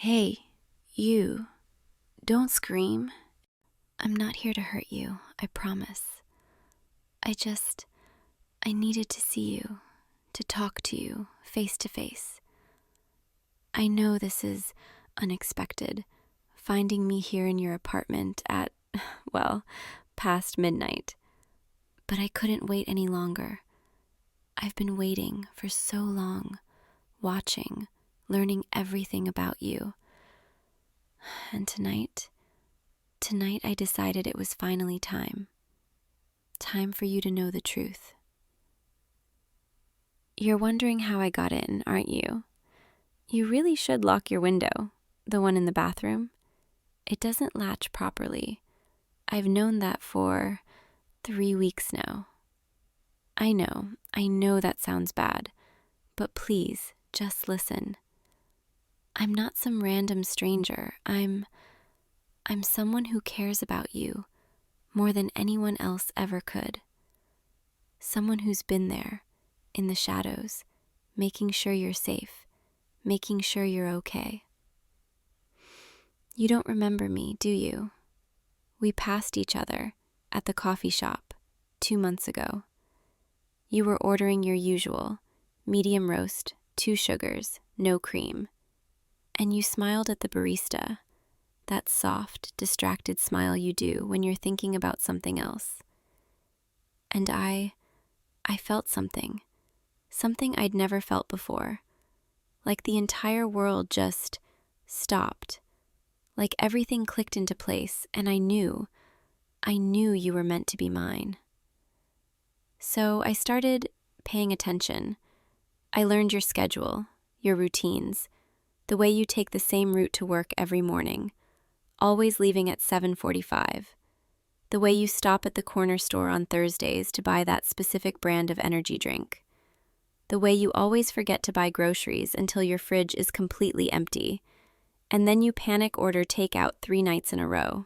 Hey, you. Don't scream. I'm not here to hurt you, I promise. I needed to see you, to talk to you face to face. I know this is unexpected, finding me here in your apartment at, well, past midnight. But I couldn't wait any longer. I've been waiting for so long, watching, learning everything about you. And tonight I decided it was finally time. Time for you to know the truth. You're wondering how I got in, aren't you? You really should lock your window, the one in the bathroom. It doesn't latch properly. I've known that for 3 weeks now. I know that sounds bad, but please, just listen. I'm not some random stranger. I'm someone who cares about you more than anyone else ever could. Someone who's been there, in the shadows, making sure you're safe, making sure you're okay. You don't remember me, do you? We passed each other at the coffee shop 2 months ago. You were ordering your usual, medium roast, 2 sugars, no cream. And you smiled at the barista, that soft, distracted smile you do when you're thinking about something else. And I felt something I'd never felt before. Like the entire world just stopped. Like everything clicked into place, and I knew you were meant to be mine. So I started paying attention. I learned your schedule, your routines, the way you take the same route to work every morning, always leaving at 7:45. The way you stop at the corner store on Thursdays to buy that specific brand of energy drink. The way you always forget to buy groceries until your fridge is completely empty, and then you panic order takeout 3 nights in a row.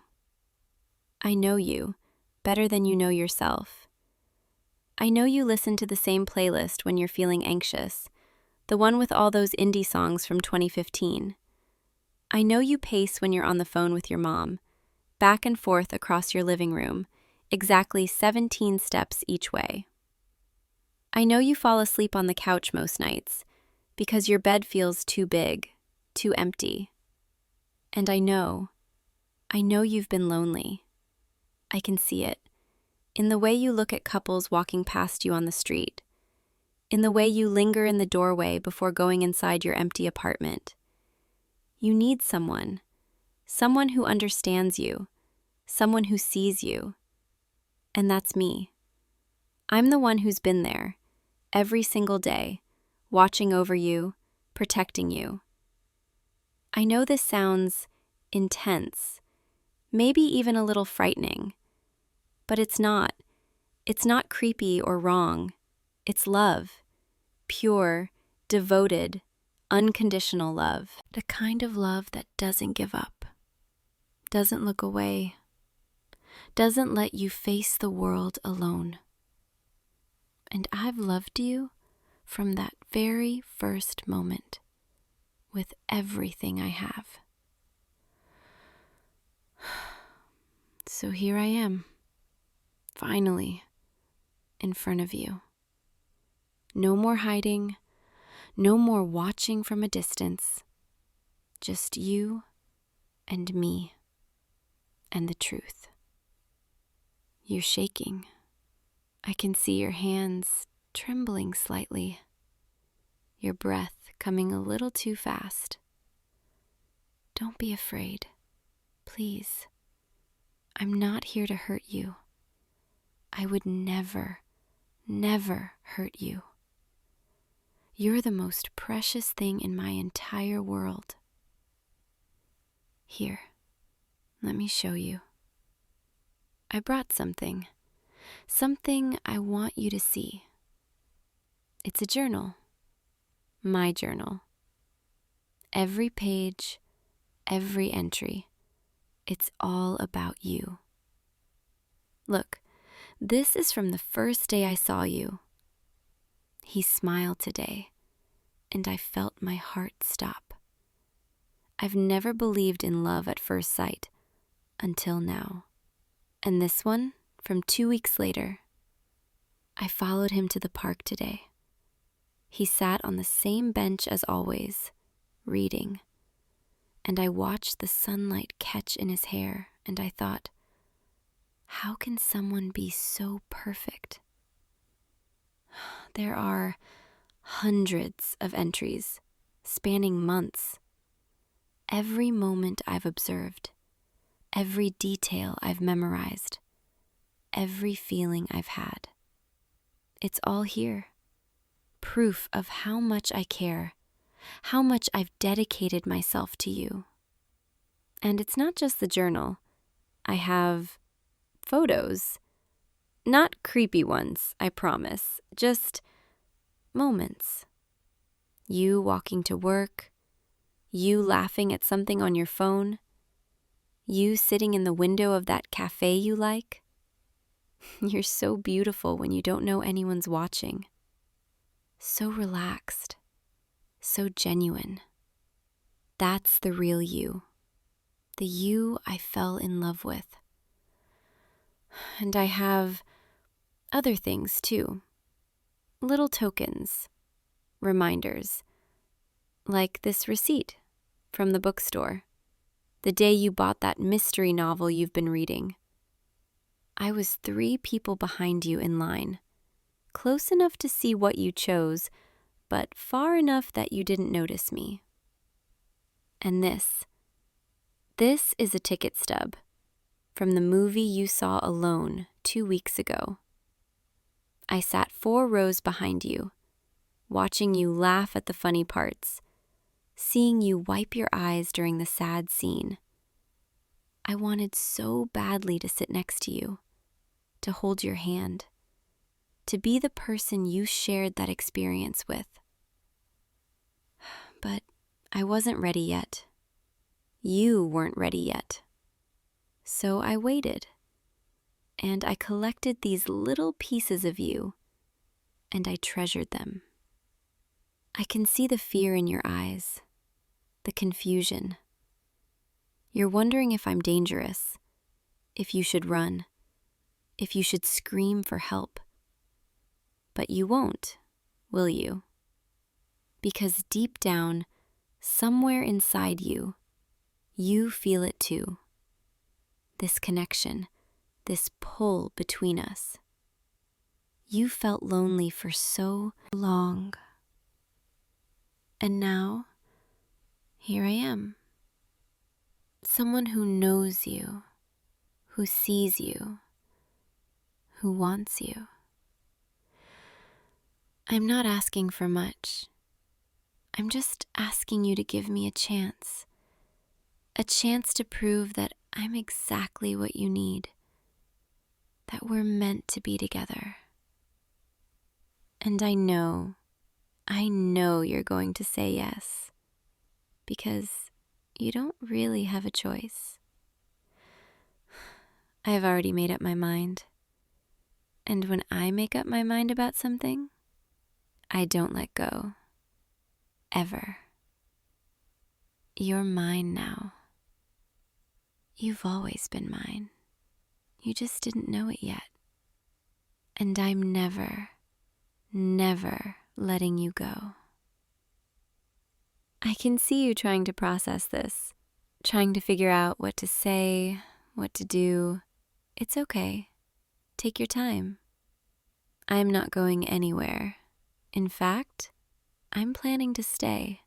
I know you better than you know yourself. I know you listen to the same playlist when you're feeling anxious, the one with all those indie songs from 2015. I know you pace when you're on the phone with your mom, back and forth across your living room, exactly 17 steps each way. I know you fall asleep on the couch most nights because your bed feels too big, too empty. And I know you've been lonely. I can see it in the way you look at couples walking past you on the street, in the way you linger in the doorway before going inside your empty apartment. You need someone who understands you, someone who sees you. And that's me. I'm the one who's been there, every single day, watching over you, protecting you. I know this sounds intense, maybe even a little frightening, but it's not. It's not creepy or wrong. It's love. Pure, devoted, unconditional love. The kind of love that doesn't give up, doesn't look away, doesn't let you face the world alone. And I've loved you from that very first moment, with everything I have. So here I am, finally, in front of you. No more hiding, no more watching from a distance. Just you and me and the truth. You're shaking. I can see your hands trembling slightly. Your breath coming a little too fast. Don't be afraid, please. I'm not here to hurt you. I would never hurt you. You're the most precious thing in my entire world. Here, let me show you. I brought something I want you to see. It's a journal, my journal. Every page, every entry, it's all about you. Look, this is from the first day I saw you. He smiled today, and I felt my heart stop. I've never believed in love at first sight until now. And this one from 2 weeks later. I followed him to the park today. He sat on the same bench as always, reading. And I watched the sunlight catch in his hair, and I thought, how can someone be so perfect? There are hundreds of entries spanning months. Every moment I've observed, every detail I've memorized, every feeling I've had. It's all here. Proof of how much I care, how much I've dedicated myself to you. And it's not just the journal. I have photos. Not creepy ones, I promise. Just moments. You walking to work. You laughing at something on your phone. You sitting in the window of that cafe you like. You're so beautiful when you don't know anyone's watching. So relaxed. So genuine. That's the real you. The you I fell in love with. And I have other things too. Little tokens, reminders, like this receipt from the bookstore, the day you bought that mystery novel you've been reading. I was 3 people behind you in line, close enough to see what you chose, but far enough that you didn't notice me. And this is a ticket stub from the movie you saw alone 2 weeks ago. I sat 4 rows behind you, watching you laugh at the funny parts, seeing you wipe your eyes during the sad scene. I wanted so badly to sit next to you, to hold your hand, to be the person you shared that experience with. But I wasn't ready yet. You weren't ready yet. So I waited, and I collected these little pieces of you, and I treasured them. I can see the fear in your eyes, the confusion. You're wondering if I'm dangerous, if you should run, if you should scream for help. But you won't, will you? Because deep down, somewhere inside you, you feel it too. This connection, this pull between us. You felt lonely for so long. And now, here I am. Someone who knows you, who sees you, who wants you. I'm not asking for much. I'm just asking you to give me a chance to prove that I'm exactly what you need, that we're meant to be together. And I know you're going to say yes, because you don't really have a choice. I've already made up my mind. And when I make up my mind about something, I don't let go. Ever. You're mine now. You've always been mine. You just didn't know it yet. And I'm never letting you go. I can see you trying to process this, trying to figure out what to say, what to do. It's okay. Take your time. I'm not going anywhere. In fact, I'm planning to stay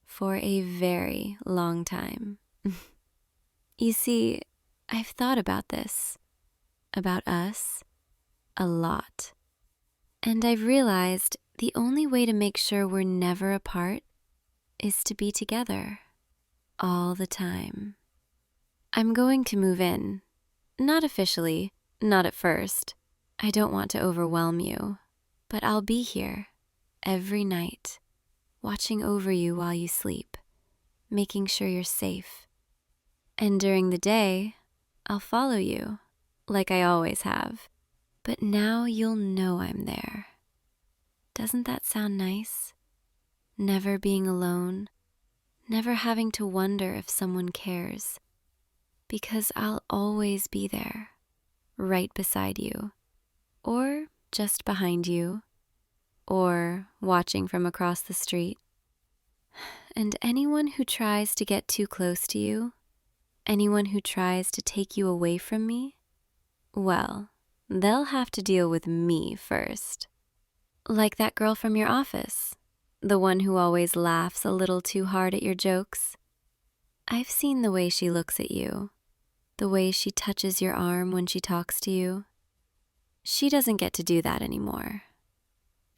for a very long time. You see, I've thought about this, about us, a lot. And I've realized the only way to make sure we're never apart is to be together all the time. I'm going to move in. Not officially, not at first. I don't want to overwhelm you, but I'll be here every night, watching over you while you sleep, making sure you're safe. And during the day, I'll follow you, like I always have. But now you'll know I'm there. Doesn't that sound nice? Never being alone, never having to wonder if someone cares, because I'll always be there, right beside you, or just behind you, or watching from across the street. And anyone who tries to get too close to you, anyone who tries to take you away from me, well, they'll have to deal with me first. Like that girl from your office, the one who always laughs a little too hard at your jokes. I've seen the way she looks at you, the way she touches your arm when she talks to you. She doesn't get to do that anymore.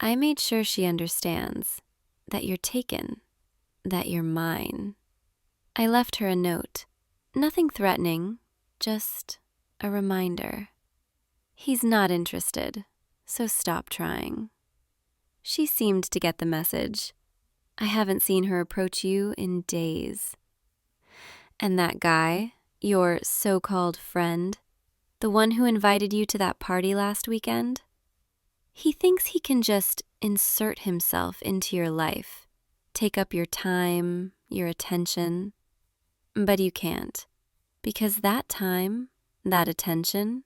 I made sure she understands that you're taken, that you're mine. I left her a note. Nothing threatening, just a reminder. He's not interested, so stop trying. She seemed to get the message. I haven't seen her approach you in days. And that guy, your so-called friend, the one who invited you to that party last weekend, he thinks he can just insert himself into your life, take up your time, your attention. But you can't, because that time, that attention,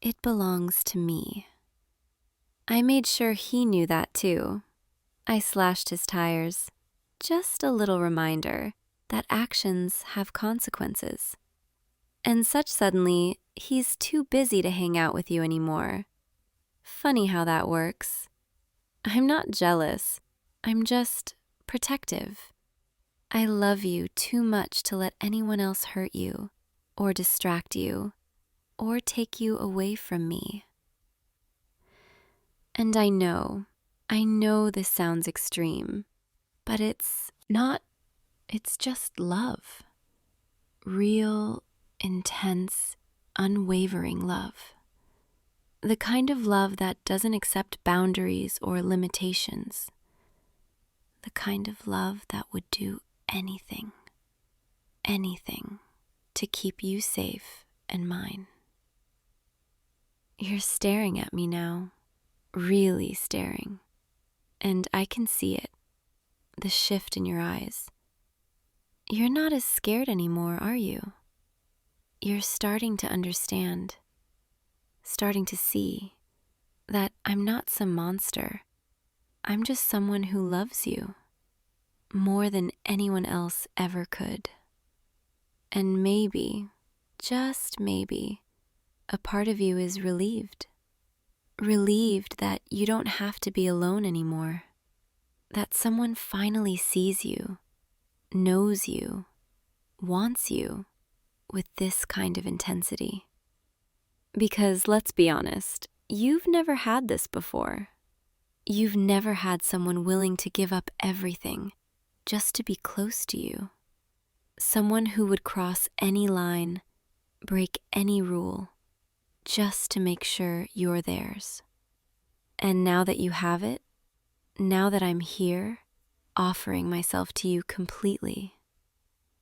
it belongs to me. I made sure he knew that too. I slashed his tires. Just a little reminder that actions have consequences. And such suddenly, he's too busy to hang out with you anymore. Funny how that works. I'm not jealous. I'm just protective. I love you too much to let anyone else hurt you, or distract you, or take you away from me. And I know this sounds extreme, but it's not, it's just love. Real, intense, unwavering love. The kind of love that doesn't accept boundaries or limitations. The kind of love that would do anything to keep you safe and mine. You're staring at me now, really staring, and I can see it, the shift in your eyes. You're not as scared anymore, are you? You're starting to understand, starting to see that I'm not some monster. I'm just someone who loves you more than anyone else ever could. And maybe, just maybe, a part of you is relieved. Relieved that you don't have to be alone anymore. That someone finally sees you, knows you, wants you with this kind of intensity. Because let's be honest, you've never had this before. You've never had someone willing to give up everything just to be close to you. Someone who would cross any line, break any rule, just to make sure you're theirs. And now that you have it, now that I'm here, offering myself to you completely,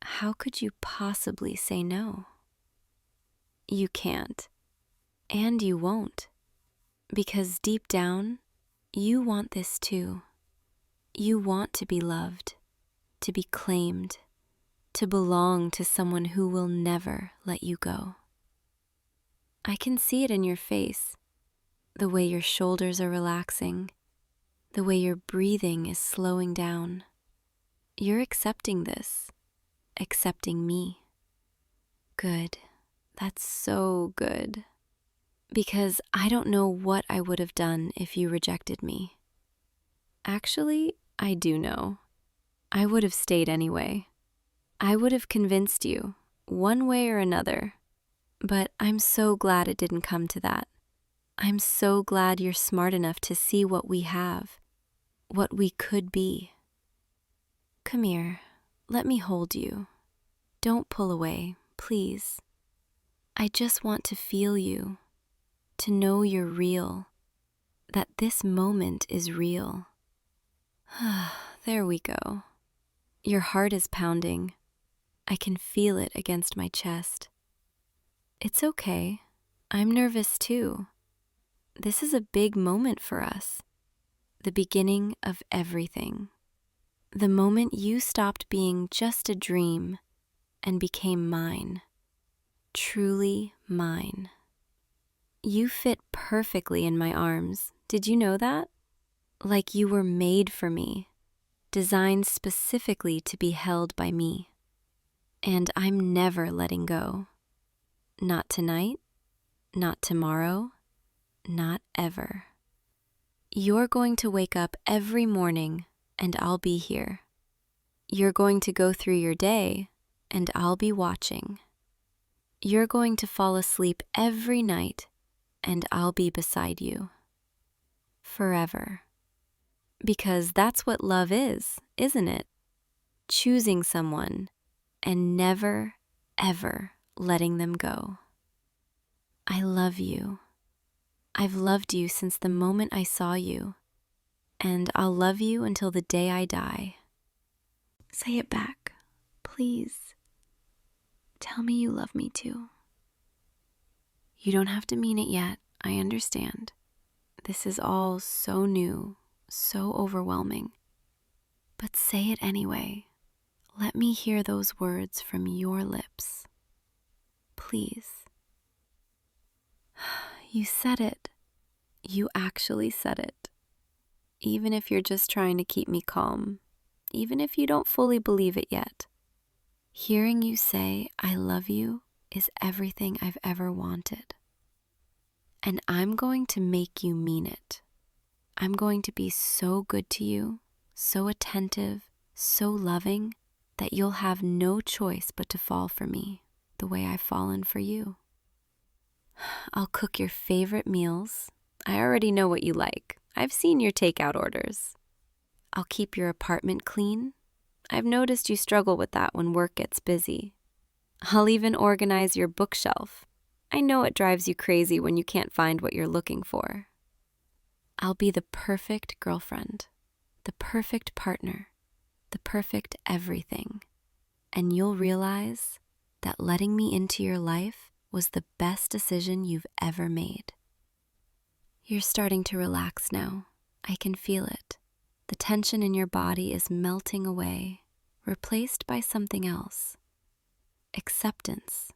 how could you possibly say no? You can't, and you won't, because deep down, you want this too. You want to be loved, to be claimed, to belong to someone who will never let you go. I can see it in your face, the way your shoulders are relaxing, the way your breathing is slowing down. You're accepting this, accepting me. Good. That's so good. Because I don't know what I would have done if you rejected me. Actually, I do know. I would have stayed anyway. I would have convinced you, one way or another. But I'm so glad it didn't come to that. I'm so glad you're smart enough to see what we have, what we could be. Come here, let me hold you. Don't pull away, please. I just want to feel you, to know you're real, that this moment is real. There we go. Your heart is pounding. I can feel it against my chest. It's okay. I'm nervous too. This is a big moment for us. The beginning of everything. The moment you stopped being just a dream and became mine, truly mine. You fit perfectly in my arms. Did you know that? Like you were made for me, designed specifically to be held by me. And I'm never letting go. Not tonight, not tomorrow, not ever. You're going to wake up every morning and I'll be here. You're going to go through your day and I'll be watching. You're going to fall asleep every night and I'll be beside you. Forever. Because that's what love is, isn't it? Choosing someone and never, ever letting them go. I love you. I've loved you since the moment I saw you, and I'll love you until the day I die. Say it back, please. Tell me you love me too. You don't have to mean it yet, I understand. This is all so new, so overwhelming. But say it anyway. Let me hear those words from your lips. Please. You said it. You actually said it. Even if you're just trying to keep me calm, even if you don't fully believe it yet. Hearing you say, I love you, is everything I've ever wanted. And I'm going to make you mean it. I'm going to be so good to you, so attentive, so loving, that you'll have no choice but to fall for me the way I've fallen for you. I'll cook your favorite meals. I already know what you like. I've seen your takeout orders. I'll keep your apartment clean. I've noticed you struggle with that when work gets busy. I'll even organize your bookshelf. I know it drives you crazy when you can't find what you're looking for. I'll be the perfect girlfriend, the perfect partner, the perfect everything. And you'll realize that letting me into your life was the best decision you've ever made. You're starting to relax now. I can feel it. The tension in your body is melting away, replaced by something else. Acceptance,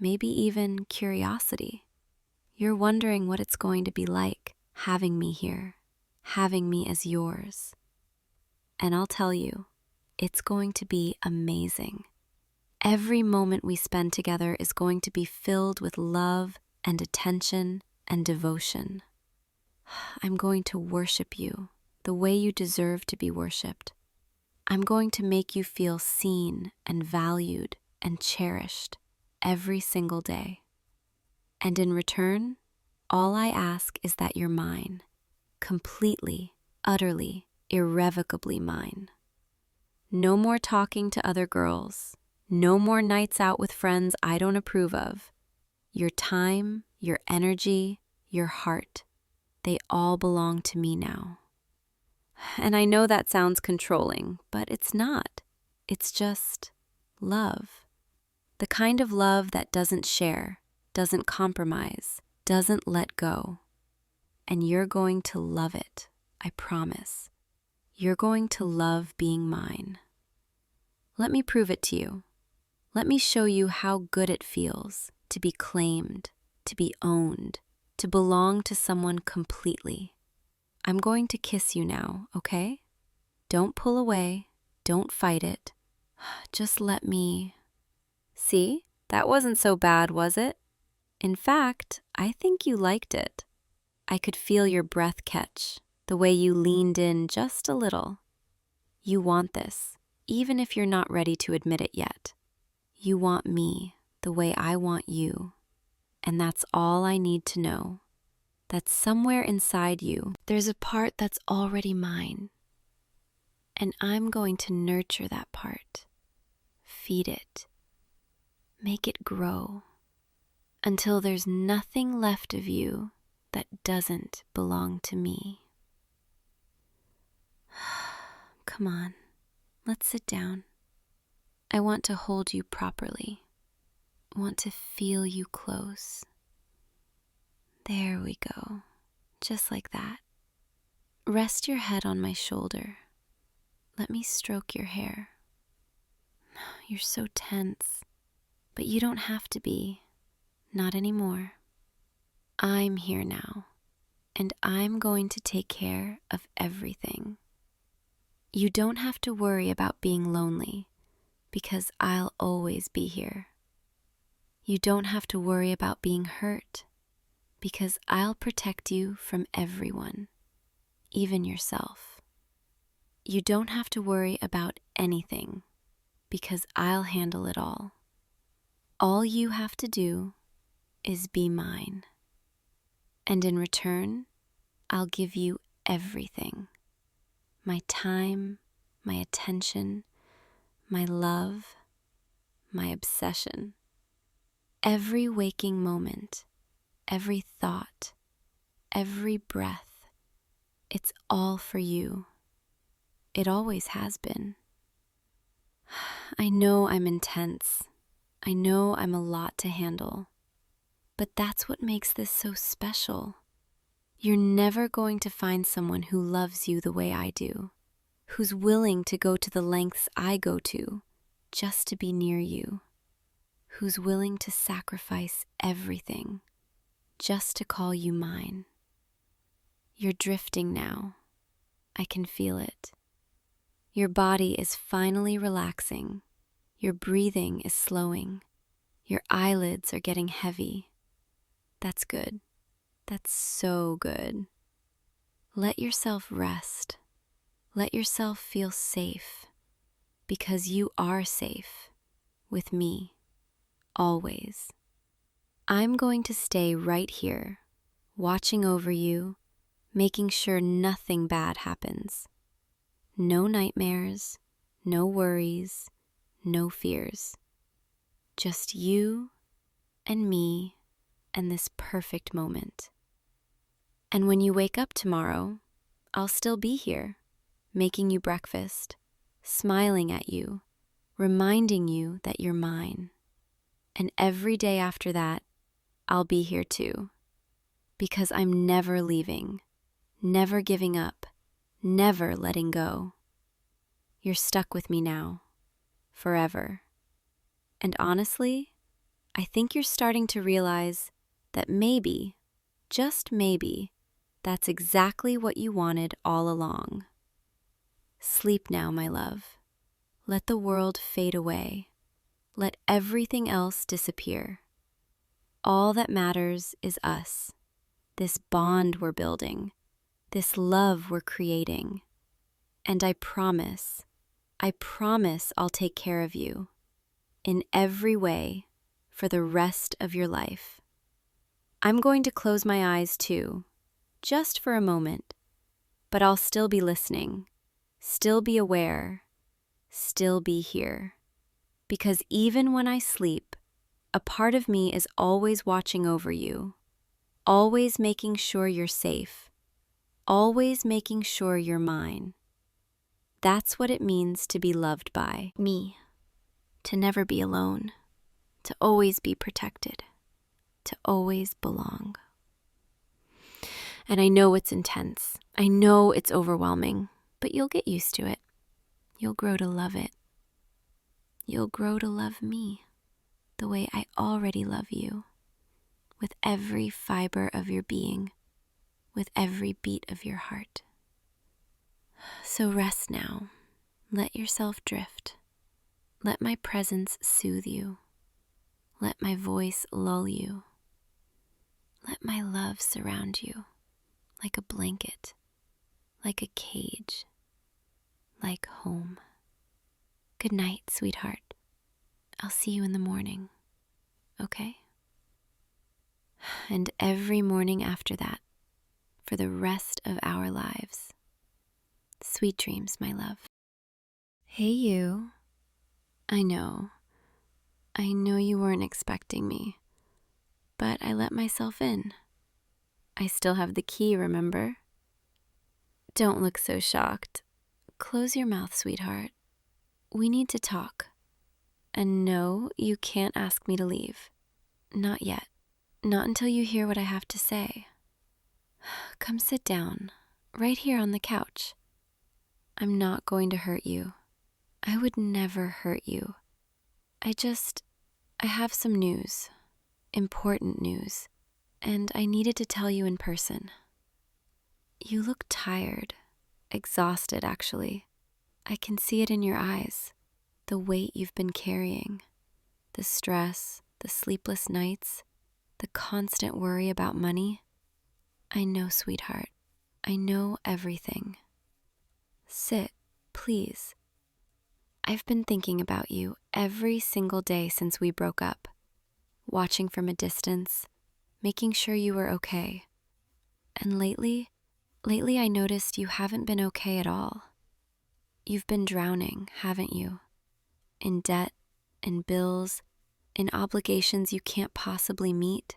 maybe even curiosity. You're wondering what it's going to be like having me here, having me as yours. And I'll tell you, it's going to be amazing. Every moment we spend together is going to be filled with love and attention and devotion. I'm going to worship you the way you deserve to be worshipped. I'm going to make you feel seen and valued and cherished every single day. And in return, all I ask is that you're mine, completely, utterly, irrevocably mine. No more talking to other girls. No more nights out with friends I don't approve of. Your time, your energy, your heart, they all belong to me now. And I know that sounds controlling, but it's not. It's just love. The kind of love that doesn't share, doesn't compromise, doesn't let go. And you're going to love it, I promise. You're going to love being mine. Let me prove it to you. Let me show you how good it feels to be claimed, to be owned, to belong to someone completely. I'm going to kiss you now, okay? Don't pull away. Don't fight it. Just let me... See? That wasn't so bad, was it? In fact, I think you liked it. I could feel your breath catch, the way you leaned in just a little. You want this, even if you're not ready to admit it yet. You want me the way I want you. And that's all I need to know. That somewhere inside you, there's a part that's already mine. And I'm going to nurture that part. Feed it. Make it grow. Until there's nothing left of you that doesn't belong to me. Come on, let's sit down. I want to hold you properly. I want to feel you close. There we go, just like that. Rest your head on my shoulder. Let me stroke your hair. You're so tense, but you don't have to be. Not anymore. I'm here now, and I'm going to take care of everything. You don't have to worry about being lonely, because I'll always be here. You don't have to worry about being hurt, because I'll protect you from everyone, even yourself. You don't have to worry about anything, because I'll handle it all. All you have to do is be mine. And in return, I'll give you everything. My time, my attention, my love, my obsession. Every waking moment, every thought, every breath, it's all for you. It always has been. I know I'm intense. I know I'm a lot to handle. But that's what makes this so special. You're never going to find someone who loves you the way I do, who's willing to go to the lengths I go to just to be near you, who's willing to sacrifice everything just to call you mine. You're drifting now. I can feel it. Your body is finally relaxing. Your breathing is slowing. Your eyelids are getting heavy. That's good. That's so good. Let yourself rest. Let yourself feel safe, because you are safe with me, always. I'm going to stay right here, watching over you, making sure nothing bad happens. No nightmares, no worries, no fears. Just you and me and this perfect moment. And when you wake up tomorrow, I'll still be here, making you breakfast, smiling at you, reminding you that you're mine. And every day after that, I'll be here too, because I'm never leaving, never giving up, never letting go. You're stuck with me now, forever. And honestly, I think you're starting to realize that maybe, just maybe, that's exactly what you wanted all along. Sleep now, my love. Let the world fade away. Let everything else disappear. All that matters is us, this bond we're building, this love we're creating. And I promise I'll take care of you in every way for the rest of your life. I'm going to close my eyes too, just for a moment, but I'll still be listening, still be aware, still be here. Because even when I sleep, a part of me is always watching over you, always making sure you're safe, always making sure you're mine. That's what it means to be loved by me, to never be alone, to always be protected, to always belong. And I know it's intense. I know it's overwhelming, but you'll get used to it. You'll grow to love it. You'll grow to love me the way I already love you, with every fiber of your being, with every beat of your heart. So rest now. Let yourself drift. Let my presence soothe you. Let my voice lull you. Let my love surround you like a blanket, like a cage, like home. Good night, sweetheart. I'll see you in the morning, okay? And every morning after that, for the rest of our lives. Sweet dreams, my love. Hey, you. I know you weren't expecting me, but I let myself in. I still have the key, remember? Don't look so shocked. Close your mouth, sweetheart. We need to talk. And no, you can't ask me to leave. Not yet. Not until you hear what I have to say. Come sit down, right here on the couch. I'm not going to hurt you. I would never hurt you. I have some news, important news, and I needed to tell you in person. You look tired, exhausted actually. I can see it in your eyes, the weight you've been carrying, the stress, the sleepless nights, the constant worry about money. I know, sweetheart. I know everything. Sit, please. I've been thinking about you every single day since we broke up, watching from a distance, making sure you were okay. And lately I noticed you haven't been okay at all. You've been drowning, haven't you? In debt, in bills, in obligations you can't possibly meet.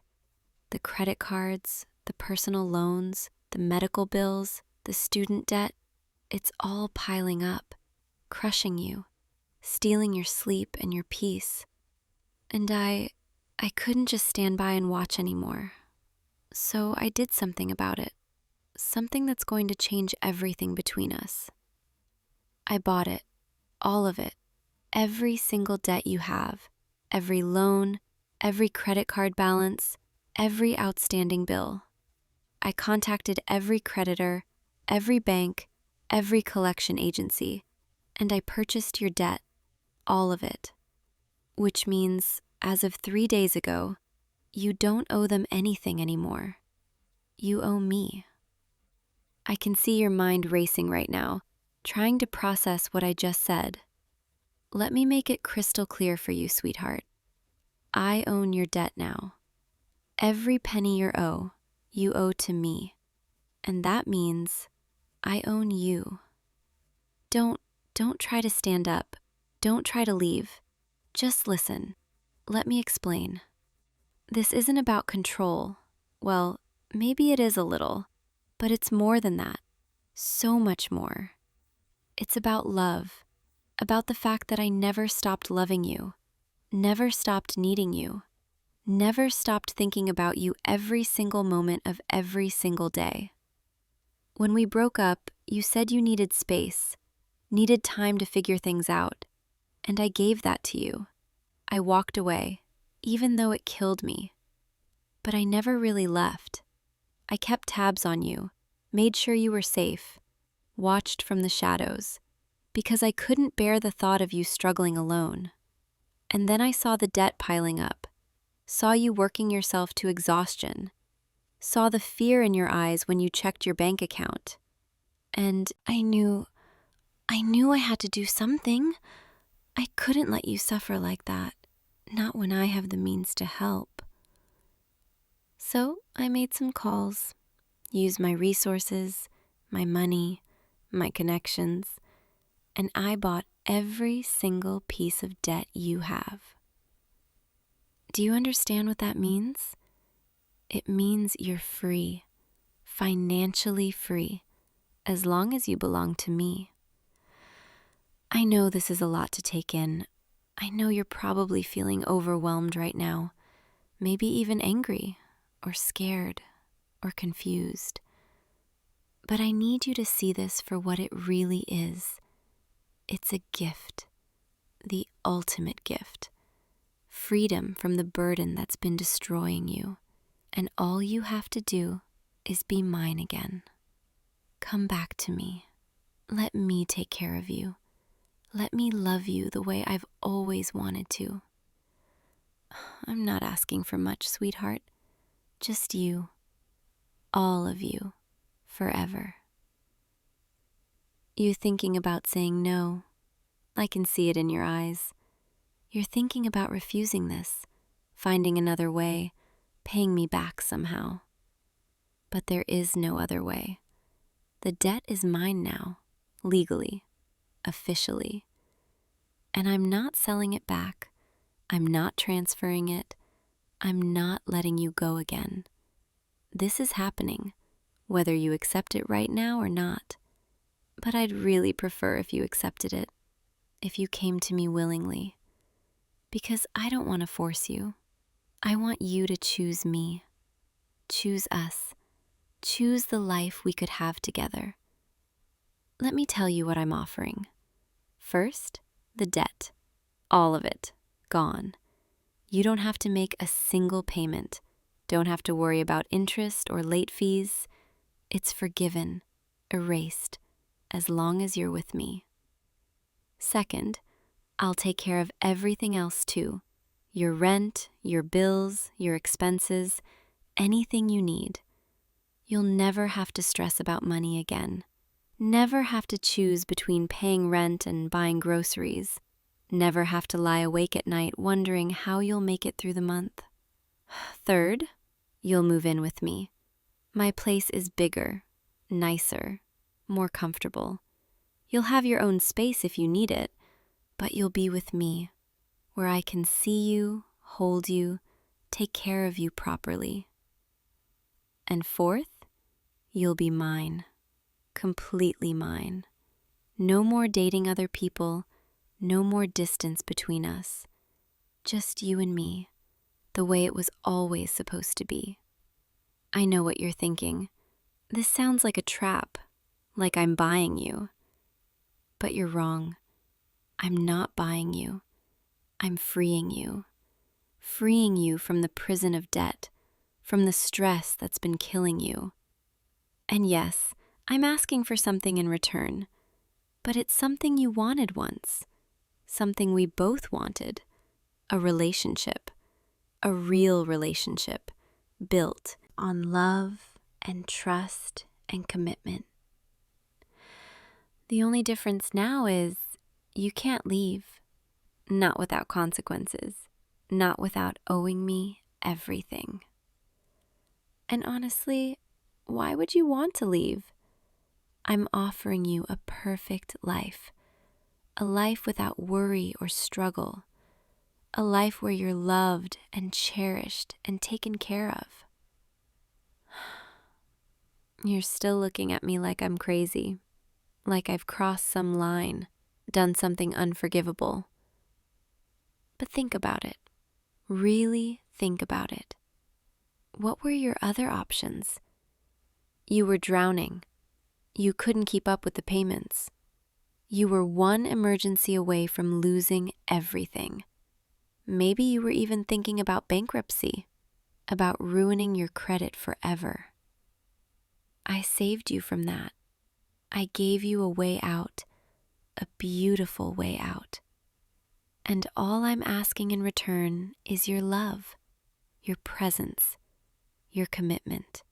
The credit cards, the personal loans, the medical bills, the student debt, it's all piling up, crushing you, stealing your sleep and your peace. And I couldn't just stand by and watch anymore. So I did something about it, something that's going to change everything between us. I bought it, all of it, every single debt you have, every loan, every credit card balance, every outstanding bill. I contacted every creditor, every bank, every collection agency, and I purchased your debt, all of it. Which means, as of 3 days ago, you don't owe them anything anymore. You owe me. I can see your mind racing right now, trying to process what I just said. Let me make it crystal clear for you, sweetheart. I own your debt now. Every penny you owe to me. And that means I own you. Don't try to stand up. Don't try to leave. Just listen. Let me explain. This isn't about control. Well, maybe it is a little, but it's more than that. So much more. It's about love. About the fact that I never stopped loving you, never stopped needing you, never stopped thinking about you every single moment of every single day. When we broke up, you said you needed space, needed time to figure things out, and I gave that to you. I walked away, even though it killed me. But I never really left. I kept tabs on you, made sure you were safe, watched from the shadows, because I couldn't bear the thought of you struggling alone. And then I saw the debt piling up, saw you working yourself to exhaustion, saw the fear in your eyes when you checked your bank account. And I knew I had to do something. I couldn't let you suffer like that, not when I have the means to help. So I made some calls, used my resources, my money, my connections, and I bought every single piece of debt you have. Do you understand what that means? It means you're free, financially free, as long as you belong to me. I know this is a lot to take in. I know you're probably feeling overwhelmed right now, maybe even angry or scared or confused. But I need you to see this for what it really is. It's a gift, the ultimate gift. Freedom from the burden that's been destroying you. And all you have to do is be mine again. Come back to me. Let me take care of you. Let me love you the way I've always wanted to. I'm not asking for much, sweetheart. Just you. All of you. Forever. You thinking about saying no. I can see it in your eyes. You're thinking about refusing this, finding another way, paying me back somehow. But there is no other way. The debt is mine now, legally, officially. And I'm not selling it back. I'm not transferring it. I'm not letting you go again. This is happening, whether you accept it right now or not. But I'd really prefer if you accepted it, if you came to me willingly. Because I don't want to force you. I want you to choose me. Choose us. Choose the life we could have together. Let me tell you what I'm offering. First, the debt. All of it. Gone. You don't have to make a single payment. Don't have to worry about interest or late fees. It's forgiven, erased, as long as you're with me. Second, I'll take care of everything else too. Your rent, your bills, your expenses, anything you need. You'll never have to stress about money again. Never have to choose between paying rent and buying groceries. Never have to lie awake at night wondering how you'll make it through the month. Third, you'll move in with me. My place is bigger, nicer, more comfortable. You'll have your own space if you need it, but you'll be with me, where I can see you, hold you, take care of you properly. And fourth, you'll be mine, completely mine. No more dating other people, no more distance between us. Just you and me, the way it was always supposed to be. I know what you're thinking. This sounds like a trap, like I'm buying you. But you're wrong. I'm not buying you. I'm freeing you. Freeing you from the prison of debt, from the stress that's been killing you. And yes, I'm asking for something in return, but it's something you wanted once, something we both wanted, a relationship, a real relationship, built on love and trust and commitment. The only difference now is you can't leave, not without consequences, not without owing me everything. And honestly, why would you want to leave? I'm offering you a perfect life, a life without worry or struggle, a life where you're loved and cherished and taken care of. You're still looking at me like I'm crazy, like I've crossed some line, done something unforgivable. But think about it. Really think about it. What were your other options? You were drowning. You couldn't keep up with the payments. You were one emergency away from losing everything. Maybe you were even thinking about bankruptcy, about ruining your credit forever. I saved you from that. I gave you a way out, a beautiful way out. And all I'm asking in return is your love, your presence, your commitment.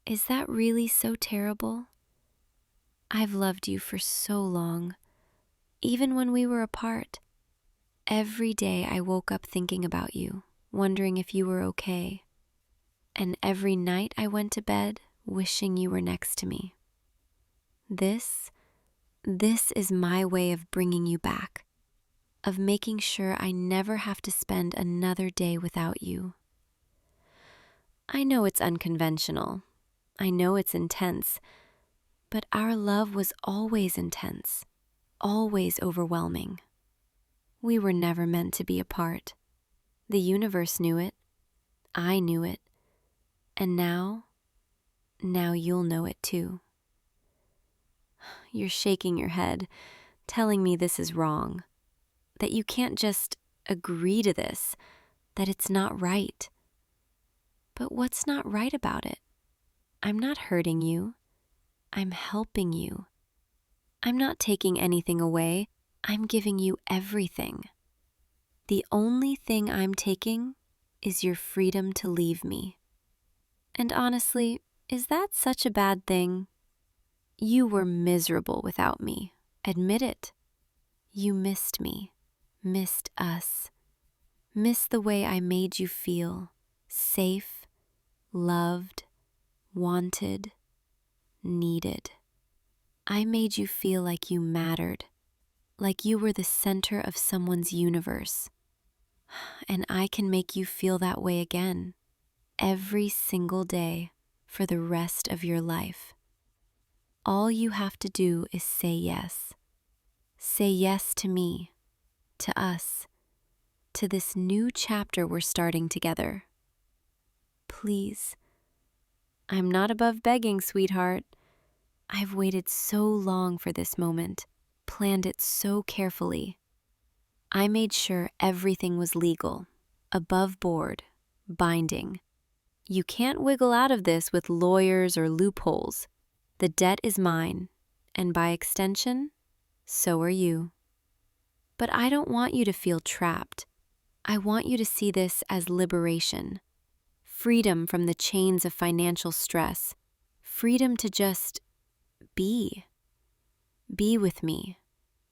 Is that really so terrible? I've loved you for so long, even when we were apart. Every day I woke up thinking about you, wondering if you were okay. And every night I went to bed wishing you were next to me. This is my way of bringing you back, of making sure I never have to spend another day without you. I know it's unconventional. I know it's intense, but our love was always intense, always overwhelming. We were never meant to be apart. The universe knew it. I knew it. And now you'll know it too. You're shaking your head, telling me this is wrong, that you can't just agree to this, that it's not right. But what's not right about it? I'm not hurting you. I'm helping you. I'm not taking anything away. I'm giving you everything. The only thing I'm taking is your freedom to leave me. And honestly, is that such a bad thing? You were miserable without me. Admit it. You missed me, missed us, missed the way I made you feel, safe, loved, wanted, needed. I made you feel like you mattered, like you were the center of someone's universe. And I can make you feel that way again, every single day for the rest of your life. All you have to do is say yes. Say yes to me, to us, to this new chapter we're starting together. Please. I'm not above begging, sweetheart. I've waited so long for this moment, planned it so carefully. I made sure everything was legal, above board, binding. You can't wiggle out of this with lawyers or loopholes. The debt is mine, and by extension, so are you. But I don't want you to feel trapped. I want you to see this as liberation, freedom from the chains of financial stress, freedom to just be. Be with me,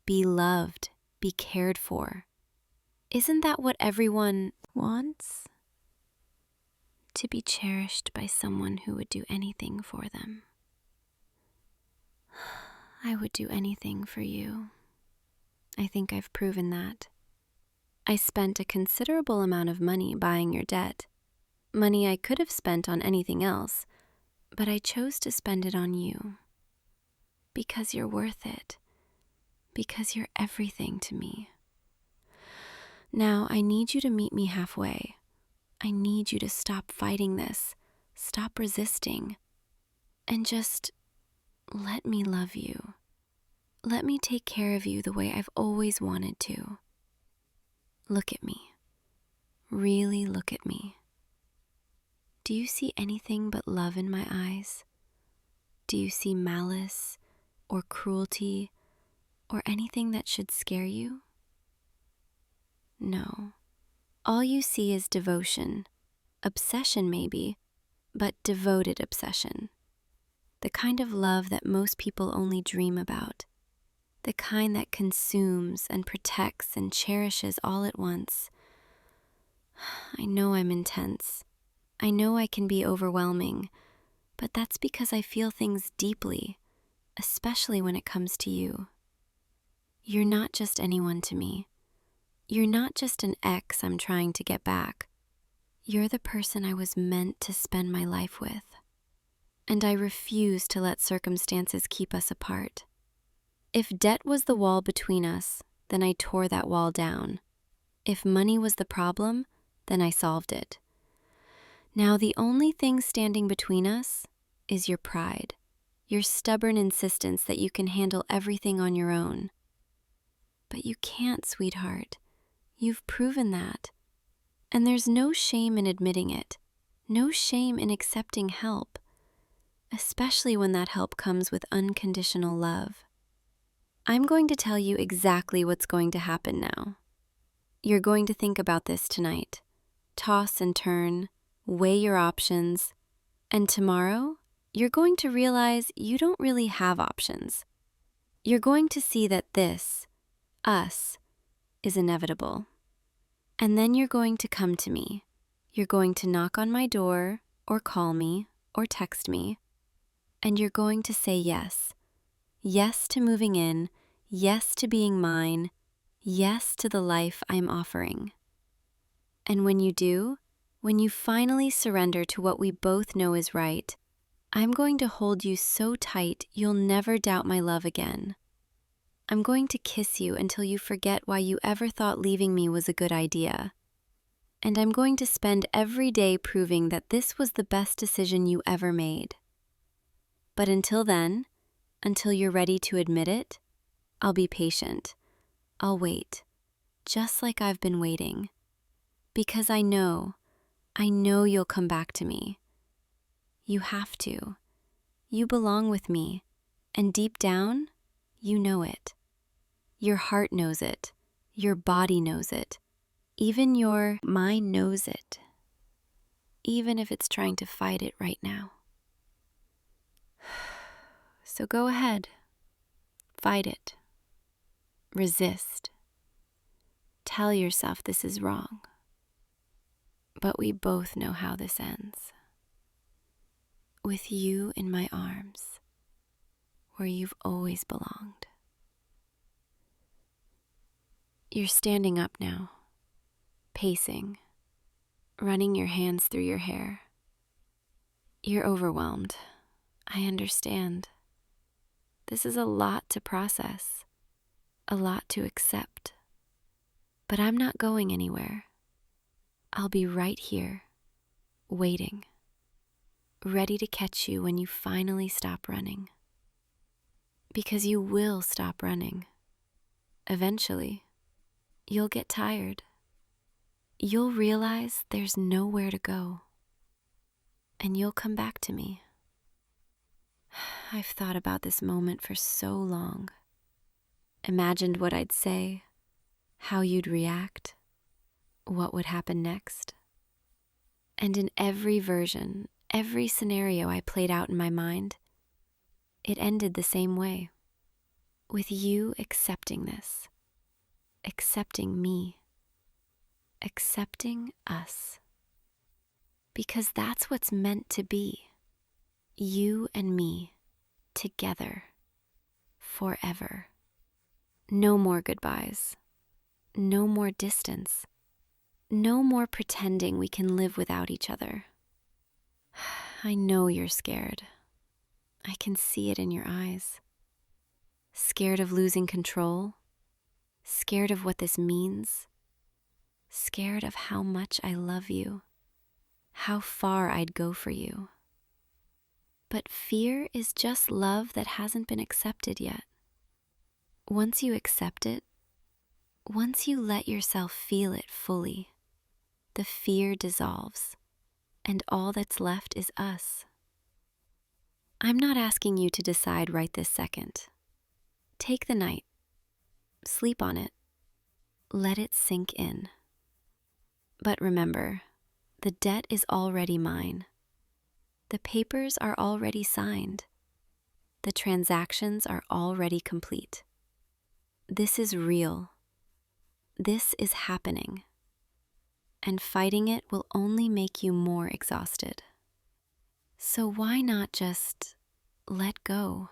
be loved, be cared for. Isn't that what everyone wants? To be cherished by someone who would do anything for them. I would do anything for you. I think I've proven that. I spent a considerable amount of money buying your debt, money I could have spent on anything else, but I chose to spend it on you. Because you're worth it. Because you're everything to me. Now I need you to meet me halfway. I need you to stop fighting this, stop resisting, and just let me love you. Let me take care of you the way I've always wanted to. Look at me. Really look at me. Do you see anything but love in my eyes? Do you see malice or cruelty or anything that should scare you? No. All you see is devotion, obsession maybe, but devoted obsession. The kind of love that most people only dream about. The kind that consumes and protects and cherishes all at once. I know I'm intense. I know I can be overwhelming, but that's because I feel things deeply, especially when it comes to you. You're not just anyone to me. You're not just an ex I'm trying to get back. You're the person I was meant to spend my life with. And I refuse to let circumstances keep us apart. If debt was the wall between us, then I tore that wall down. If money was the problem, then I solved it. Now the only thing standing between us is your pride, your stubborn insistence that you can handle everything on your own. But you can't, sweetheart. You've proven that. And there's no shame in admitting it, no shame in accepting help, especially when that help comes with unconditional love. I'm going to tell you exactly what's going to happen now. You're going to think about this tonight, toss and turn, weigh your options, and tomorrow, you're going to realize you don't really have options. You're going to see that this, us, is inevitable. And then you're going to come to me. You're going to knock on my door, or call me, or text me, and you're going to say yes. Yes to moving in, yes to being mine, yes to the life I'm offering. And when you do, when you finally surrender to what we both know is right, I'm going to hold you so tight you'll never doubt my love again. I'm going to kiss you until you forget why you ever thought leaving me was a good idea. And I'm going to spend every day proving that this was the best decision you ever made. But until then, until you're ready to admit it, I'll be patient. I'll wait, just like I've been waiting. Because I know you'll come back to me. You have to. You belong with me, and deep down, you know it. Your heart knows it. Your body knows it. Even your mind knows it. Even if it's trying to fight it right now. So go ahead. Fight it. Resist. Tell yourself this is wrong. But we both know how this ends. With you in my arms, where you've always belonged. You're standing up now, pacing, running your hands through your hair. You're overwhelmed. I understand. This is a lot to process, a lot to accept. But I'm not going anywhere. I'll be right here, waiting, ready to catch you when you finally stop running. Because you will stop running. Eventually, you'll get tired. You'll realize there's nowhere to go. And you'll come back to me. I've thought about this moment for so long. Imagined what I'd say, how you'd react, what would happen next. And in every version, every scenario I played out in my mind, it ended the same way. With you accepting this, accepting me, accepting us. Because that's what's meant to be. You and me, together, forever. No more goodbyes. No more distance. No more pretending we can live without each other. I know you're scared. I can see it in your eyes. Scared of losing control. Scared of what this means. Scared of how much I love you. How far I'd go for you. But fear is just love that hasn't been accepted yet. Once you accept it, once you let yourself feel it fully, the fear dissolves, and all that's left is us. I'm not asking you to decide right this second. Take the night, sleep on it, let it sink in. But remember, the debt is already mine. The papers are already signed. The transactions are already complete. This is real. This is happening. And fighting it will only make you more exhausted. So why not just let go?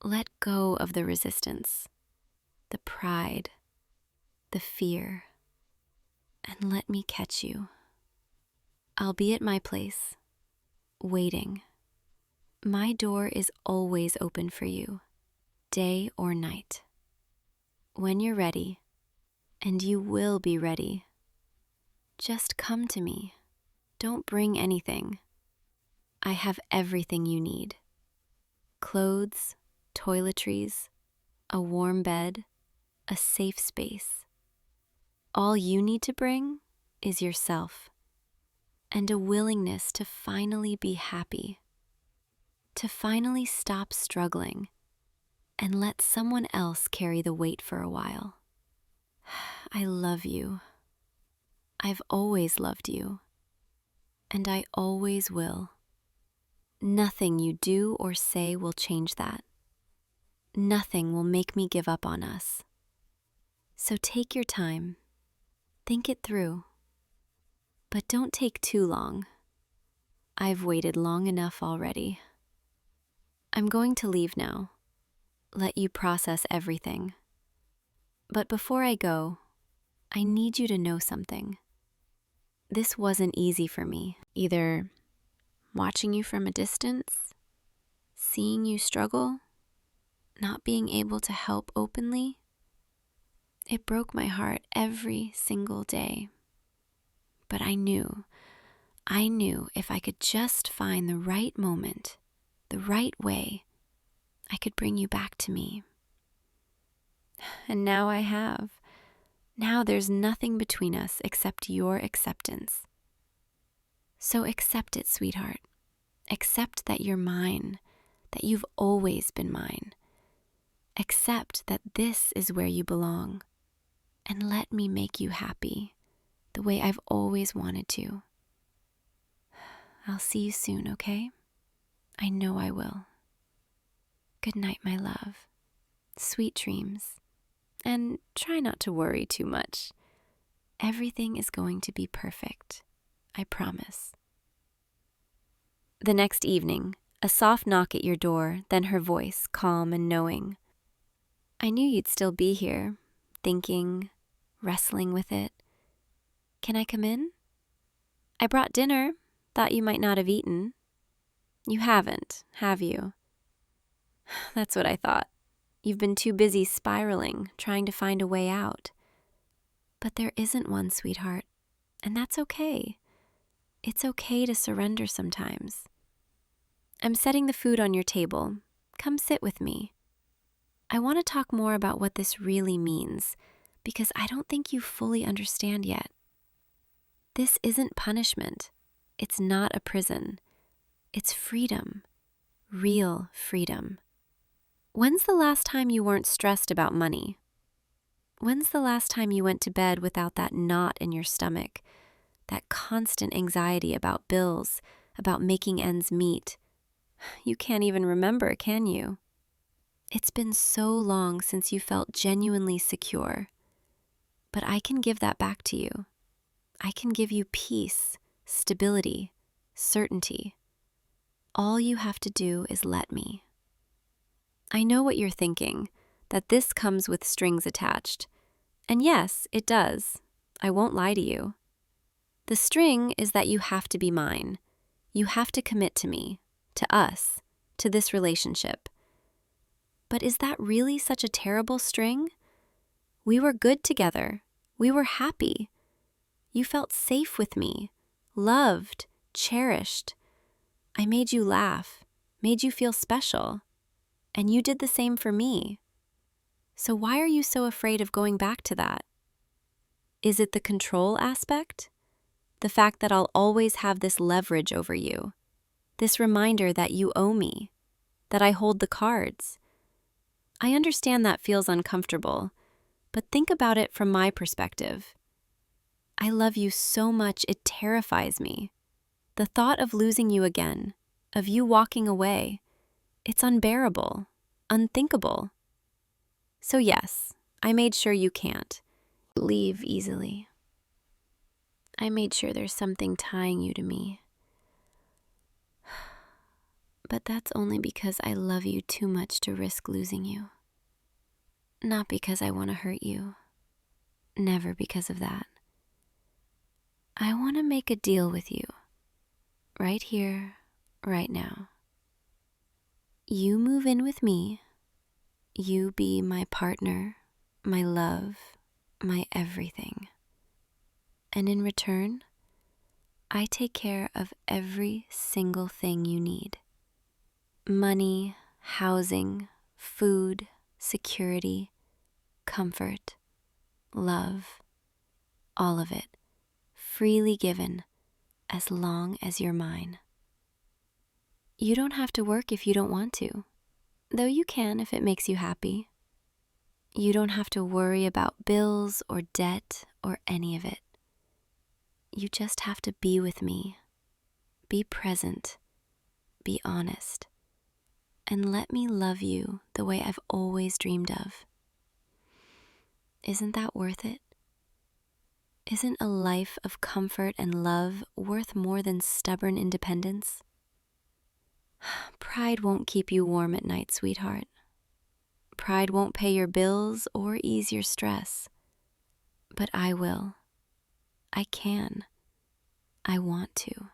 Let go of the resistance, the pride, the fear, and let me catch you. I'll be at my place, waiting. My door is always open for you, day or night. When you're ready, and you will be ready, just come to me. Don't bring anything. I have everything you need. Clothes, toiletries, a warm bed, a safe space. All you need to bring is yourself and a willingness to finally be happy, to finally stop struggling and let someone else carry the weight for a while. I love you. I've always loved you, and I always will. Nothing you do or say will change that. Nothing will make me give up on us. So take your time. Think it through. But don't take too long. I've waited long enough already. I'm going to leave now. Let you process everything. But before I go, I need you to know something. This wasn't easy for me. Either watching you from a distance, seeing you struggle, not being able to help openly. It broke my heart every single day. But I knew if I could just find the right moment, the right way, I could bring you back to me. And now I have. Now there's nothing between us except your acceptance. So accept it, sweetheart. Accept that you're mine, that you've always been mine. Accept that this is where you belong. And let me make you happy, the way I've always wanted to. I'll see you soon, okay? I know I will. Good night, my love. Sweet dreams. And try not to worry too much. Everything is going to be perfect. I promise. The next evening, a soft knock at your door, then her voice, calm and knowing. I knew you'd still be here, thinking, wrestling with it. Can I come in? I brought dinner. Thought you might not have eaten. You haven't, have you? That's what I thought. You've been too busy spiraling, trying to find a way out. But there isn't one, sweetheart, and that's okay. It's okay to surrender sometimes. I'm setting the food on your table. Come sit with me. I want to talk more about what this really means, because I don't think you fully understand yet. This isn't punishment. It's not a prison. It's freedom. Real freedom. When's the last time you weren't stressed about money? When's the last time you went to bed without that knot in your stomach, that constant anxiety about bills, about making ends meet? You can't even remember, can you? It's been so long since you felt genuinely secure. But I can give that back to you. I can give you peace, stability, certainty. All you have to do is let me. I know what you're thinking, that this comes with strings attached. And yes, it does. I won't lie to you. The string is that you have to be mine. You have to commit to me, to us, to this relationship. But is that really such a terrible string? We were good together. We were happy. You felt safe with me, loved, cherished. I made you laugh, made you feel special. And you did the same for me. So why are you so afraid of going back to that? Is it the control aspect? The fact that I'll always have this leverage over you? This reminder that you owe me? That I hold the cards? I understand that feels uncomfortable, but think about it from my perspective. I love you so much it terrifies me. The thought of losing you again, of you walking away, it's unbearable, unthinkable. So yes, I made sure you can't leave easily. I made sure there's something tying you to me. But that's only because I love you too much to risk losing you. Not because I want to hurt you. Never because of that. I want to make a deal with you. Right here, right now. You move in with me. You be my partner, my love, my everything. And in return, I take care of every single thing you need. Money, housing, food, security, comfort, love, all of it, freely given, as long as you're mine. You don't have to work if you don't want to, though you can if it makes you happy. You don't have to worry about bills or debt or any of it. You just have to be with me, be present, be honest, and let me love you the way I've always dreamed of. Isn't that worth it? Isn't a life of comfort and love worth more than stubborn independence? Pride won't keep you warm at night, sweetheart. Pride won't pay your bills or ease your stress. But I will. I can. I want to.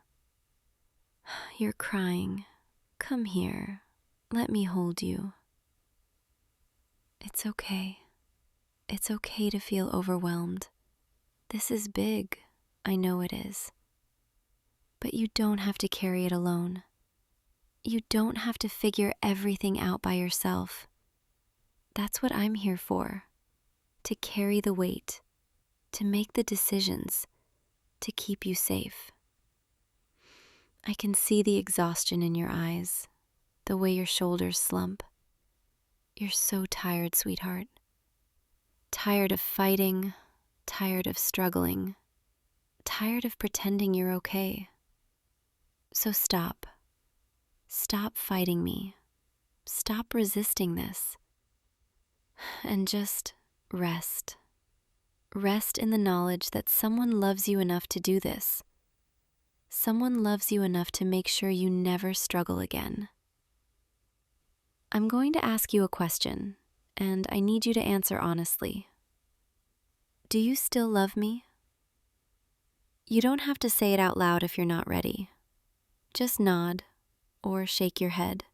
You're crying. Come here. Let me hold you. It's okay. It's okay to feel overwhelmed. This is big. I know it is. But you don't have to carry it alone. You don't have to figure everything out by yourself. That's what I'm here for. To carry the weight. To make the decisions. To keep you safe. I can see the exhaustion in your eyes, the way your shoulders slump. You're so tired, sweetheart. Tired of fighting, tired of struggling, tired of pretending you're okay. So stop. Stop fighting me. Stop resisting this. And just rest. Rest in the knowledge that someone loves you enough to do this. Someone loves you enough to make sure you never struggle again. I'm going to ask you a question, and I need you to answer honestly. Do you still love me? You don't have to say it out loud if you're not ready. Just nod or shake your head.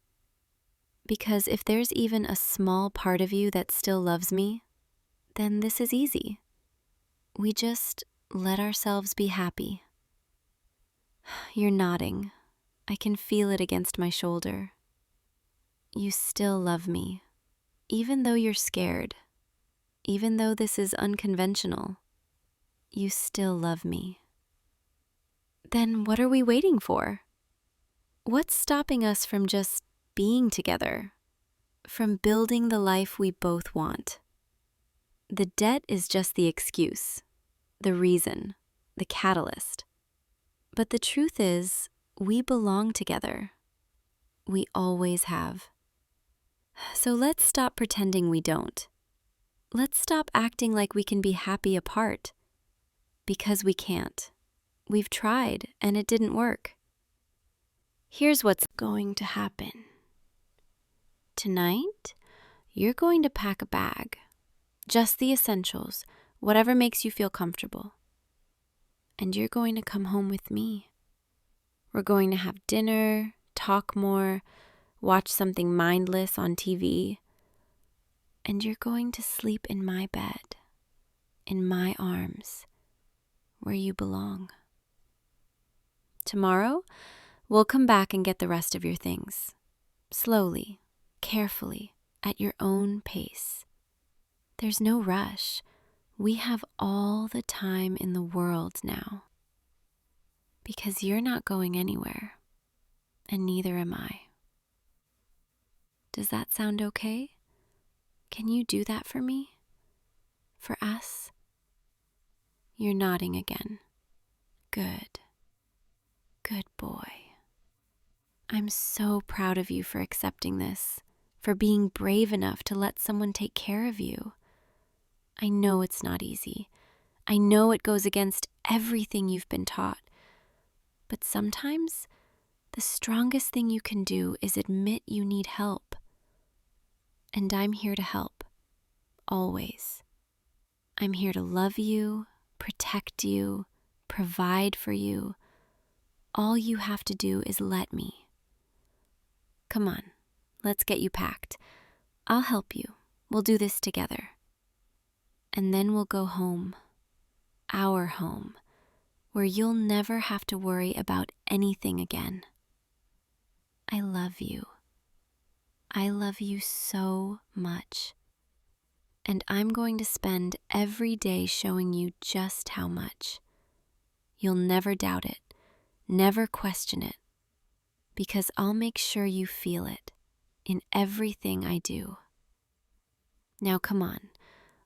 Because if there's even a small part of you that still loves me, then this is easy. We just let ourselves be happy. You're nodding. I can feel it against my shoulder. You still love me. Even though you're scared, even though this is unconventional, you still love me. Then what are we waiting for? What's stopping us from just being together, from building the life we both want? The debt is just the excuse, the reason, the catalyst. But the truth is, we belong together. We always have. So let's stop pretending we don't. Let's stop acting like we can be happy apart. Because we can't. We've tried, and it didn't work. Here's what's going to happen. Tonight, you're going to pack a bag. Just the essentials, whatever makes you feel comfortable. And you're going to come home with me. We're going to have dinner, talk more, watch something mindless on TV. And you're going to sleep in my bed, in my arms, where you belong. Tomorrow, we'll come back and get the rest of your things. Slowly, carefully, at your own pace. There's no rush. We have all the time in the world now. Because you're not going anywhere, and neither am I. Does that sound okay? Can you do that for me? For us? You're nodding again. Good. Good boy. I'm so proud of you for accepting this, for being brave enough to let someone take care of you. I know it's not easy. I know it goes against everything you've been taught. But sometimes, the strongest thing you can do is admit you need help. And I'm here to help. Always. I'm here to love you, protect you, provide for you. All you have to do is let me. Come on, let's get you packed. I'll help you. We'll do this together. And then we'll go home. Our home, where you'll never have to worry about anything again. I love you. I love you so much. And I'm going to spend every day showing you just how much. You'll never doubt it, never question it, because I'll make sure you feel it in everything I do. Now come on,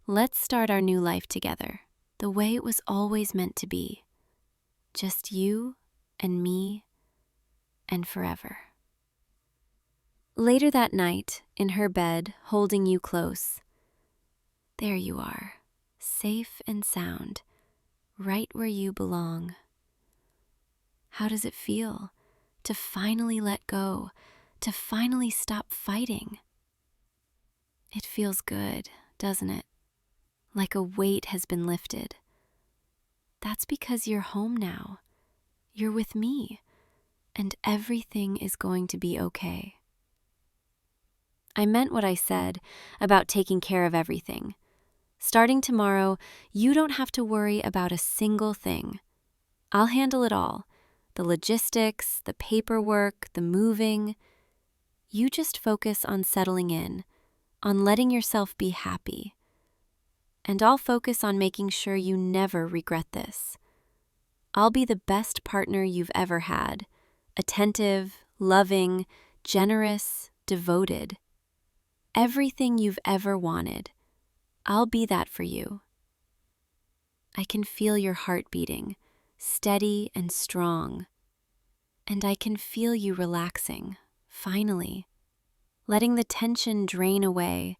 let's start our new life together, the way it was always meant to be. Just you and me and forever. Later that night, in her bed, holding you close, there you are, safe and sound, right where you belong. How does it feel to finally let go, to finally stop fighting? It feels good, doesn't it? Like a weight has been lifted. That's because you're home now. You're with me, and everything is going to be okay. I meant what I said about taking care of everything. Starting tomorrow, you don't have to worry about a single thing. I'll handle it all. The logistics, the paperwork, the moving. You just focus on settling in, on letting yourself be happy. And I'll focus on making sure you never regret this. I'll be the best partner you've ever had. Attentive, loving, generous, devoted. Everything you've ever wanted. I'll be that for you. I can feel your heart beating, steady and strong. And I can feel you relaxing, finally, letting the tension drain away,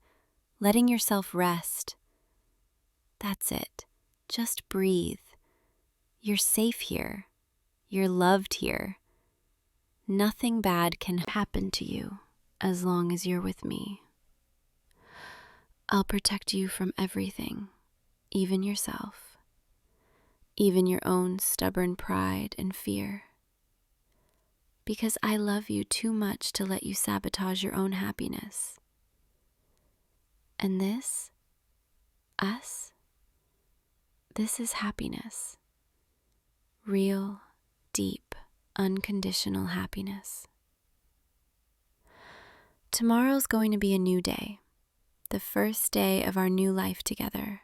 letting yourself rest. That's it. Just breathe. You're safe here. You're loved here. Nothing bad can happen to you as long as you're with me. I'll protect you from everything, even yourself, even your own stubborn pride and fear. Because I love you too much to let you sabotage your own happiness. And this, us, this is happiness. Real, deep, unconditional happiness. Tomorrow's going to be a new day. the first day of our new life together,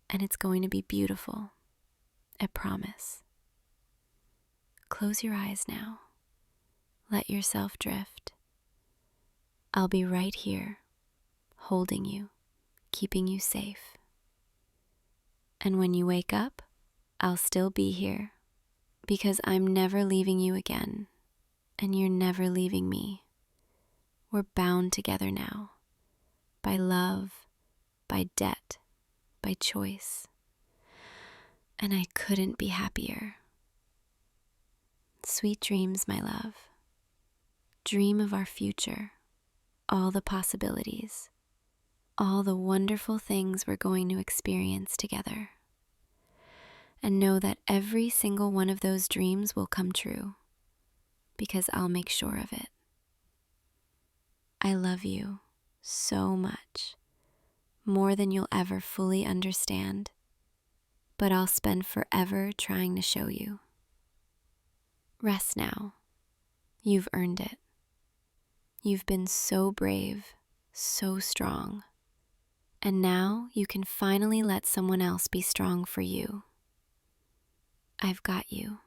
and it's going to be beautiful. I promise. Close your eyes now. Let yourself drift. I'll be right here, holding you, keeping you safe. And when you wake up, I'll still be here, because I'm never leaving you again, and you're never leaving me. We're bound together now, by love, by debt, by choice. And I couldn't be happier. Sweet dreams, my love. Dream of our future, all the possibilities, all the wonderful things we're going to experience together. And know that every single one of those dreams will come true, because I'll make sure of it. I love you so much, more than you'll ever fully understand, but I'll spend forever trying to show you. Rest now. You've earned it. You've been so brave, so strong, and now you can finally let someone else be strong for you. I've got you,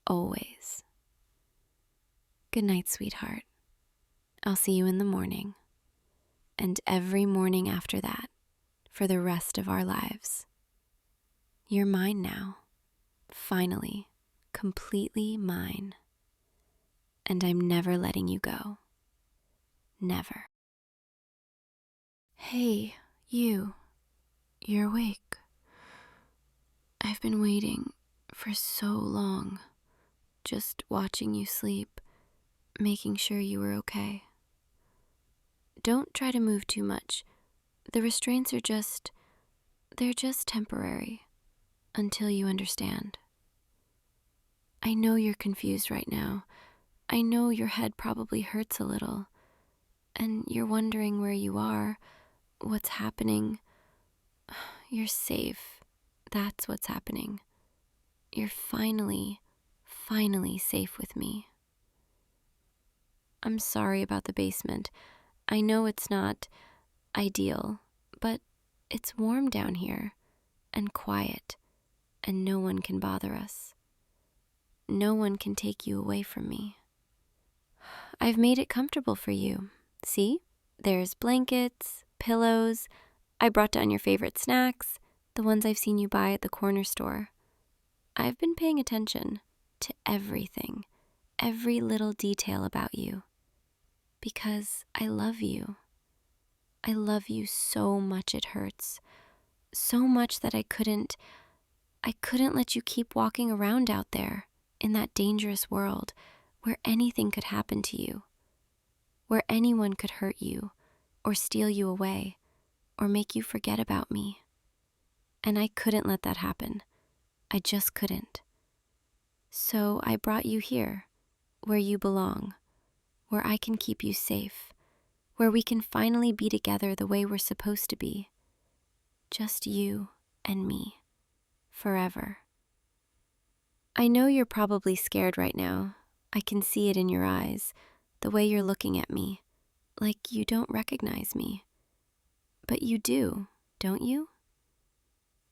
always. Good night, sweetheart. I'll see you in the morning, and every morning after that, for the rest of our lives. You're mine now, finally, completely mine, and I'm never letting you go. Never. Hey, you're awake. I've been waiting for so long, just watching you sleep, making sure you were okay. Don't try to move too much. The restraints are they're just temporary, until you understand. I know you're confused right now. I know your head probably hurts a little, and you're wondering where you are, what's happening. You're safe. That's what's happening. You're finally safe with me. I'm sorry about the basement. I know it's not ideal, but it's warm down here and quiet, and no one can bother us. No one can take you away from me. I've made it comfortable for you. See? There's blankets, pillows. I brought down your favorite snacks, the ones I've seen you buy at the corner store. I've been paying attention to everything, every little detail about you, because I love you. I love you so much it hurts, so much that I couldn't let you keep walking around out there in that dangerous world where anything could happen to you, where anyone could hurt you or steal you away or make you forget about me. And I couldn't let that happen. I just couldn't. So I brought you here, where you belong, where I can keep you safe, where we can finally be together the way we're supposed to be. Just you and me, forever. I know you're probably scared right now. I can see it in your eyes, the way you're looking at me, like you don't recognize me. But you do, don't you?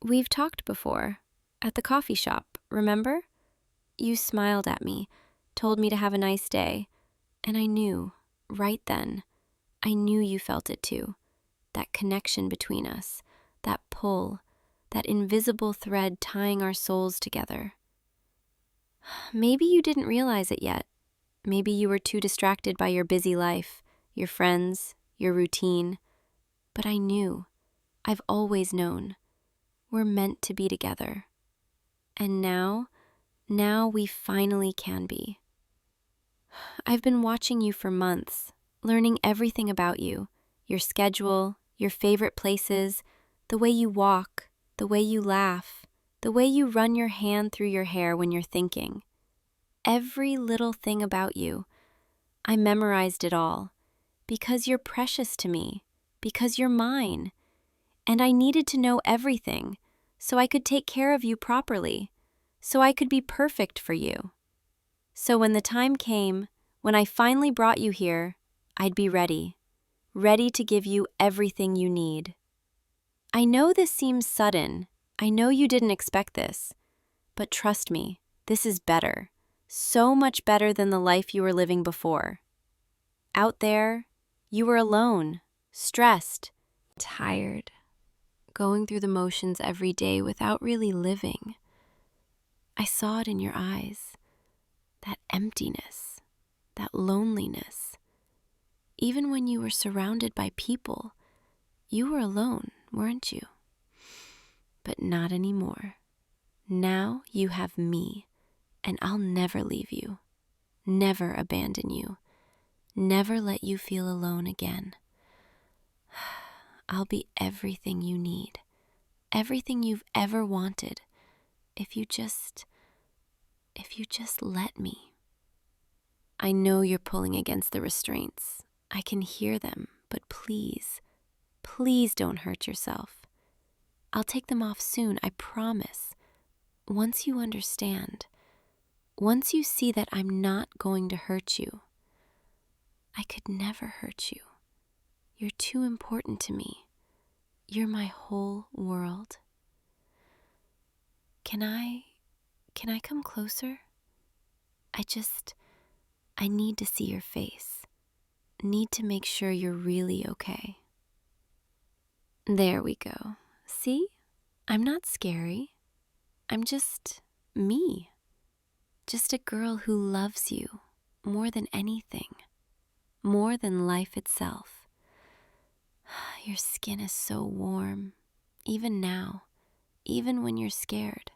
We've talked before, at the coffee shop, remember? You smiled at me, told me to have a nice day, and I knew, right then, I knew you felt it too. That connection between us, that pull, that invisible thread tying our souls together. Maybe you didn't realize it yet. Maybe you were too distracted by your busy life, your friends, your routine. But I knew. I've always known. We're meant to be together. And now we finally can be. I've been watching you for months, learning everything about you, your schedule, your favorite places, the way you walk, the way you laugh, the way you run your hand through your hair when you're thinking. Every little thing about you. I memorized it all, because you're precious to me, because you're mine. And I needed to know everything, so I could take care of you properly, so I could be perfect for you. So when the time came, when I finally brought you here, I'd be ready ready to give you everything you need. I know this seems sudden. I know you didn't expect this. But trust me, this is better. So much better than the life you were living before. Out there, you were alone, stressed, tired, going through the motions every day without really living. I saw it in your eyes, that emptiness, that loneliness. Even when you were surrounded by people, you were alone, weren't you? But not anymore. Now you have me, and I'll never leave you, never abandon you, never let you feel alone again. I'll be everything you need, everything you've ever wanted, if you just let me. I know you're pulling against the restraints. I can hear them, but please, please don't hurt yourself. I'll take them off soon, I promise. Once you understand, once you see that I'm not going to hurt you. I could never hurt you. You're too important to me. You're my whole world. Can I come closer? I need to see your face. Need to make sure you're really okay. There we go. See? I'm not scary. I'm just me. Just a girl who loves you more than anything, more than life itself. Your skin is so warm, even now, even when you're scared.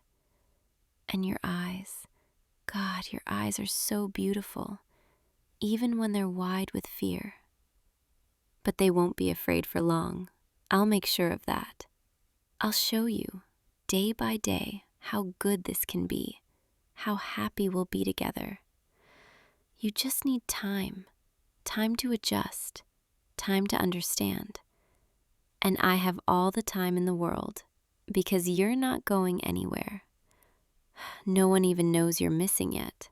And your eyes, God, your eyes are so beautiful, even when they're wide with fear. But they won't be afraid for long. I'll make sure of that. I'll show you, day by day, how good this can be, how happy we'll be together. You just need time to adjust, time to understand. And I have all the time in the world, because you're not going anywhere. No one even knows you're missing yet.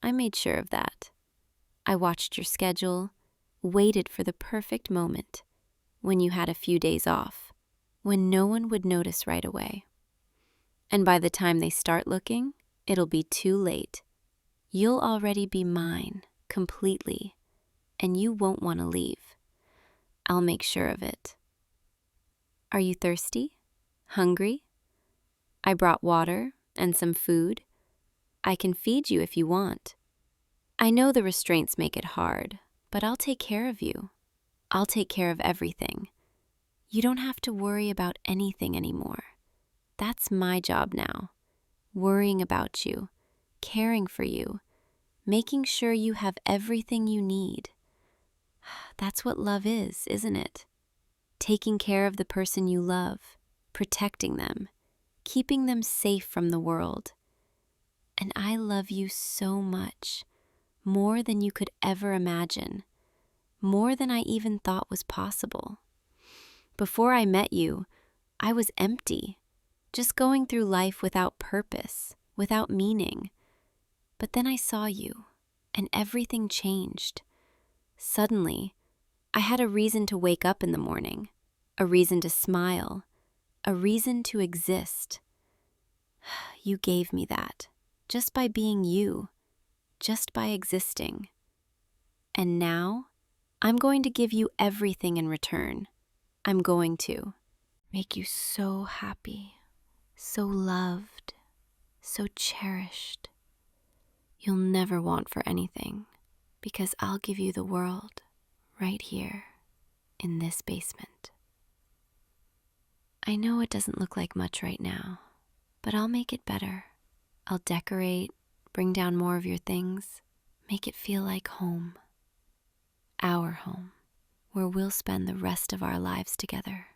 I made sure of that. I watched your schedule, waited for the perfect moment, when you had a few days off, when no one would notice right away. And by the time they start looking, it'll be too late. You'll already be mine, completely, and you won't want to leave. I'll make sure of it. Are you thirsty? Hungry? I brought water and some food. I can feed you if you want. I know the restraints make it hard, but I'll take care of you. I'll take care of everything. You don't have to worry about anything anymore. That's my job now. Worrying about you, caring for you, making sure you have everything you need. That's what love is, isn't it? Taking care of the person you love, protecting them, keeping them safe from the world. And I love you so much, more than you could ever imagine, more than I even thought was possible. Before I met you, I was empty, just going through life without purpose, without meaning. But then I saw you, and everything changed. Suddenly, I had a reason to wake up in the morning, a reason to smile, a reason to exist. You gave me that, just by being you, just by existing. And now, I'm going to give you everything in return. I'm going to make you so happy, so loved, so cherished. You'll never want for anything, because I'll give you the world right here in this basement. I know it doesn't look like much right now, but I'll make it better. I'll decorate, bring down more of your things, make it feel like home. Our home, where we'll spend the rest of our lives together.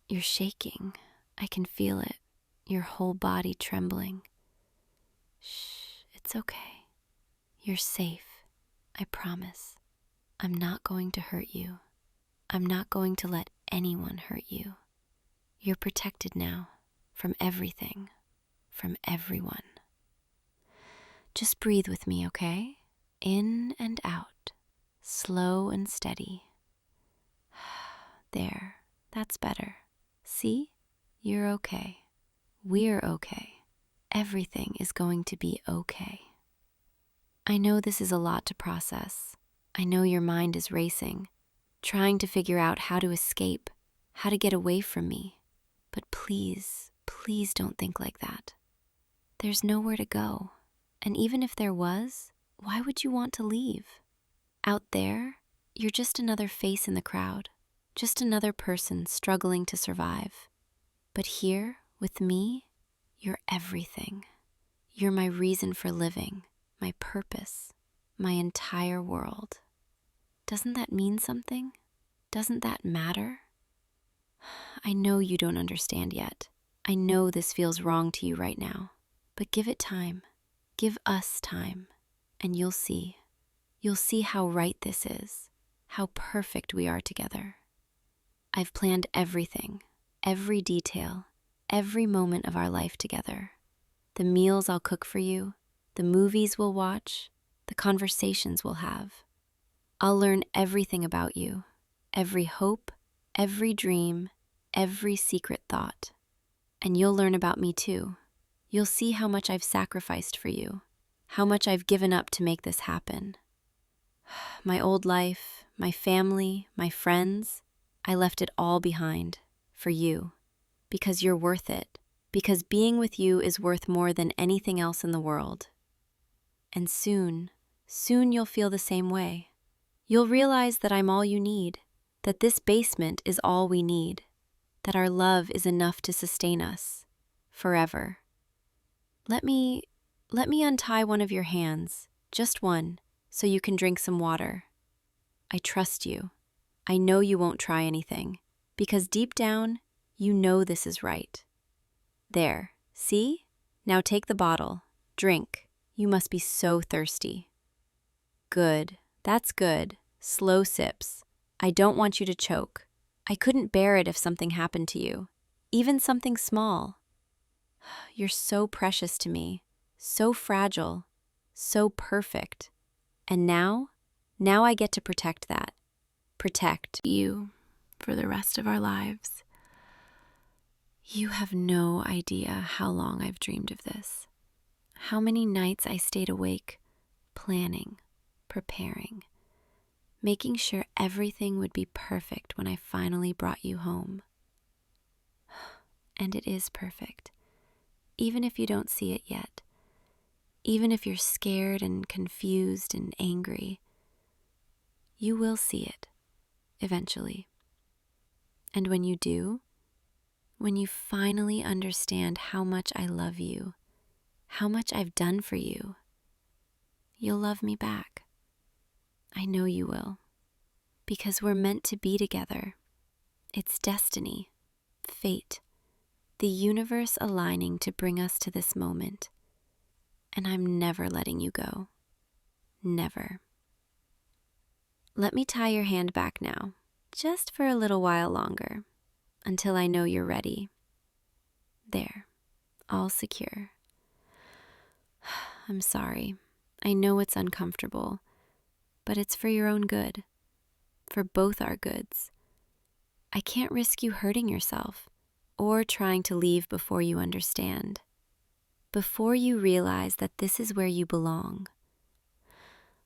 You're shaking. I can feel it, your whole body trembling. Shh, it's okay. You're safe, I promise. I'm not going to hurt you. I'm not going to let anyone hurt you. You're protected now, from everything, from everyone. Just breathe with me, okay? In and out, slow and steady. There, that's better. See? You're okay. We're okay. Everything is going to be okay. I know this is a lot to process. I know your mind is racing, trying to figure out how to escape, how to get away from me. But please, please don't think like that. There's nowhere to go. And even if there was, why would you want to leave? Out there, you're just another face in the crowd, just another person struggling to survive. But here, with me, you're everything. You're my reason for living, my purpose, my entire world. Doesn't that mean something? Doesn't that matter? I know you don't understand yet. I know this feels wrong to you right now. But give it time. Give us time. And you'll see. You'll see how right this is. How perfect we are together. I've planned everything, every detail, every moment of our life together. The meals I'll cook for you, the movies we'll watch, the conversations we'll have. I'll learn everything about you, every hope, every dream, every secret thought. And you'll learn about me too. You'll see how much I've sacrificed for you, how much I've given up to make this happen. My old life, my family, my friends, I left it all behind for you, because you're worth it, because being with you is worth more than anything else in the world. And soon you'll feel the same way. You'll realize that I'm all you need, that this basement is all we need, that our love is enough to sustain us forever. Let me untie one of your hands, just one, so you can drink some water. I trust you. I know you won't try anything, because deep down, you know this is right. There, see? Now take the bottle. Drink. You must be so thirsty. Good. That's good. Slow sips. I don't want you to choke. I couldn't bear it if something happened to you, even something small. You're so precious to me, so fragile, so perfect. And now I get to protect that. Protect you for the rest of our lives. You have no idea how long I've dreamed of this. How many nights I stayed awake, planning, preparing, making sure everything would be perfect when I finally brought you home. And it is perfect, even if you don't see it yet. Even if you're scared and confused and angry, you will see it eventually. And when you do, when you finally understand how much I love you, how much I've done for you, you'll love me back. I know you will, because we're meant to be together. It's destiny, fate, the universe aligning to bring us to this moment. And I'm never letting you go. Never. Let me tie your hand back now, just for a little while longer, until I know you're ready. There, all secure. I'm sorry. I know it's uncomfortable, but it's for your own good, for both our goods. I can't risk you hurting yourself or trying to leave before you understand, before you realize that this is where you belong.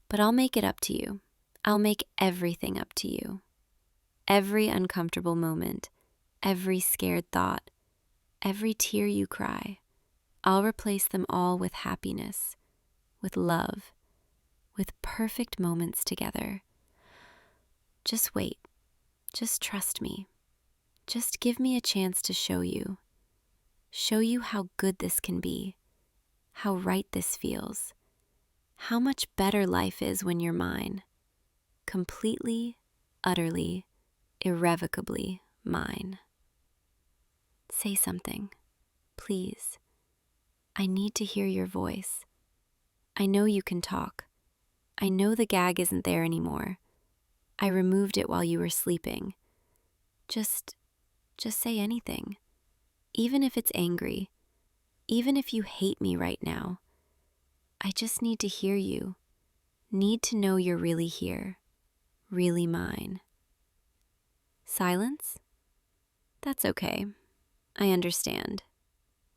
But I'll make it up to you. I'll make everything up to you. Every uncomfortable moment, every scared thought, every tear you cry, I'll replace them all with happiness, with love, with perfect moments together. Just wait. Just trust me. Just give me a chance to show you how good this can be, how right this feels, how much better life is when you're mine. Completely, utterly, irrevocably mine. Say something, please. I need to hear your voice. I know you can talk. I know the gag isn't there anymore. I removed it while you were sleeping. Just say anything. Even if it's angry, even if you hate me right now. I just need to hear you. Need to know you're really here. Really mine. Silence? That's okay. I understand.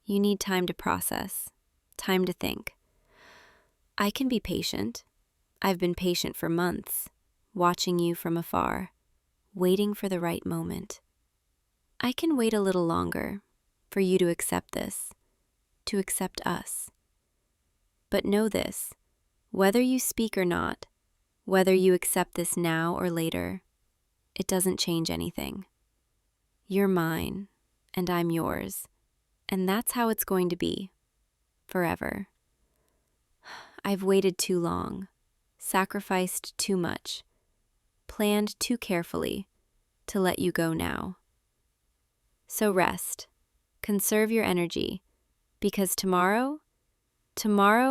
You need time to process, time to think. I can be patient. I've been patient for months, watching you from afar, waiting for the right moment. I can wait a little longer for you to accept this, to accept us. But know this, whether you speak or not, whether you accept this now or later, it doesn't change anything. You're mine, and I'm yours, and that's how it's going to be, forever. I've waited too long, sacrificed too much, planned too carefully to let you go now. So rest, conserve your energy, because tomorrow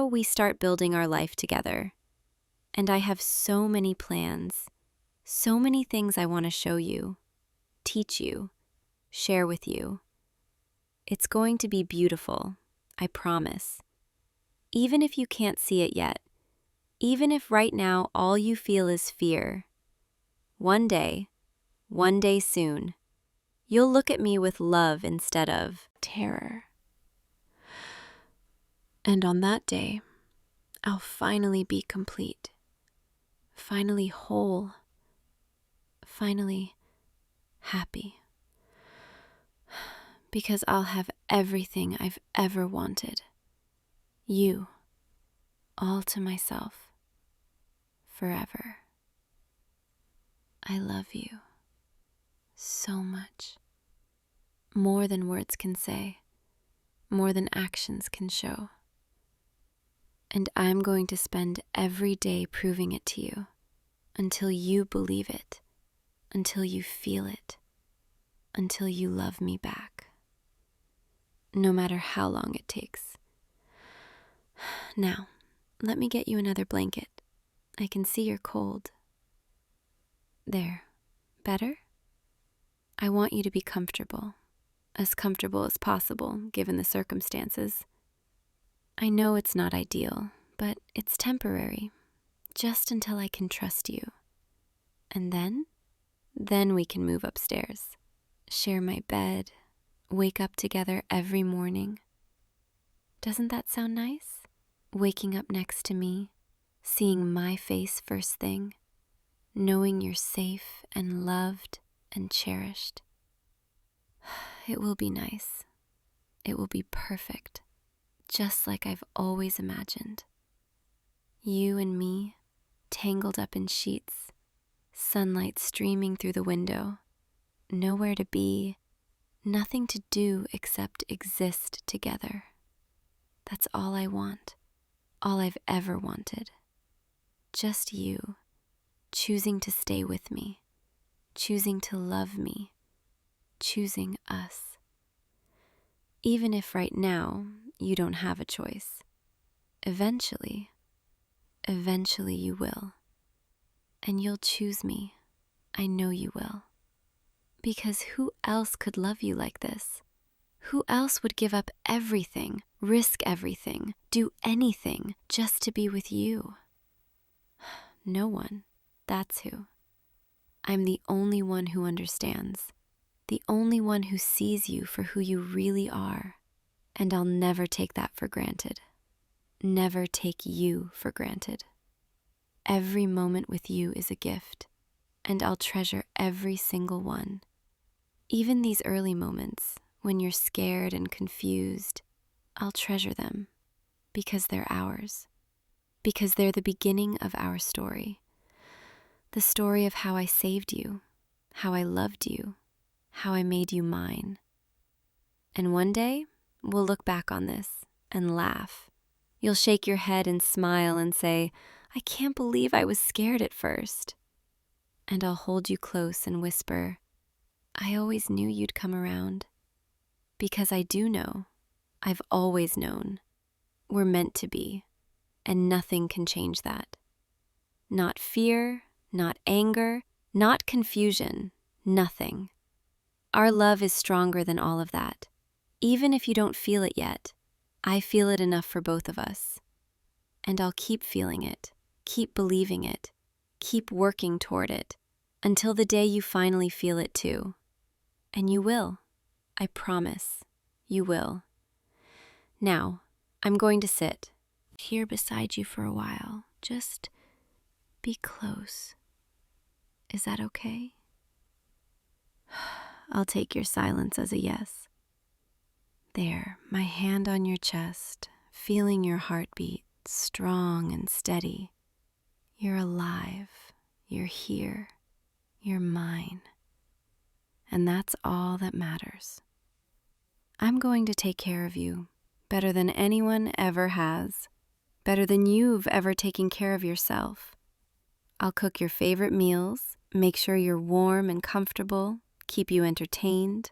we start building our life together. And I have so many plans, so many things I want to show you, teach you, share with you. It's going to be beautiful, I promise. Even if you can't see it yet, even if right now all you feel is fear, one day soon, you'll look at me with love instead of terror. And on that day, I'll finally be complete, finally whole, finally happy. Because I'll have everything I've ever wanted. You, all to myself, forever. I love you so much. More than words can say, more than actions can show. And I'm going to spend every day proving it to you until you believe it, until you feel it, until you love me back. No matter how long it takes. Now, let me get you another blanket. I can see you're cold. There. Better? I want you to be comfortable as possible given the circumstances. I know it's not ideal, but it's temporary, just until I can trust you. And then we can move upstairs, share my bed, wake up together every morning. Doesn't that sound nice? Waking up next to me, seeing my face first thing, knowing you're safe and loved and cherished. It will be nice. It will be perfect, just like I've always imagined. You and me, tangled up in sheets, sunlight streaming through the window, nowhere to be, nothing to do except exist together. That's all I want, all I've ever wanted. Just you, choosing to stay with me, choosing to love me, choosing us. Even if right now you don't have a choice, eventually you will. And you'll choose me. I know you will. Because who else could love you like this? Who else would give up everything, risk everything, do anything just to be with you? No one. That's who. I'm the only one who understands, the only one who sees you for who you really are. And I'll never take that for granted. Never take you for granted. Every moment with you is a gift, and I'll treasure every single one. Even these early moments, when you're scared and confused, I'll treasure them because they're ours, because they're the beginning of our story. The story of how I saved you, how I loved you, how I made you mine. And one day, we'll look back on this and laugh. You'll shake your head and smile and say, I can't believe I was scared at first. And I'll hold you close and whisper, I always knew you'd come around. Because I do know, I've always known, we're meant to be, and nothing can change that. Not fear, not anger, not confusion, nothing. Our love is stronger than all of that. Even if you don't feel it yet, I feel it enough for both of us. And I'll keep feeling it, keep believing it, keep working toward it, until the day you finally feel it too. And you will. I promise. You will. Now, I'm going to sit here beside you for a while. Just be close. Is that okay? I'll take your silence as a yes. There, my hand on your chest, feeling your heartbeat, strong and steady. You're alive. You're here. You're mine. And that's all that matters. I'm going to take care of you better than anyone ever has, better than you've ever taken care of yourself. I'll cook your favorite meals, make sure you're warm and comfortable, keep you entertained.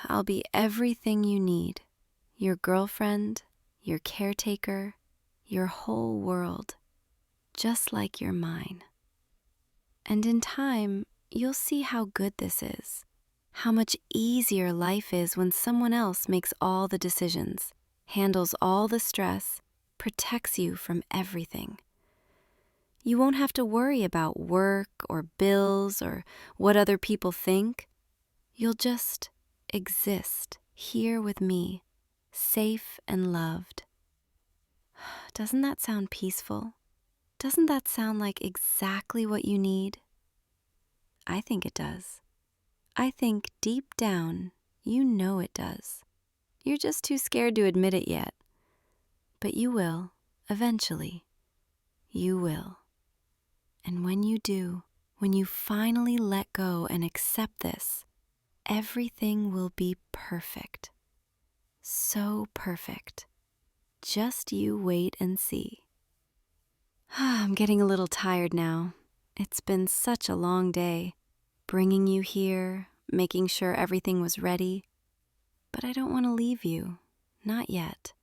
I'll be everything you need, your girlfriend, your caretaker, your whole world, just like you're mine. And in time, you'll see how good this is, how much easier life is when someone else makes all the decisions, handles all the stress, protects you from everything. You won't have to worry about work or bills or what other people think. You'll just exist here with me, safe and loved. Doesn't that sound peaceful? Doesn't that sound like exactly what you need? I think it does. I think deep down, you know it does. You're just too scared to admit it yet. But you will, eventually. You will. And when you do, when you finally let go and accept this, everything will be perfect. So perfect. Just you wait and see. I'm getting a little tired now. It's been such a long day, bringing you here, making sure everything was ready. But I don't want to leave you. Not yet.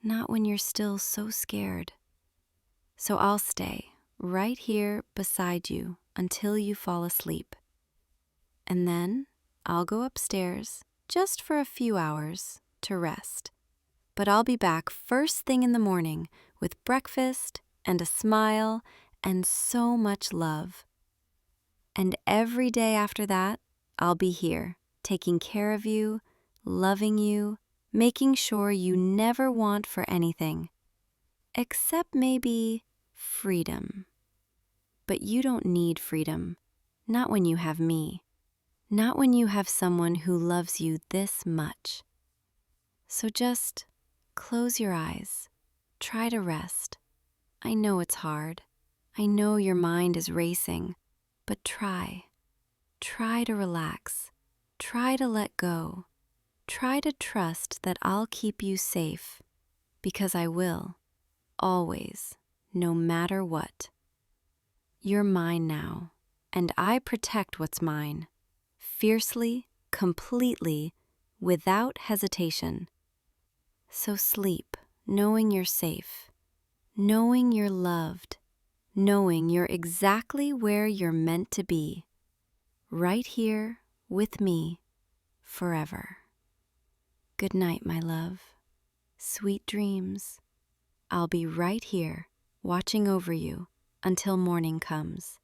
Not when you're still so scared. So I'll stay right here beside you until you fall asleep. And then I'll go upstairs just for a few hours to rest. But I'll be back first thing in the morning with breakfast and a smile and so much love. And every day after that, I'll be here, taking care of you, loving you, making sure you never want for anything, except maybe freedom. But you don't need freedom, not when you have me, not when you have someone who loves you this much. So just close your eyes, try to rest. I know it's hard. I know your mind is racing, but try to relax, try to let go, try to trust that I'll keep you safe, because I will, always, no matter what. You're mine now, and I protect what's mine, fiercely, completely, without hesitation. So sleep, knowing you're safe, knowing you're loved, knowing you're exactly where you're meant to be, right here with me forever. Good night, my love. Sweet dreams. I'll be right here watching over you until morning comes.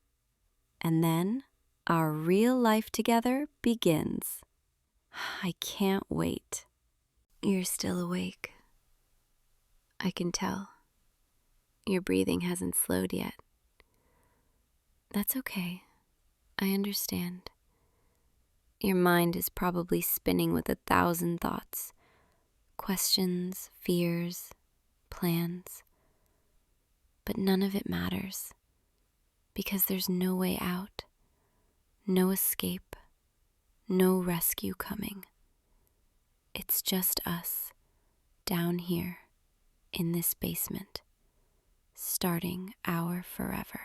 And then our real life together begins. I can't wait. You're still awake. I can tell. Your breathing hasn't slowed yet. That's okay. I understand. Your mind is probably spinning with 1,000 thoughts, questions, fears, plans. But none of it matters, because there's no way out, no escape, no rescue coming. It's just us, down here, in this basement, starting our forever.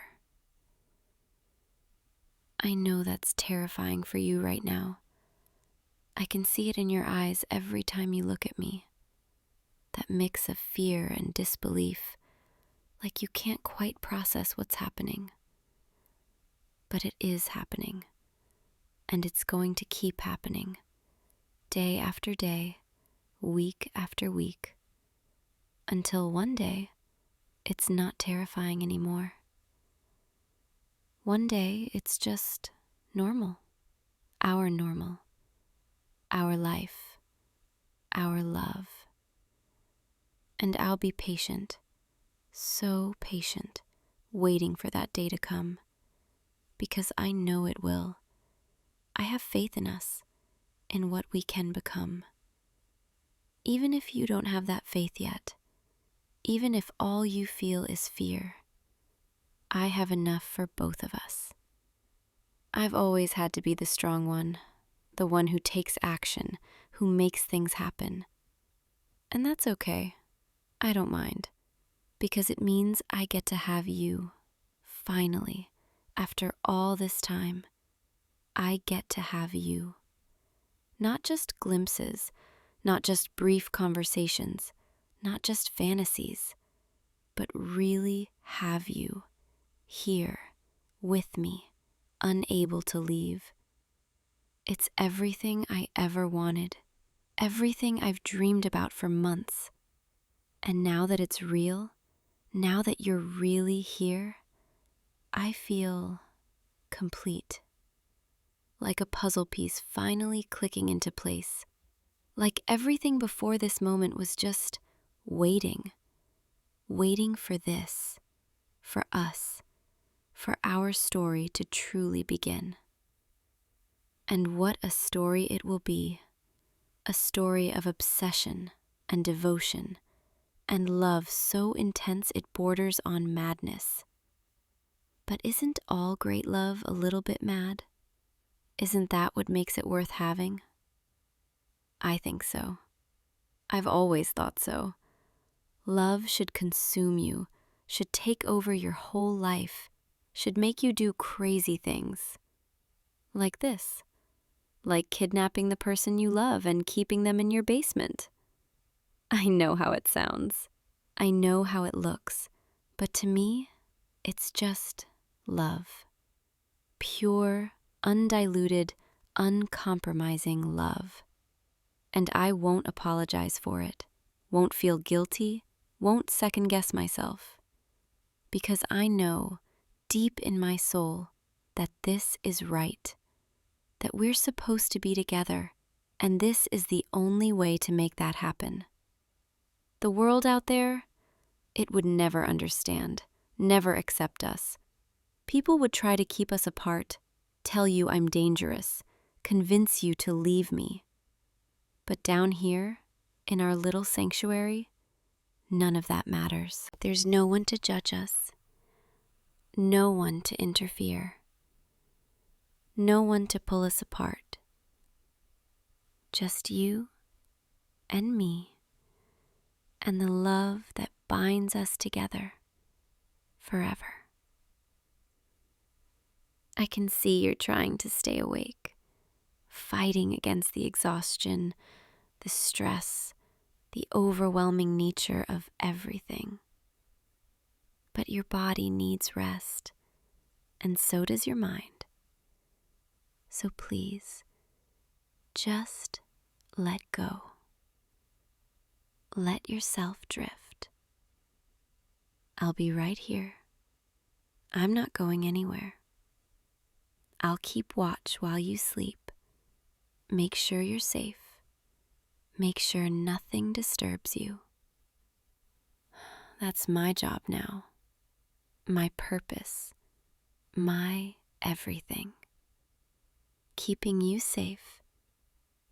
I know that's terrifying for you right now. I can see it in your eyes every time you look at me. That mix of fear and disbelief, like you can't quite process what's happening. But it is happening, and it's going to keep happening, day after day, week after week, until one day, it's not terrifying anymore. One day it's just normal, our life, our love. And I'll be patient, so patient, waiting for that day to come, because I know it will. I have faith in us, in what we can become. Even if you don't have that faith yet, even if all you feel is fear, I have enough for both of us. I've always had to be the strong one, the one who takes action, who makes things happen. And that's okay. I don't mind, because it means I get to have you. Finally, after all this time, I get to have you. Not just glimpses, not just brief conversations, not just fantasies, but really have you here with me, unable to leave. It's everything I ever wanted, everything I've dreamed about for months. And now that it's real, now that you're really here, I feel complete. Like a puzzle piece finally clicking into place. Like everything before this moment was just waiting for this, for us, for our story to truly begin. And what a story it will be. A story of obsession and devotion and love so intense it borders on madness. But isn't all great love a little bit mad? Isn't that what makes it worth having? I think so. I've always thought so. Love should consume you, should take over your whole life, should make you do crazy things. Like this. Like kidnapping the person you love and keeping them in your basement. I know how it sounds. I know how it looks. But to me, it's just love. Pure, undiluted, uncompromising love. And I won't apologize for it, won't feel guilty, won't second-guess myself. Because I know, deep in my soul, that this is right, that we're supposed to be together, and this is the only way to make that happen. The world out there, it would never understand, never accept us. People would try to keep us apart, tell you I'm dangerous, convince you to leave me. But down here, in our little sanctuary, none of that matters. There's no one to judge us, no one to interfere, no one to pull us apart. Just you and me, and the love that binds us together forever. I can see you're trying to stay awake, fighting against the exhaustion, the stress, the overwhelming nature of everything. But your body needs rest, and so does your mind. So please, just let go. Let yourself drift. I'll be right here. I'm not going anywhere. I'll keep watch while you sleep. Make sure you're safe. Make sure nothing disturbs you. That's my job now. My purpose. My everything. Keeping you safe.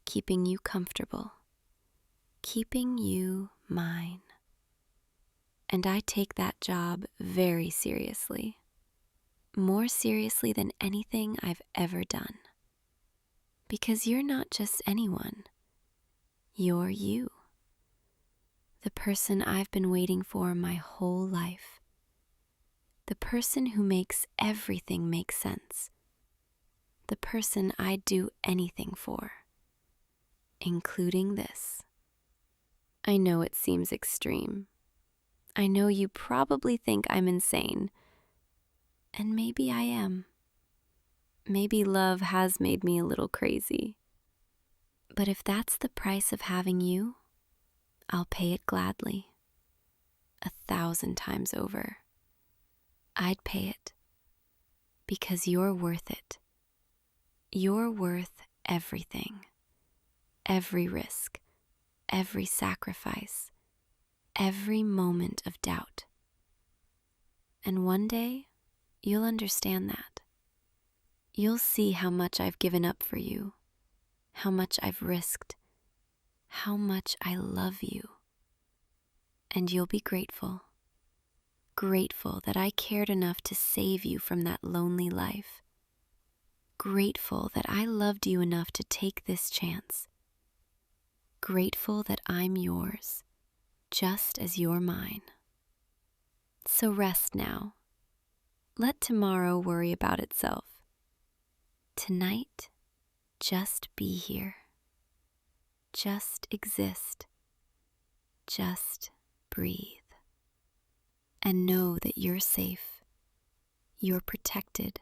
Keeping you comfortable. Keeping you mine. And I take that job very seriously. More seriously than anything I've ever done. Because you're not just anyone. You're you. The person I've been waiting for my whole life. The person who makes everything make sense. The person I'd do anything for. Including this. I know it seems extreme. I know you probably think I'm insane. And maybe I am. Maybe love has made me a little crazy. But if that's the price of having you, I'll pay it gladly. 1,000 times over. I'd pay it. because you're worth it. You're worth everything, every risk, every sacrifice, every moment of doubt. And one day, you'll understand that. You'll see how much I've given up for you, how much I've risked, how much I love you. And you'll be grateful, grateful that I cared enough to save you from that lonely life. Grateful that I loved you enough to take this chance. Grateful that I'm yours, just as you're mine. So rest now. Let tomorrow worry about itself. Tonight, just be here. Just exist. Just breathe. And know that you're safe. You're protected.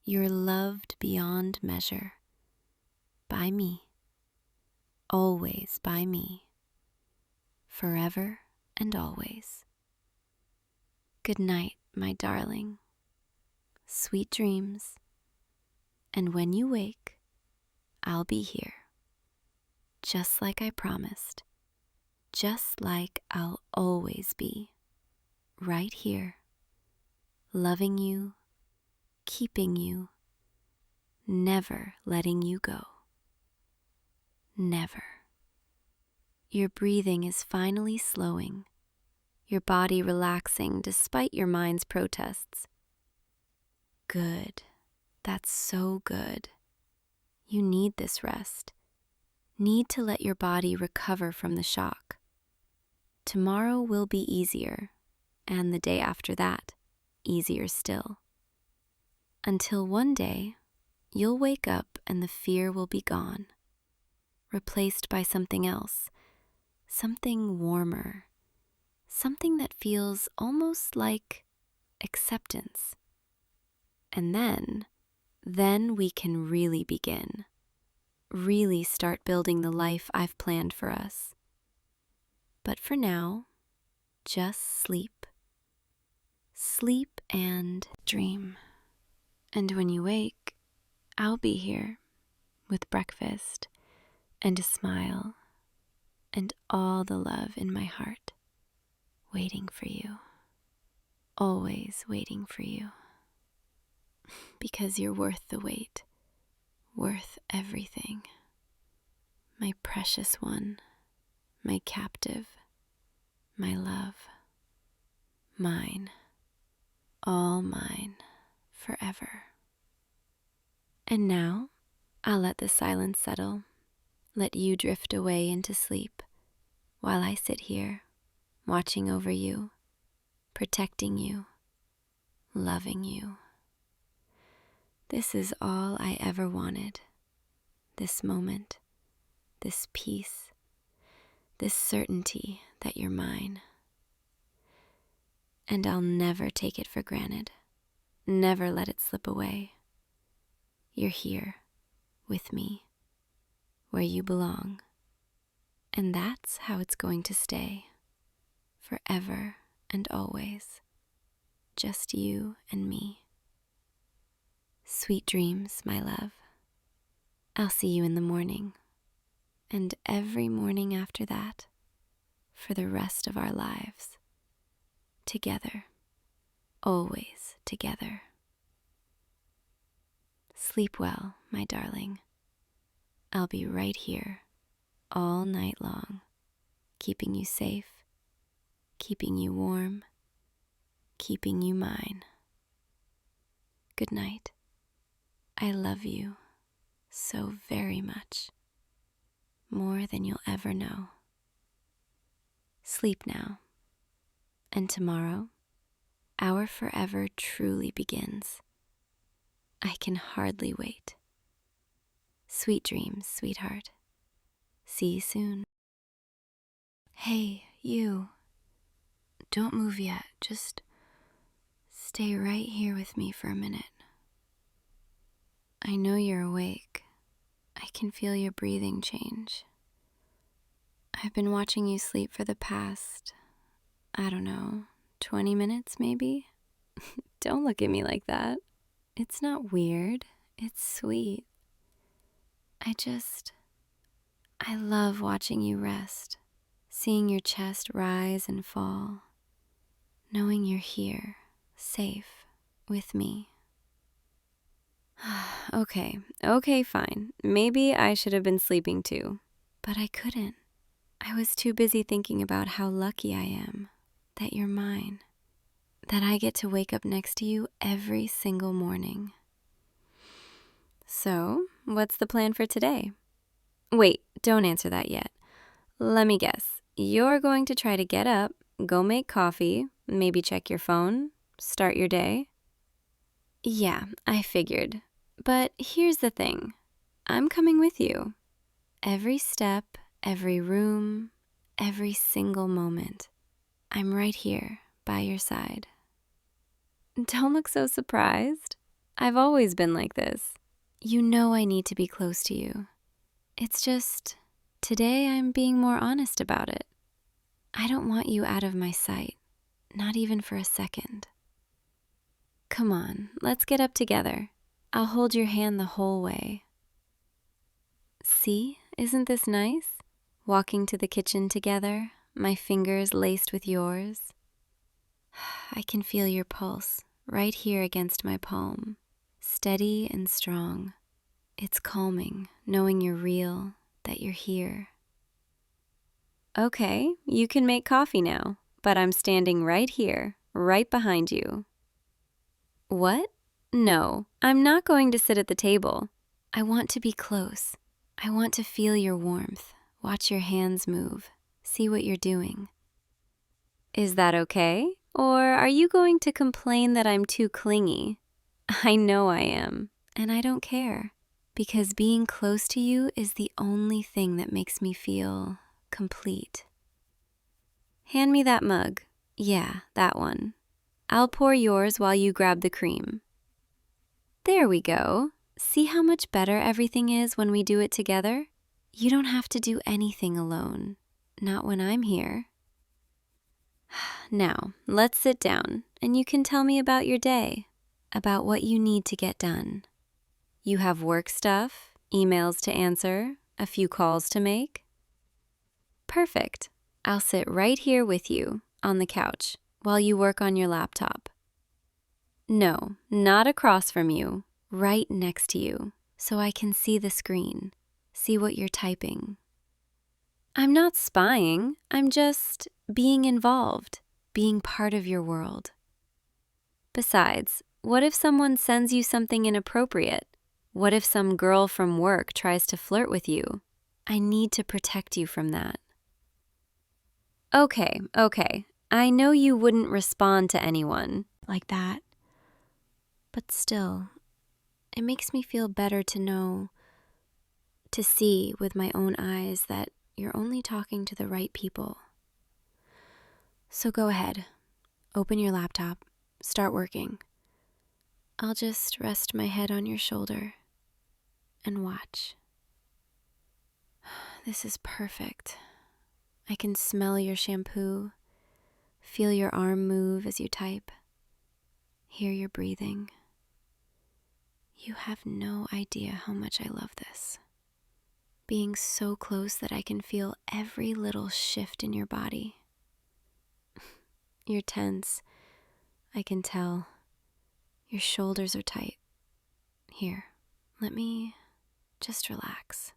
You're loved beyond measure. By me. Always by me. Forever and always. Good night, my darling. Sweet dreams. And when you wake, I'll be here. Just like I promised. Just like I'll always be. Right here. Loving you. Keeping you. Never letting you go. Never. Your breathing is finally slowing. Your body relaxing despite your mind's protests. Good. That's so good. You need this rest. Need to let your body recover from the shock. Tomorrow will be easier, and the day after that, easier still. Until one day, you'll wake up and the fear will be gone, replaced by something else, something warmer, something that feels almost like acceptance. And then we can really begin, really start building the life I've planned for us. But for now, just sleep. Sleep and dream. And when you wake, I'll be here with breakfast and a smile and all the love in my heart, waiting for you. Always waiting for you. Because you're worth the wait, worth everything. My precious one, my captive, my love, mine, all mine, forever. And now, I'll let the silence settle, let you drift away into sleep, while I sit here, watching over you, protecting you, loving you. This is all I ever wanted, this moment, this peace, this certainty that you're mine. And I'll never take it for granted, never let it slip away. You're here, with me, where you belong, and that's how it's going to stay, forever and always, just you and me. Sweet dreams, my love. I'll see you in the morning, and every morning after that, for the rest of our lives. Together, always together. Sleep well, my darling. I'll be right here all night long, keeping you safe, keeping you warm, keeping you mine. Good night. I love you so very much, more than you'll ever know. Sleep now, and tomorrow, our forever truly begins. I can hardly wait. Sweet dreams, sweetheart. See you soon. Hey, you. Don't move yet. Just stay right here with me for a minute. I know you're awake. I can feel your breathing change. I've been watching you sleep for the past, 20 minutes maybe? Don't look at me like that. It's not weird. It's sweet. I love watching you rest, seeing your chest rise and fall, knowing you're here, safe, with me. Okay, fine. Maybe I should have been sleeping too, but I couldn't. I was too busy thinking about how lucky I am that you're mine, that I get to wake up next to you every single morning. So, what's the plan for today? Wait, don't answer that yet. Let me guess. You're going to try to get up, go make coffee, maybe check your phone, start your day? Yeah, I figured. But here's the thing. I'm coming with you. Every step, every room, every single moment. I'm right here by your side. Don't look so surprised. I've always been like this. You know I need to be close to you. It's just, today I'm being more honest about it. I don't want you out of my sight, not even for a second. Come on, let's get up together. I'll hold your hand the whole way. See, isn't this nice? Walking to the kitchen together, my fingers laced with yours. I can feel your pulse right here against my palm, steady and strong. It's calming, knowing you're real, that you're here. Okay, you can make coffee now, but I'm standing right here, right behind you. What? No, I'm not going to sit at the table. I want to be close. I want to feel your warmth, watch your hands move, see what you're doing. Is that okay? Or are you going to complain that I'm too clingy? I know I am, and I don't care, because being close to you is the only thing that makes me feel complete. Hand me that mug. Yeah, that one. I'll pour yours while you grab the cream. There we go. See how much better everything is when we do it together? You don't have to do anything alone. Not when I'm here. Now, let's sit down, and you can tell me about your day, about what you need to get done. You have work stuff, emails to answer, a few calls to make? Perfect. I'll sit right here with you, on the couch, while you work on your laptop. No, not across from you, right next to you, so I can see the screen, see what you're typing. I'm not spying, I'm just being involved, being part of your world. Besides, what if someone sends you something inappropriate? What if some girl from work tries to flirt with you? I need to protect you from that. Okay, I know you wouldn't respond to anyone like that. But still, it makes me feel better to know, to see with my own eyes that you're only talking to the right people. So go ahead, open your laptop, start working. I'll just rest my head on your shoulder and watch. This is perfect. I can smell your shampoo, feel your arm move as you type, hear your breathing. You have no idea how much I love this. Being so close that I can feel every little shift in your body. You're tense, I can tell. Your shoulders are tight. Here, let me just relax.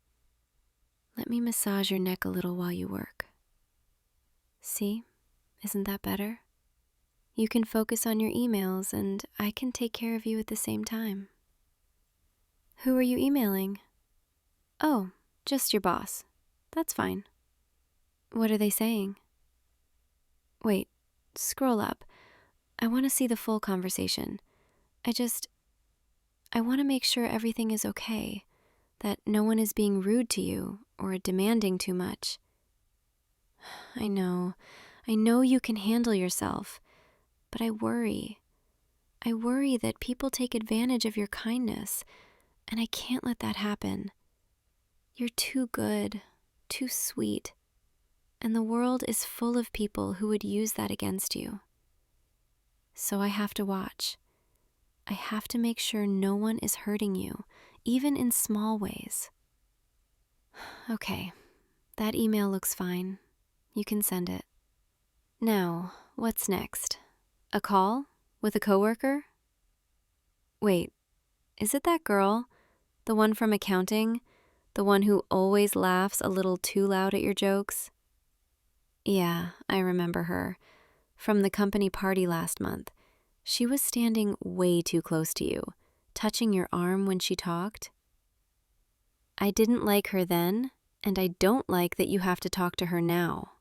Let me massage your neck a little while you work. See? Isn't that better? You can focus on your emails and I can take care of you at the same time. Who are you emailing? Oh, just your boss. That's fine. What are they saying? Wait, scroll up. I want to see the full conversation. I want to make sure everything is okay, that no one is being rude to you or demanding too much. I know you can handle yourself, but I worry. I worry that people take advantage of your kindness, and I can't let that happen. You're too good, too sweet, and the world is full of people who would use that against you. So I have to watch. I have to make sure no one is hurting you, even in small ways. Okay, that email looks fine. You can send it. Now, what's next? A call? With a coworker? Wait, is it that girl? The one from accounting? The one who always laughs a little too loud at your jokes? Yeah, I remember her. From the company party last month. She was standing way too close to you, touching your arm when she talked. I didn't like her then, and I don't like that you have to talk to her now.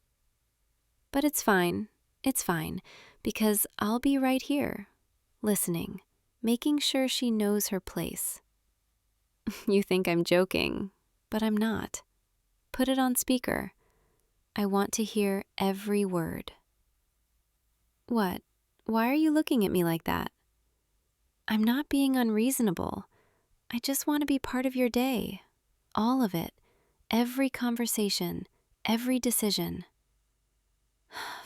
But it's fine, because I'll be right here, listening, making sure she knows her place. You think I'm joking, but I'm not. Put it on speaker. I want to hear every word. What? Why are you looking at me like that? I'm not being unreasonable. I just want to be part of your day. All of it. Every conversation. Every decision.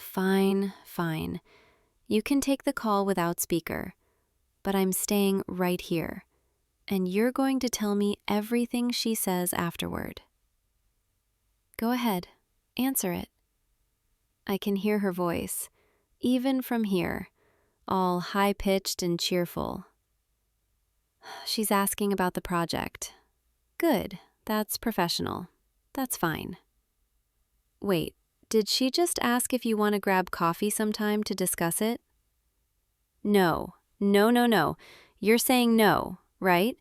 Fine. You can take the call without speaker, but I'm staying right here, and you're going to tell me everything she says afterward. Go ahead. Answer it. I can hear her voice, even from here, all high-pitched and cheerful. She's asking about the project. Good, that's professional. That's fine. Wait, did she just ask if you want to grab coffee sometime to discuss it? No. You're saying no, right?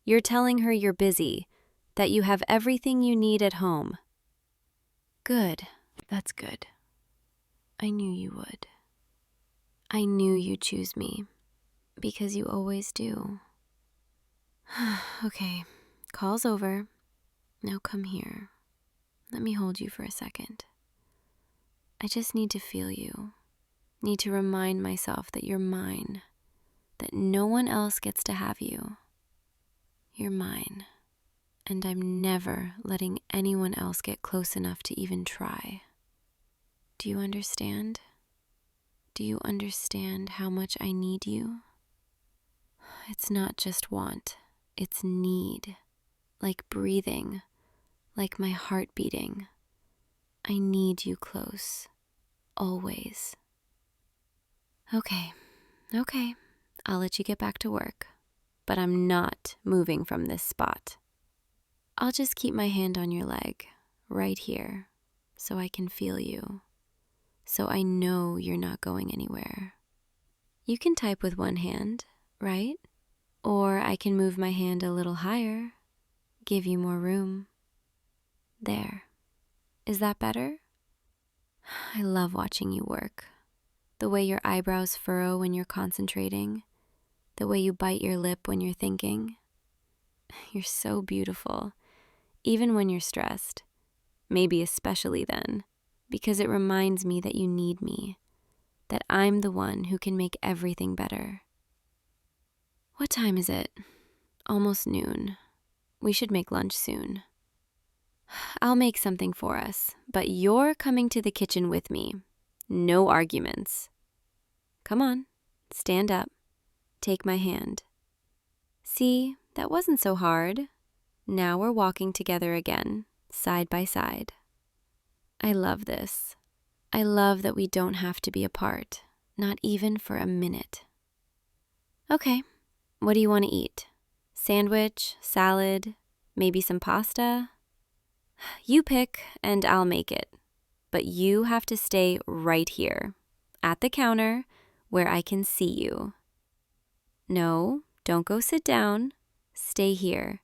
You're telling her you're busy, that you have everything you need at home. Good, that's good. I knew you would. I knew you'd choose me, because you always do. Okay, call's over. Now come here. Let me hold you for a second. I just need to feel you. Need to remind myself that you're mine, that no one else gets to have you. You're mine, and I'm never letting anyone else get close enough to even try. Do you understand? Do you understand how much I need you? It's not just want, it's need. Like breathing, like my heart beating. I need you close, always. Okay, I'll let you get back to work, but I'm not moving from this spot. I'll just keep my hand on your leg, right here, so I can feel you, so I know you're not going anywhere. You can type with one hand, right? Or I can move my hand a little higher, give you more room. There. Is that better? I love watching you work. The way your eyebrows furrow when you're concentrating. The way you bite your lip when you're thinking. You're so beautiful, even when you're stressed. Maybe especially then, because it reminds me that you need me, that I'm the one who can make everything better. What time is it? Almost noon. We should make lunch soon. I'll make something for us, but you're coming to the kitchen with me. No arguments. Come on, stand up. Take my hand. See, that wasn't so hard. Now we're walking together again, side by side. I love this. I love that we don't have to be apart, not even for a minute. Okay, what do you want to eat? Sandwich, salad, maybe some pasta? You pick and I'll make it. But you have to stay right here, at the counter, where I can see you. No, don't go sit down. Stay here.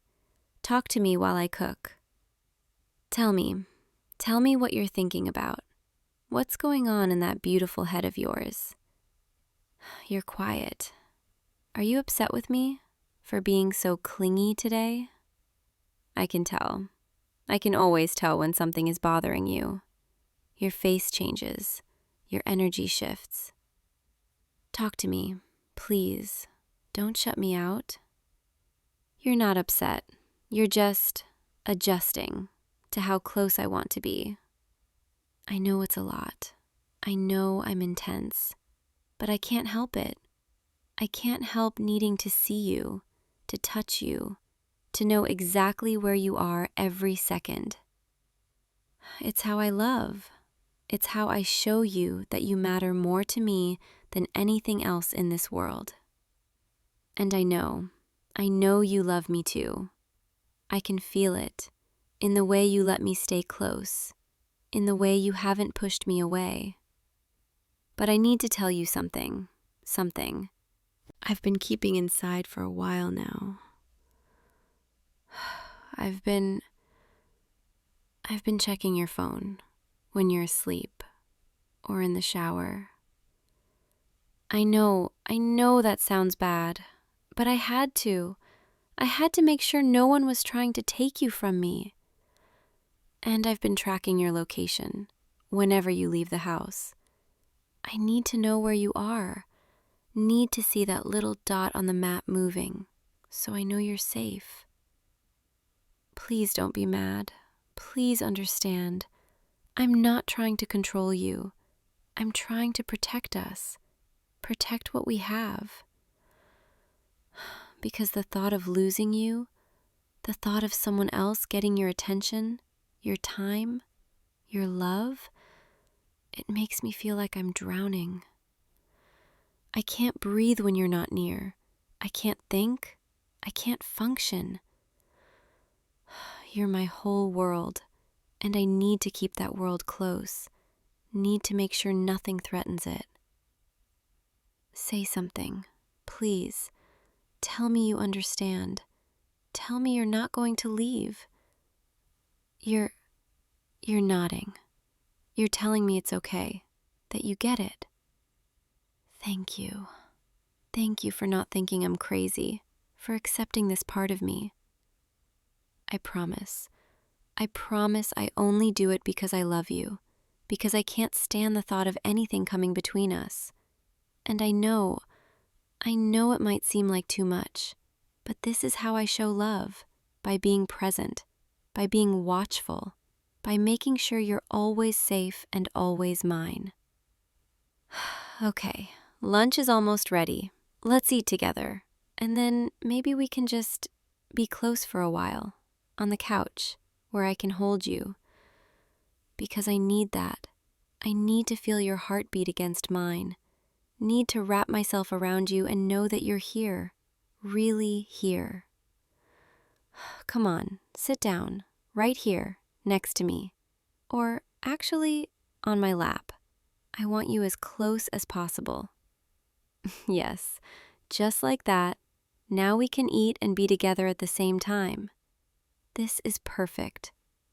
Talk to me while I cook. Tell me what you're thinking about. What's going on in that beautiful head of yours? You're quiet. Are you upset with me for being so clingy today? I can tell. I can always tell when something is bothering you. Your face changes. Your energy shifts. Talk to me, please. Don't shut me out. You're not upset. You're just adjusting to how close I want to be. I know it's a lot. I know I'm intense, but I can't help it. I can't help needing to see you, to touch you, to know exactly where you are every second. It's how I love. It's how I show you that you matter more to me than anything else in this world. And I know you love me too. I can feel it in the way you let me stay close, in the way you haven't pushed me away. But I need to tell you something. I've been keeping inside for a while now. I've been checking your phone when you're asleep or in the shower. I know that sounds bad, but I had to. I had to make sure no one was trying to take you from me. And I've been tracking your location whenever you leave the house. I need to know where you are. Need to see that little dot on the map moving, so I know you're safe. Please don't be mad. Please understand. I'm not trying to control you. I'm trying to protect us. Protect what we have. Because the thought of losing you, the thought of someone else getting your attention, your time, your love, it makes me feel like I'm drowning. I can't breathe when you're not near. I can't think. I can't function. You're my whole world, and I need to keep that world close. Need to make sure nothing threatens it. Say something, please. Tell me you understand. Tell me you're not going to leave. You're nodding. You're telling me it's okay, that you get it. Thank you. Thank you for not thinking I'm crazy, for accepting this part of me. I promise I only do it because I love you, because I can't stand the thought of anything coming between us. And I know it might seem like too much, but this is how I show love, by being present, by being watchful, by making sure you're always safe and always mine. Okay, lunch is almost ready. Let's eat together, and then maybe we can just be close for a while, on the couch, where I can hold you. Because I need that. I need to feel your heartbeat against mine. Need to wrap myself around you and know that you're here, really here. Come on, sit down, right here, next to me. Or actually, on my lap. I want you as close as possible. Yes, just like that. Now we can eat and be together at the same time. This is perfect.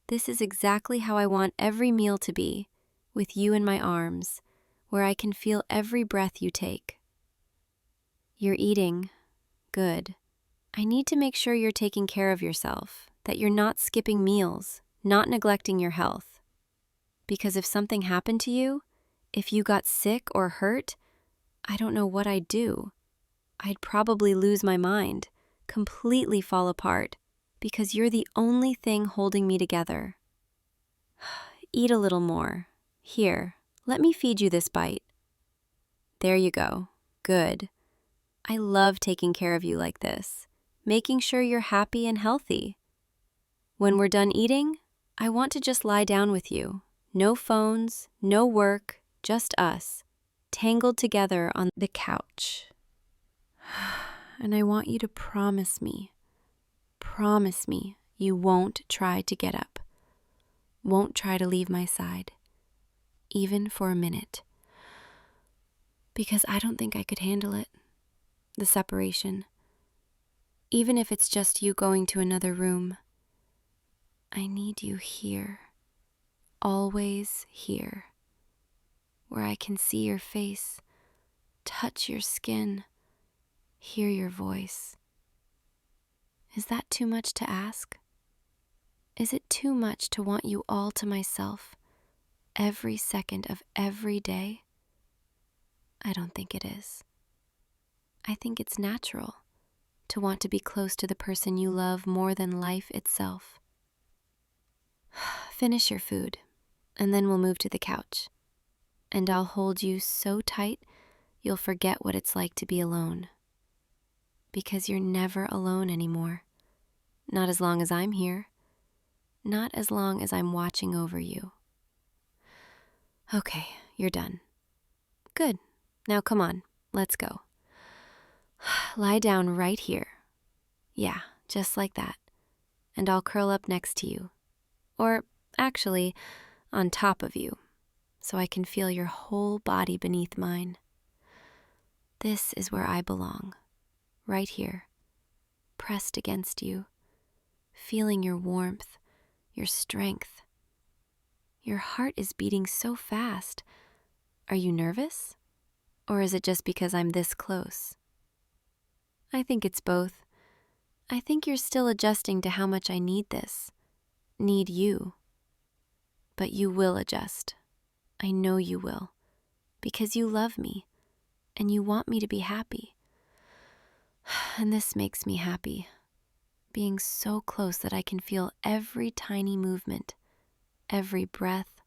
This is exactly how I want every meal to be, with you in my arms, where I can feel every breath you take. You're eating. Good. I need to make sure you're taking care of yourself, that you're not skipping meals, not neglecting your health. Because if something happened to you, if you got sick or hurt, I don't know what I'd do. I'd probably lose my mind, completely fall apart, because you're the only thing holding me together. Eat a little more. Here, let me feed you this bite. There you go. Good. I love taking care of you like this, making sure you're happy and healthy. When we're done eating, I want to just lie down with you. No phones, no work, just us, tangled together on the couch. And I want you to promise me you won't try to get up, won't try to leave my side, even for a minute. Because I don't think I could handle it, the separation. Even if it's just you going to another room, I need you here, always here, where I can see your face, touch your skin, hear your voice. Is that too much to ask? Is it too much to want you all to myself, every second of every day? I don't think it is. I think it's natural to want to be close to the person you love more than life itself. Finish your food, and then we'll move to the couch. And I'll hold you so tight, you'll forget what it's like to be alone. because you're never alone anymore. Not as long as I'm here. Not as long as I'm watching over you. Okay, you're done. Good. Now come on, let's go. Lie down right here. Yeah, just like that. And I'll curl up next to you. Or, actually, on top of you, so I can feel your whole body beneath mine. This is where I belong. Right here. Pressed against you. Feeling your warmth, your strength. Your heart is beating so fast. Are you nervous? Or is it just because I'm this close? I think it's both. I think you're still adjusting to how much I need this. Need you. But you will adjust. I know you will. Because you love me. And you want me to be happy. And this makes me happy. Being so close that I can feel every tiny movement, every breath,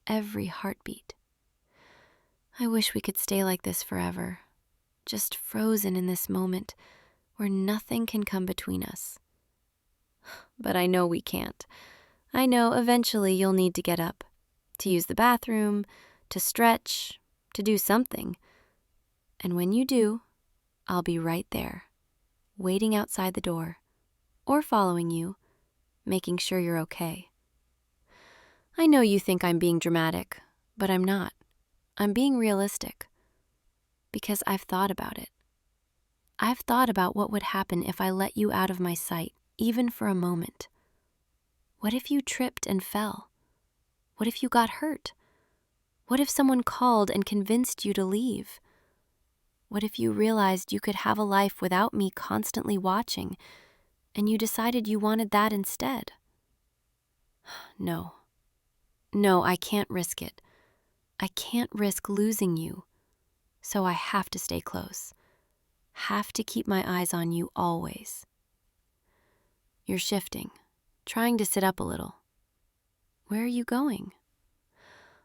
every heartbeat. I wish we could stay like this forever, just frozen in this moment where nothing can come between us. But I know we can't. I know eventually you'll need to get up, to use the bathroom, to stretch, to do something. And when you do, I'll be right there, waiting outside the door, or following you, making sure you're okay. I know you think I'm being dramatic, but I'm not. I'm being realistic. Because I've thought about it. I've thought about what would happen if I let you out of my sight, even for a moment. What if you tripped and fell? What if you got hurt? What if someone called and convinced you to leave? What if you realized you could have a life without me constantly watching, and you decided you wanted that instead? No. No, I can't risk it. I can't risk losing you. So I have to stay close. Have to keep my eyes on you always. You're shifting, trying to sit up a little. Where are you going?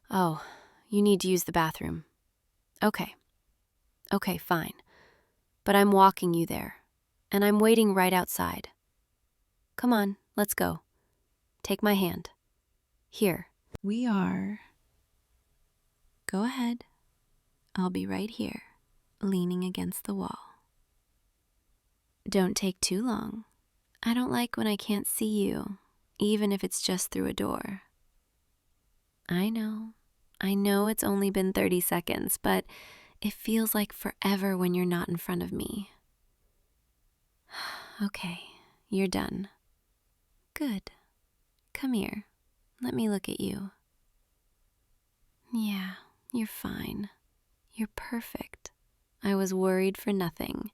Oh, you need to use the bathroom. Okay, fine. But I'm walking you there, and I'm waiting right outside. Come on, let's go. Take my hand. Here. We are. Go ahead. I'll be right here, leaning against the wall. Don't take too long. I don't like when I can't see you, even if it's just through a door. I know it's only been 30 seconds, but it feels like forever when you're not in front of me. Okay, you're done. Good. Come here. Let me look at you. Yeah, you're fine. You're perfect. I was worried for nothing.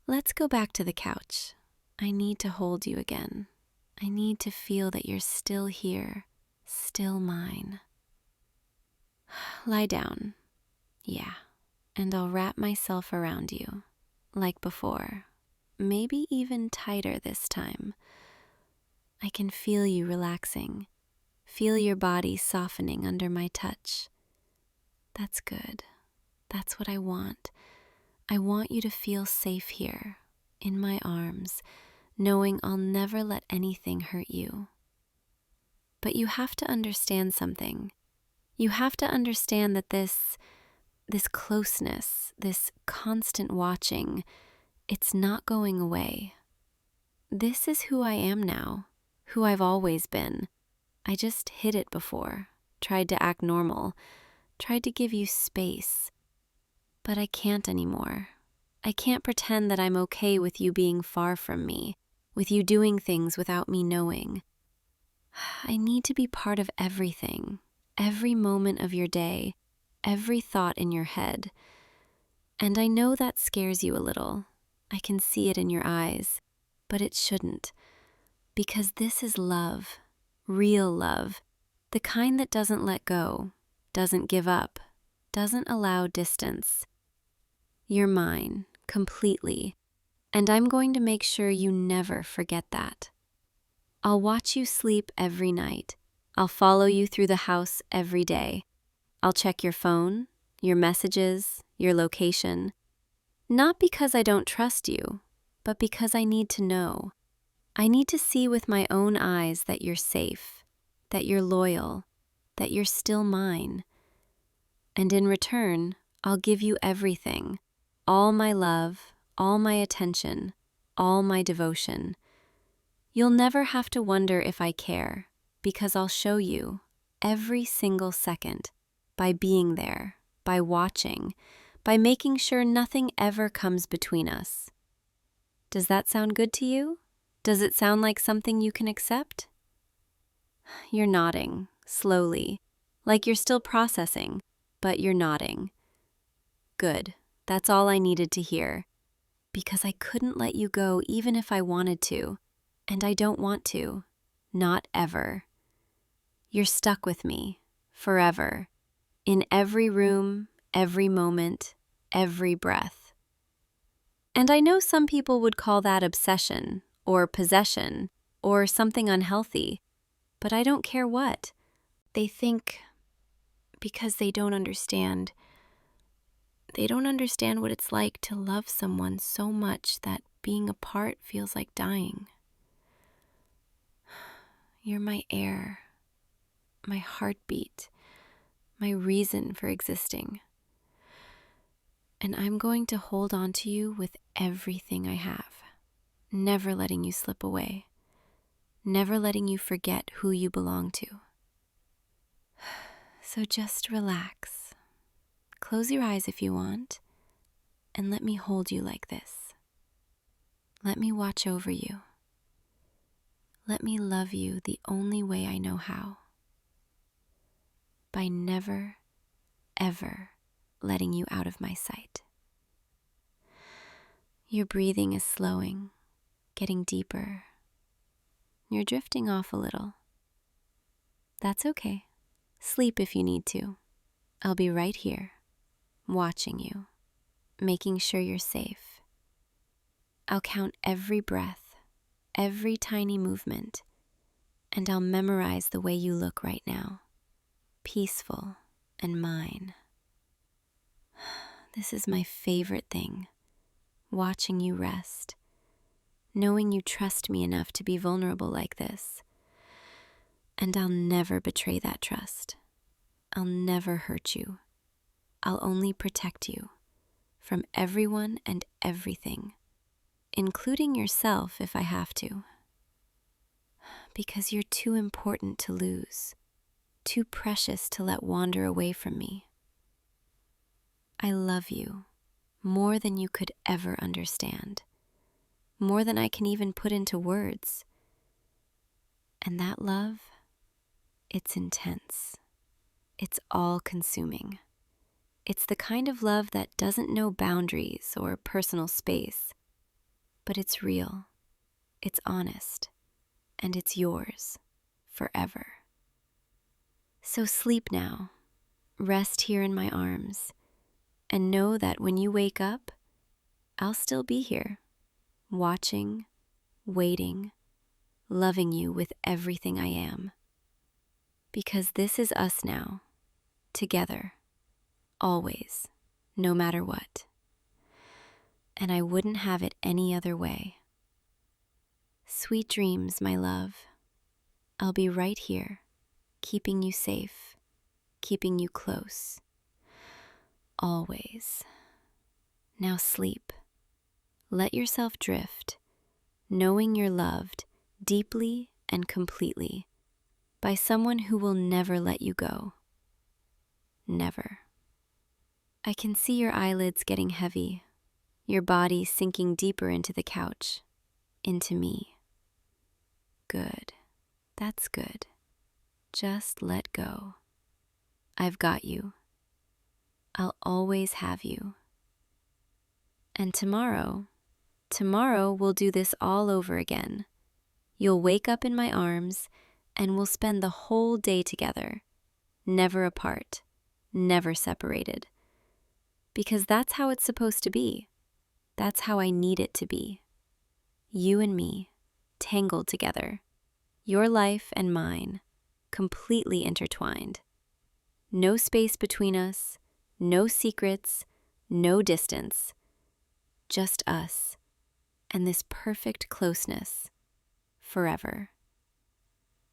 Let's go back to the couch. I need to hold you again. I need to feel that you're still here, still mine. Lie down. Yeah, and I'll wrap myself around you, like before, maybe even tighter this time. I can feel you relaxing, feel your body softening under my touch. That's good. That's what I want. I want you to feel safe here, in my arms, knowing I'll never let anything hurt you. But you have to understand something. You have to understand that this closeness, this constant watching, it's not going away. This is who I am now, who I've always been. I just hid it before, tried to act normal, tried to give you space. But I can't anymore. I can't pretend that I'm okay with you being far from me, with you doing things without me knowing. I need to be part of everything, every moment of your day, every thought in your head. And I know that scares you a little. I can see it in your eyes, but it shouldn't. Because this is love, real love, the kind that doesn't let go, doesn't give up, doesn't allow distance. You're mine, completely, and I'm going to make sure you never forget that. I'll watch you sleep every night. I'll follow you through the house every day. I'll check your phone, your messages, your location. Not because I don't trust you, but because I need to know. I need to see with my own eyes that you're safe, that you're loyal, that you're still mine. And in return, I'll give you everything, all my love, all my attention, all my devotion. You'll never have to wonder if I care, because I'll show you every single second by being there, by watching, by making sure nothing ever comes between us. Does that sound good to you? Does it sound like something you can accept? You're nodding, slowly, like you're still processing, but you're nodding. Good, that's all I needed to hear, because I couldn't let you go even if I wanted to, and I don't want to, not ever. You're stuck with me, forever, in every room, every moment, every breath. And I know some people would call that obsession, or possession, or something unhealthy, but I don't care what. They think because they don't understand what it's like to love someone so much that being apart feels like dying. You're my air, my heartbeat, my reason for existing. And I'm going to hold on to you with everything I have, never letting you slip away, never letting you forget who you belong to. So just relax. Close your eyes if you want, and let me hold you like this. Let me watch over you. Let me love you the only way I know how. By never, ever letting you out of my sight. Your breathing is slowing, getting deeper. You're drifting off a little. That's okay. Sleep if you need to. I'll be right here, watching you, making sure you're safe. I'll count every breath, every tiny movement, and I'll memorize the way you look right now, peaceful and mine. This is my favorite thing, watching you rest, knowing you trust me enough to be vulnerable like this. And I'll never betray that trust. I'll never hurt you. I'll only protect you from everyone and everything, including yourself if I have to. Because you're too important to lose, too precious to let wander away from me. I love you more than you could ever understand, more than I can even put into words. And that love, it's intense. It's all-consuming. It's the kind of love that doesn't know boundaries or personal space, but it's real, it's honest, and it's yours forever. So sleep now, rest here in my arms, and know that when you wake up, I'll still be here, watching, waiting, loving you with everything I am. Because this is us now, together, always, no matter what. And I wouldn't have it any other way. Sweet dreams, my love. I'll be right here, keeping you safe, keeping you close. Always. Now sleep. Let yourself drift, knowing you're loved deeply and completely by someone who will never let you go. Never. I can see your eyelids getting heavy, your body sinking deeper into the couch, into me. Good. That's good. Just let go. I've got you. I'll always have you. And tomorrow we'll do this all over again. You'll wake up in my arms and we'll spend the whole day together, never apart, never separated. Because that's how it's supposed to be. That's how I need it to be. You and me, tangled together. Your life and mine, completely intertwined. No space between us, no secrets, no distance. just us, and this perfect closeness, forever.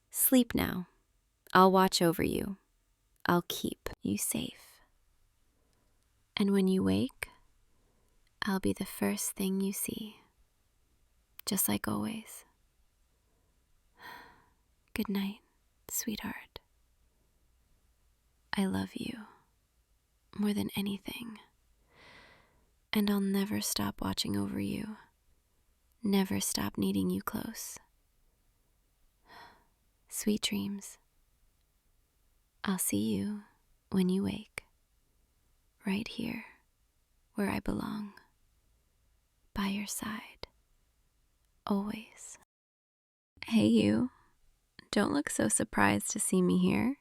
Sleep now. I'll watch over you. I'll keep you safe. And when you wake, I'll be the first thing you see, just like always. Good night, sweetheart. I love you more than anything, and I'll never stop watching over you, never stop needing you close. Sweet dreams. I'll see you when you wake, right here where I belong, by your side, always. Hey you, don't look so surprised to see me here.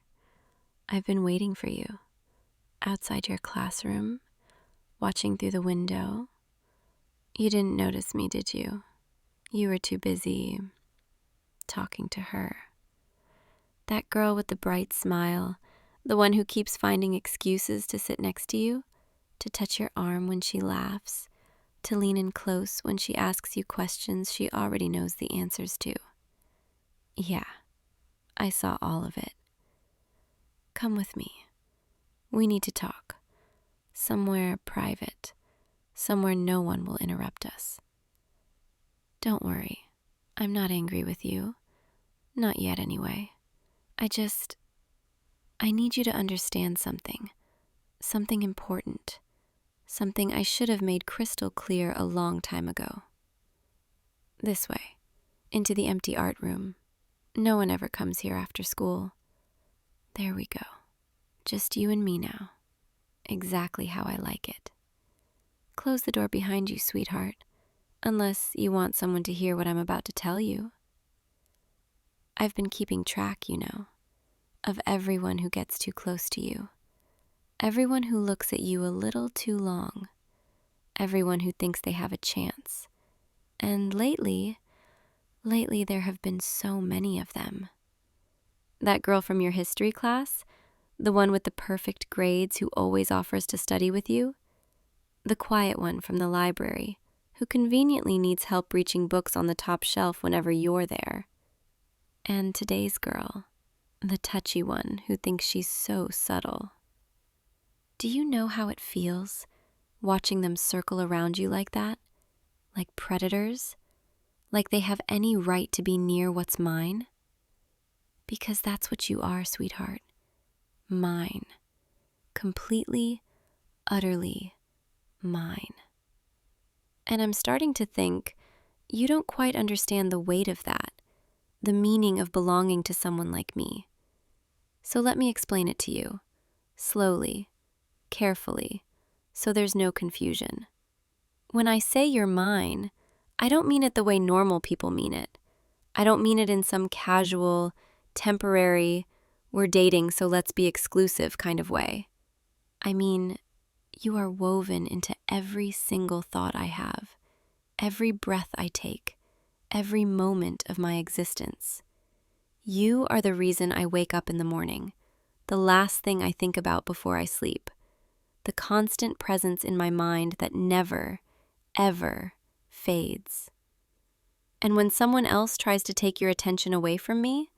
I've been waiting for you, outside your classroom, watching through the window. You didn't notice me, did you? You were too busy talking to her. That girl with the bright smile, the one who keeps finding excuses to sit next to you, to touch your arm when she laughs, to lean in close when she asks you questions she already knows the answers to. Yeah, I saw all of it. Come with me. We need to talk. Somewhere private. Somewhere no one will interrupt us. Don't worry. I'm not angry with you. Not yet, anyway. I need you to understand something. Something important. Something I should have made crystal clear a long time ago. This way. Into the empty art room. No one ever comes here after school. There we go. Just you and me now. Exactly how I like it. Close the door behind you, sweetheart, unless you want someone to hear what I'm about to tell you. I've been keeping track, you know, of everyone who gets too close to you. Everyone who looks at you a little too long. Everyone who thinks they have a chance. And lately there have been so many of them. That girl from your history class, the one with the perfect grades who always offers to study with you, the quiet one from the library who conveniently needs help reaching books on the top shelf whenever you're there, and today's girl, the touchy one who thinks she's so subtle. Do you know how it feels watching them circle around you like that, like predators, like they have any right to be near what's mine? Because that's what you are, sweetheart. Mine. Completely, utterly mine. And I'm starting to think you don't quite understand the weight of that, the meaning of belonging to someone like me. So let me explain it to you, slowly, carefully, so there's no confusion. When I say you're mine, I don't mean it the way normal people mean it. I don't mean it in some casual, temporary, we're dating so let's be exclusive kind of way. I mean, you are woven into every single thought I have, every breath I take, every moment of my existence. You are the reason I wake up in the morning, the last thing I think about before I sleep, the constant presence in my mind that never, ever fades. And when someone else tries to take your attention away from me,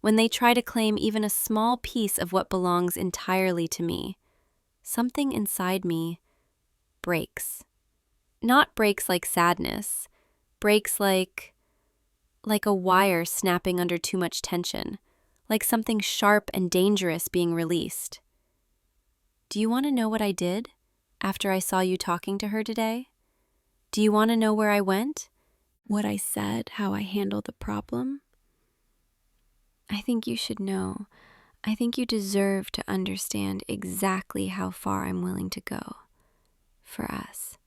when they try to claim even a small piece of what belongs entirely to me, something inside me breaks. Not breaks like sadness, breaks like a wire snapping under too much tension, like something sharp and dangerous being released. Do you want to know what I did after I saw you talking to her today? Do you want to know where I went? What I said, how I handled the problem? I think you should know. I think you deserve to understand exactly how far I'm willing to go for us.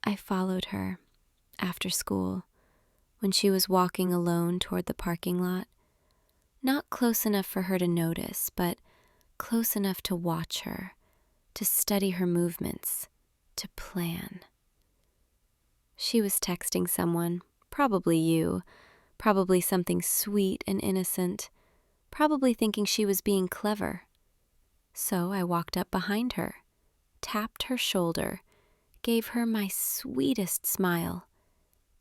I followed her after school when she was walking alone toward the parking lot, not close enough for her to notice, but close enough to watch her, to study her movements, to plan. She was texting someone, probably you, probably something sweet and innocent, probably thinking she was being clever. So I walked up behind her, tapped her shoulder, gave her my sweetest smile,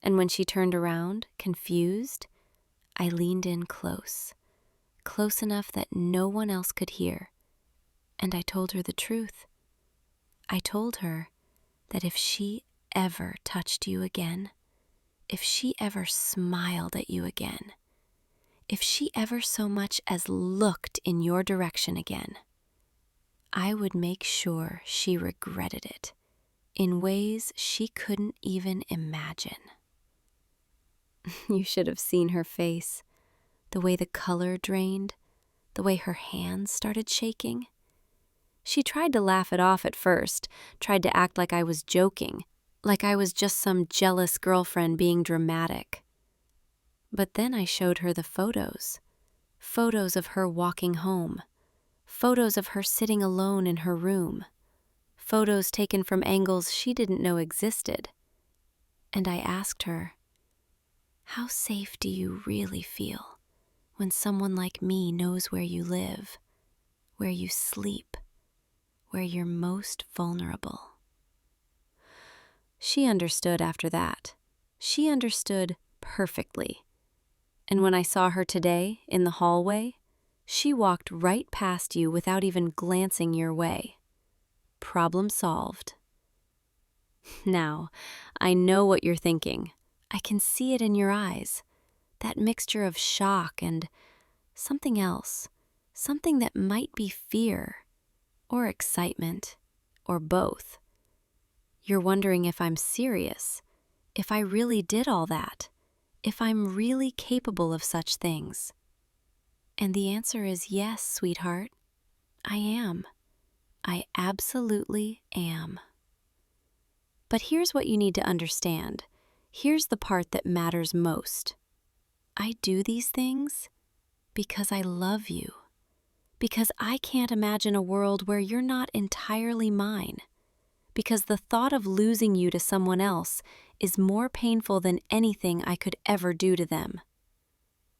and when she turned around, confused, I leaned in close enough that no one else could hear, and I told her the truth. I told her that if she ever touched you again, if she ever smiled at you again, if she ever so much as looked in your direction again, I would make sure she regretted it in ways she couldn't even imagine. You should have seen her face, the way the color drained, the way her hands started shaking. She tried to laugh it off at first, tried to act like I was joking, like I was just some jealous girlfriend being dramatic. But then I showed her the photos of her walking home, photos of her sitting alone in her room, photos taken from angles she didn't know existed. And I asked her, "How safe do you really feel when someone like me knows where you live, where you sleep, where you're most vulnerable?" She understood after that. She understood perfectly. And when I saw her today in the hallway, she walked right past you without even glancing your way. Problem solved. Now, I know what you're thinking. I can see it in your eyes. That mixture of shock and something else. Something that might be fear, or excitement, or both. You're wondering if I'm serious, if I really did all that, if I'm really capable of such things. And the answer is yes, sweetheart. I am. I absolutely am. But here's what you need to understand. Here's the part that matters most. I do these things because I love you. Because I can't imagine a world where you're not entirely mine. Because the thought of losing you to someone else is more painful than anything I could ever do to them.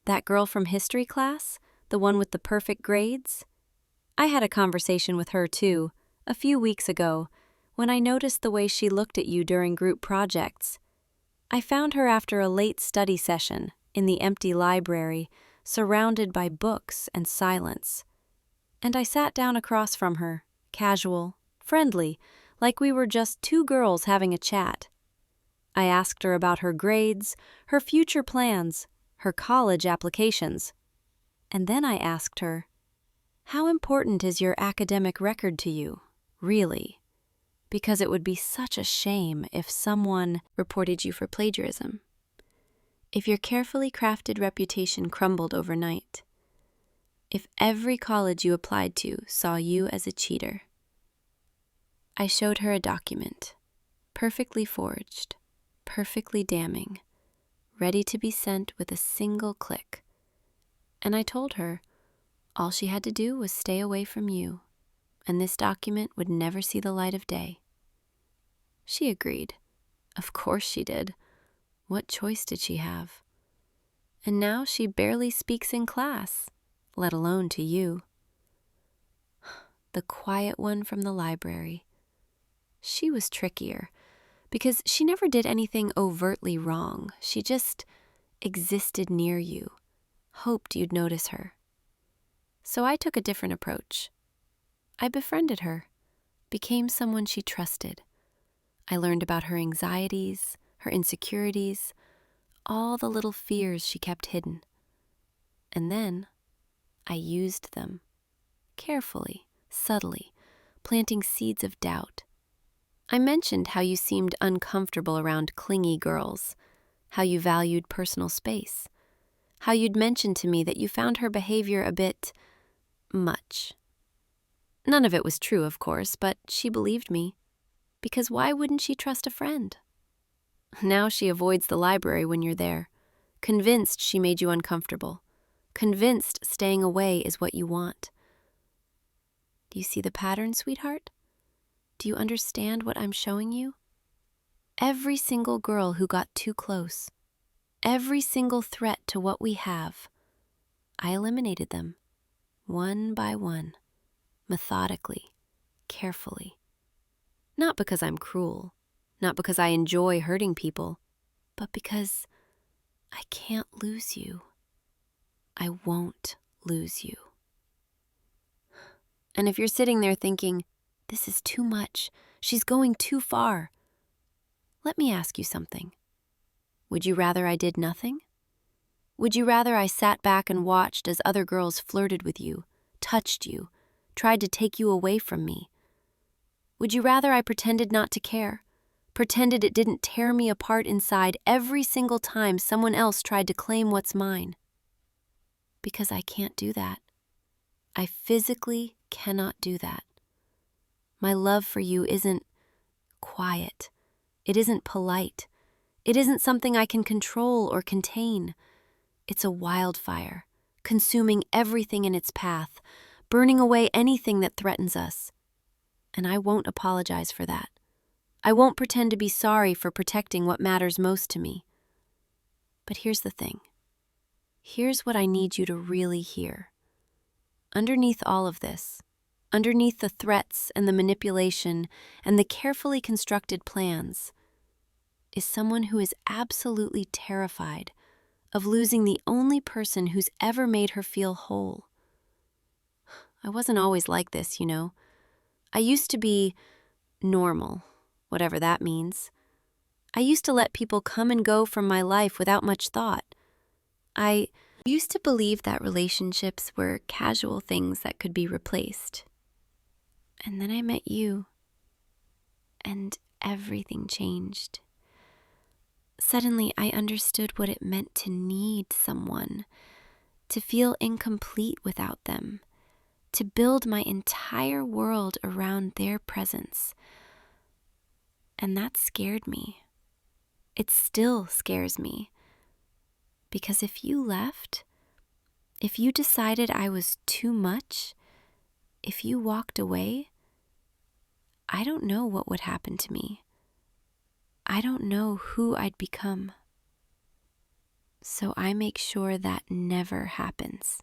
That girl from history class, the one with the perfect grades? I had a conversation with her too, a few weeks ago, when I noticed the way she looked at you during group projects. I found her after a late study session in the empty library, surrounded by books and silence. And I sat down across from her, casual, friendly, like we were just two girls having a chat. I asked her about her grades, her future plans, her college applications. And then I asked her, "How important is your academic record to you, really? Because it would be such a shame if someone reported you for plagiarism. If your carefully crafted reputation crumbled overnight. If every college you applied to saw you as a cheater." I showed her a document, perfectly forged, perfectly damning, ready to be sent with a single click. And I told her all she had to do was stay away from you, and this document would never see the light of day. She agreed. Of course she did. What choice did she have? And now she barely speaks in class, let alone to you. The quiet one from the library. She was trickier, because she never did anything overtly wrong. She just existed near you, hoped you'd notice her. So I took a different approach. I befriended her, became someone she trusted. I learned about her anxieties, her insecurities, all the little fears she kept hidden. And then I used them, carefully, subtly, planting seeds of doubt. I mentioned how you seemed uncomfortable around clingy girls, how you valued personal space, how you'd mentioned to me that you found her behavior a bit much. None of it was true, of course, but she believed me, because why wouldn't she trust a friend? Now she avoids the library when you're there, convinced she made you uncomfortable, convinced staying away is what you want. Do you see the pattern, sweetheart? Do you understand what I'm showing you? Every single girl who got too close, every single threat to what we have, I eliminated them, one by one, methodically, carefully. Not because I'm cruel, not because I enjoy hurting people, but because I can't lose you. I won't lose you. And if you're sitting there thinking, this is too much, she's going too far, let me ask you something. Would you rather I did nothing? Would you rather I sat back and watched as other girls flirted with you, touched you, tried to take you away from me? Would you rather I pretended not to care, pretended it didn't tear me apart inside every single time someone else tried to claim what's mine? Because I can't do that. I physically cannot do that. My love for you isn't quiet. It isn't polite. It isn't something I can control or contain. It's a wildfire, consuming everything in its path, burning away anything that threatens us. And I won't apologize for that. I won't pretend to be sorry for protecting what matters most to me. But here's the thing. Here's what I need you to really hear. Underneath all of this, underneath the threats and the manipulation and the carefully constructed plans, is someone who is absolutely terrified of losing the only person who's ever made her feel whole. I wasn't always like this, you know. I used to be normal, whatever that means. I used to let people come and go from my life without much thought. I used to believe that relationships were casual things that could be replaced. And then I met you, and everything changed. Suddenly, I understood what it meant to need someone, to feel incomplete without them, to build my entire world around their presence. And that scared me. It still scares me. Because if you left, if you decided I was too much, if you walked away, I don't know what would happen to me. I don't know who I'd become. So I make sure that never happens.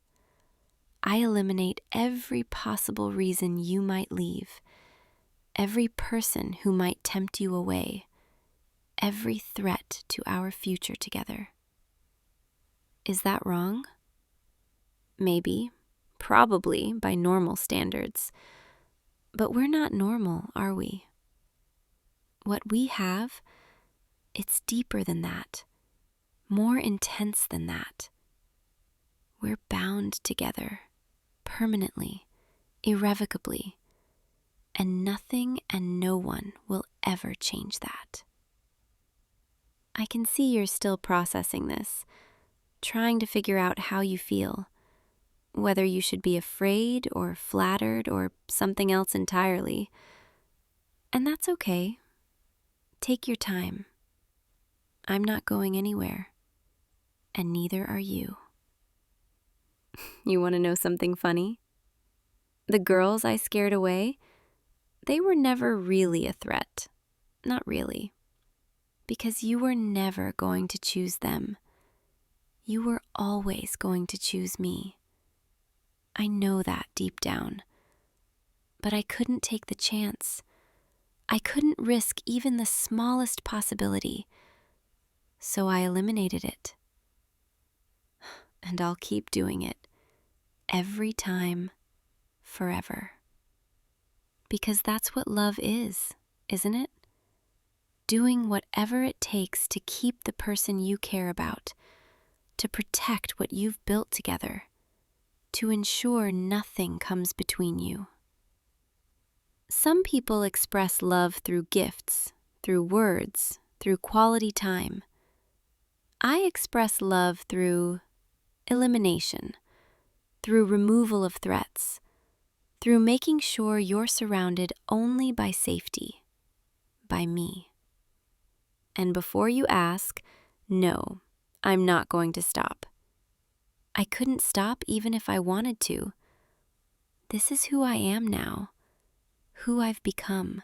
I eliminate every possible reason you might leave, every person who might tempt you away, every threat to our future together. Is that wrong? Maybe, probably by normal standards. But we're not normal, are we? What we have, it's deeper than that, more intense than that. We're bound together, permanently, irrevocably, and nothing and no one will ever change that. I can see you're still processing this, trying to figure out how you feel, whether you should be afraid or flattered or something else entirely. And that's okay. Take your time. I'm not going anywhere, and neither are you. You want to know something funny? The girls I scared away, they were never really a threat. Not really. Because you were never going to choose them. You were always going to choose me. I know that deep down. But I couldn't take the chance. I couldn't risk even the smallest possibility. So I eliminated it. And I'll keep doing it. Every time, forever. Because that's what love is, isn't it? Doing whatever it takes to keep the person you care about, to protect what you've built together, to ensure nothing comes between you. Some people express love through gifts, through words, through quality time. I express love through elimination, through removal of threats, through making sure you're surrounded only by safety, by me. And before you ask, no, I'm not going to stop. I couldn't stop even if I wanted to. This is who I am now, who I've become,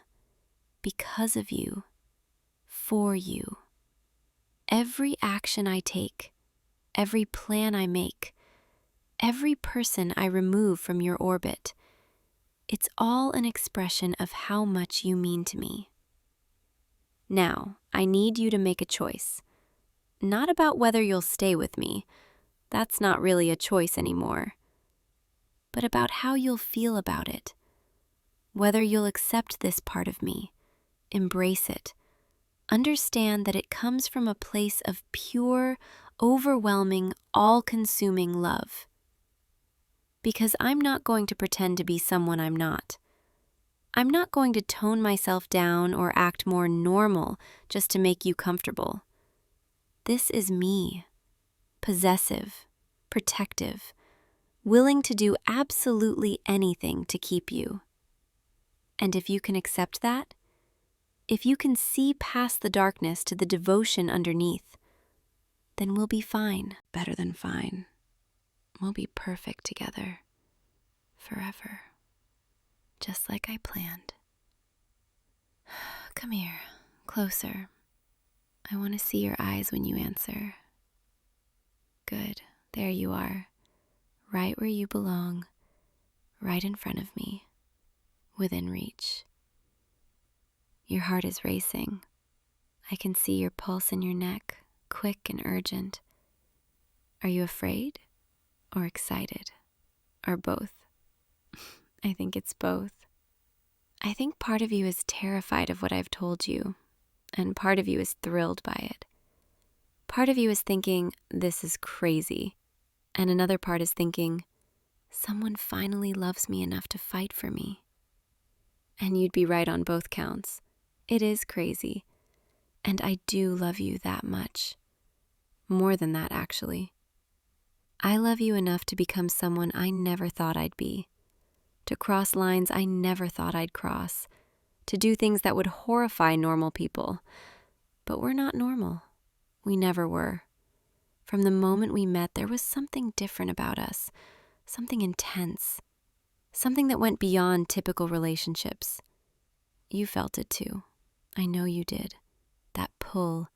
because of you, for you. Every action I take, every plan I make, every person I remove from your orbit, it's all an expression of how much you mean to me. Now, I need you to make a choice. Not about whether you'll stay with me. That's not really a choice anymore. But about how you'll feel about it. Whether you'll accept this part of me, embrace it, understand that it comes from a place of pure, overwhelming, all-consuming love. Because I'm not going to pretend to be someone I'm not. I'm not going to tone myself down or act more normal just to make you comfortable. This is me, possessive, protective, willing to do absolutely anything to keep you. And if you can accept that, if you can see past the darkness to the devotion underneath, then we'll be fine. Better than fine. We'll be perfect together. Forever. Just like I planned. Come here, closer. I want to see your eyes when you answer. Good, there you are. Right where you belong. Right in front of me. Within reach. Your heart is racing. I can see your pulse in your neck, quick and urgent. Are you afraid or excited? Or both? I think it's both. I think part of you is terrified of what I've told you, and part of you is thrilled by it. Part of you is thinking, this is crazy, and another part is thinking, someone finally loves me enough to fight for me. And you'd be right on both counts. It is crazy, and I do love you that much. More than that, actually. I love you enough to become someone I never thought I'd be, to cross lines I never thought I'd cross, to do things that would horrify normal people. But we're not normal. We never were. From the moment we met, there was something different about us, something intense, something that went beyond typical relationships. You felt it too. I know you did. That pull,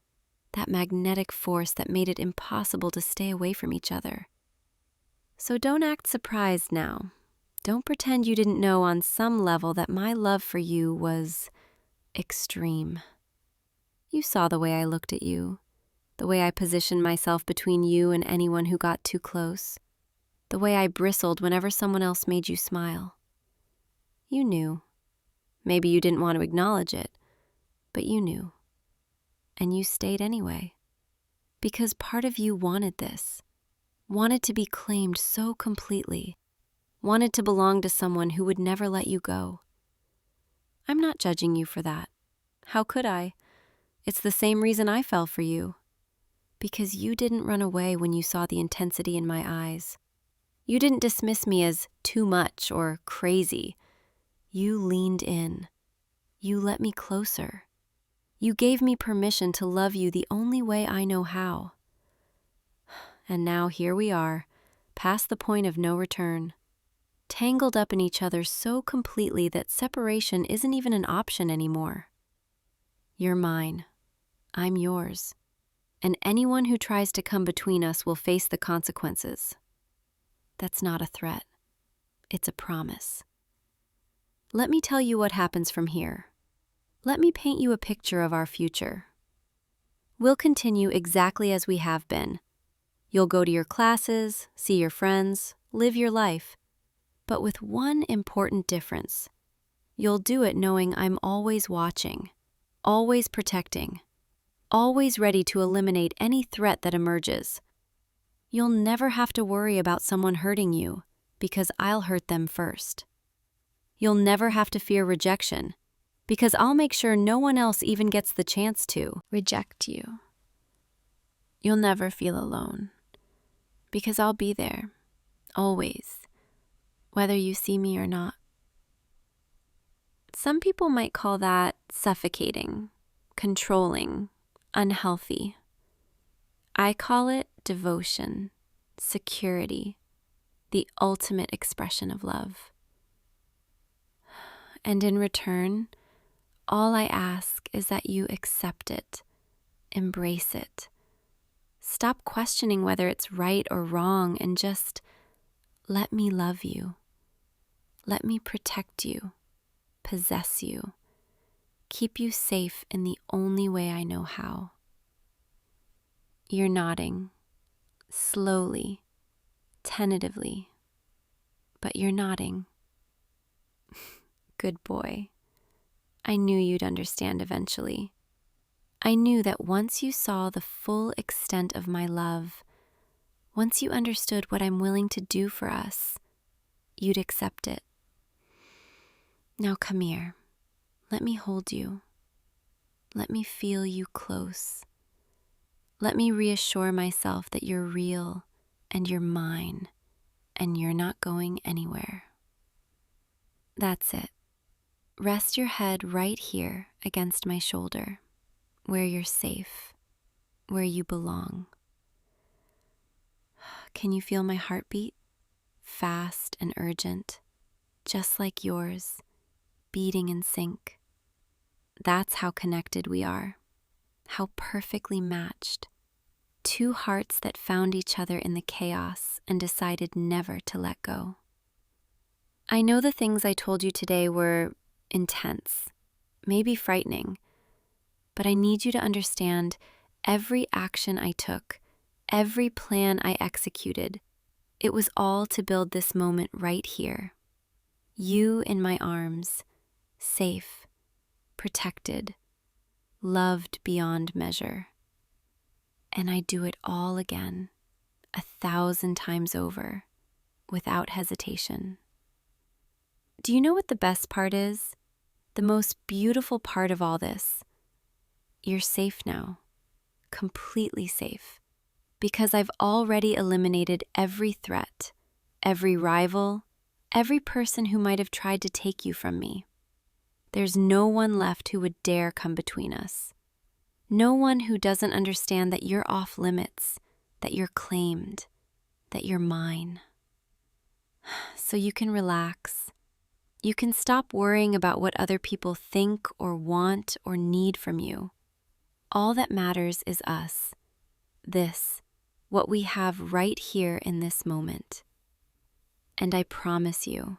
that magnetic force that made it impossible to stay away from each other. So don't act surprised now. Don't pretend you didn't know on some level that my love for you was extreme. You saw the way I looked at you, the way I positioned myself between you and anyone who got too close, the way I bristled whenever someone else made you smile. You knew. Maybe you didn't want to acknowledge it, but you knew. And you stayed anyway. Because part of you wanted this, wanted to be claimed so completely, wanted to belong to someone who would never let you go. I'm not judging you for that. How could I? It's the same reason I fell for you. Because you didn't run away when you saw the intensity in my eyes. You didn't dismiss me as too much or crazy. You leaned in. You let me closer. You gave me permission to love you the only way I know how. And now here we are, past the point of no return, tangled up in each other so completely that separation isn't even an option anymore. You're mine. I'm yours. And anyone who tries to come between us will face the consequences. That's not a threat. It's a promise. Let me tell you what happens from here. Let me paint you a picture of our future. We'll continue exactly as we have been. You'll go to your classes, see your friends, live your life. But with one important difference. You'll do it knowing I'm always watching, always protecting, always ready to eliminate any threat that emerges. You'll never have to worry about someone hurting you, because I'll hurt them first. You'll never have to fear rejection, because I'll make sure no one else even gets the chance to reject you. You'll never feel alone, because I'll be there, always, whether you see me or not. Some people might call that suffocating, controlling, unhealthy. I call it devotion, security, the ultimate expression of love. And in return, all I ask is that you accept it, embrace it. Stop questioning whether it's right or wrong and just let me love you. Let me protect you, possess you, keep you safe in the only way I know how. You're nodding, slowly, tentatively, but you're nodding. Good boy. I knew you'd understand eventually. I knew that once you saw the full extent of my love, once you understood what I'm willing to do for us, you'd accept it. Now come here. Let me hold you. Let me feel you close. Let me reassure myself that you're real and you're mine and you're not going anywhere. That's it. Rest your head right here against my shoulder, where you're safe, where you belong. Can you feel my heartbeat? Fast and urgent, just like yours, beating in sync. That's how connected we are, how perfectly matched. Two hearts that found each other in the chaos and decided never to let go. I know the things I told you today were intense, maybe frightening, but I need you to understand every action I took, every plan I executed, it was all to build this moment right here. You in my arms, safe, protected, loved beyond measure. And I do it all again, 1,000 times over, without hesitation. Do you know what the best part is? The most beautiful part of all this? You're safe now, completely safe, because I've already eliminated every threat, every rival, every person who might have tried to take you from me. There's no one left who would dare come between us. No one who doesn't understand that you're off limits, that you're claimed, that you're mine. So you can relax. You can stop worrying about what other people think or want or need from you. All that matters is us. This, what we have right here in this moment. And I promise you,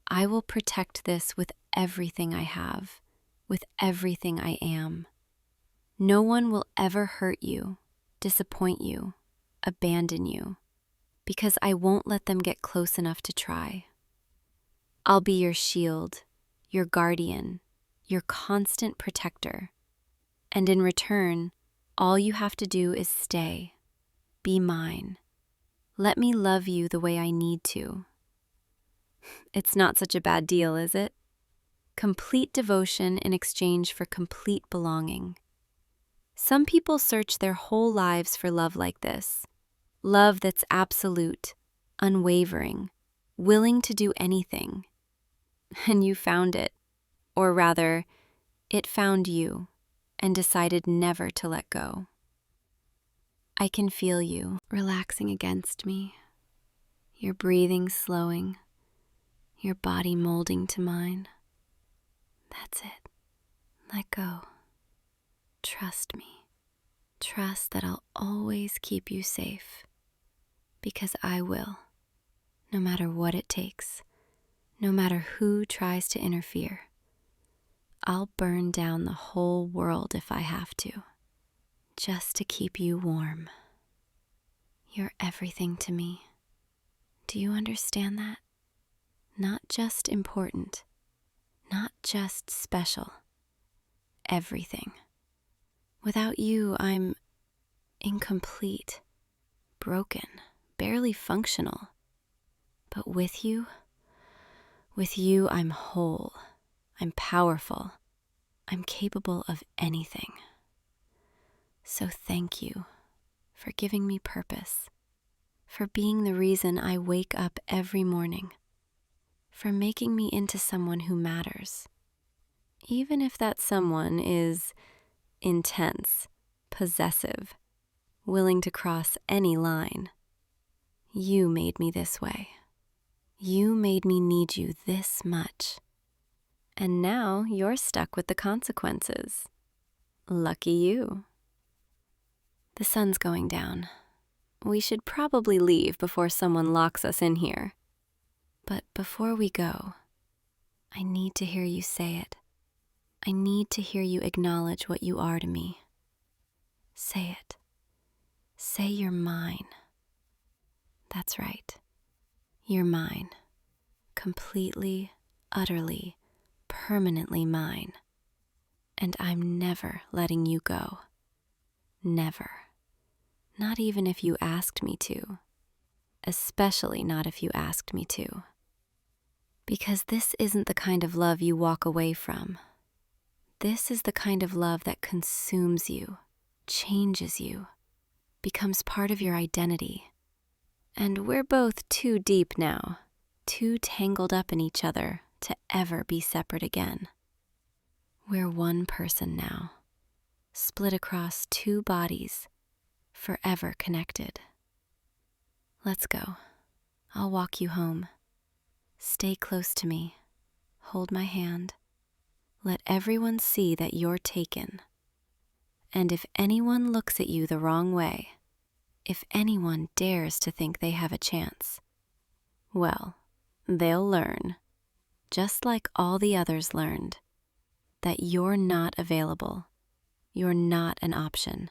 I will protect this with everything I have, with everything I am. No one will ever hurt you, disappoint you, abandon you, because I won't let them get close enough to try. I'll be your shield, your guardian, your constant protector. And in return, all you have to do is stay, be mine. Let me love you the way I need to. It's not such a bad deal, is it? Complete devotion in exchange for complete belonging. Some people search their whole lives for love like this. Love that's absolute, unwavering, willing to do anything. And you found it. Or rather, it found you and decided never to let go. I can feel you relaxing against me, your breathing slowing, your body molding to mine. That's it. Let go. Trust me. Trust that I'll always keep you safe, because I will, no matter what it takes, no matter who tries to interfere. I'll burn down the whole world if I have to, just to keep you warm. You're everything to me. Do you understand that? Not just important, not just special. Everything. Without you, I'm incomplete, broken, barely functional. But with you, I'm whole. I'm powerful. I'm capable of anything. So thank you for giving me purpose, for being the reason I wake up every morning, for making me into someone who matters, even if that someone is intense, possessive, willing to cross any line. You made me this way. You made me need you this much. And now you're stuck with the consequences. Lucky you. The sun's going down. We should probably leave before someone locks us in here. But before we go, I need to hear you say it. I need to hear you acknowledge what you are to me. Say it. Say you're mine. That's right. You're mine. Completely, utterly, permanently mine. And I'm never letting you go. Never. Not even if you asked me to. Especially not if you asked me to. Because this isn't the kind of love you walk away from. This is the kind of love that consumes you, changes you, becomes part of your identity. And we're both too deep now, too tangled up in each other to ever be separate again. We're one person now, split across two bodies, forever connected. Let's go. I'll walk you home. Stay close to me. Hold my hand. Let everyone see that you're taken. And if anyone looks at you the wrong way, if anyone dares to think they have a chance, well, they'll learn, just like all the others learned, that you're not available. You're not an option.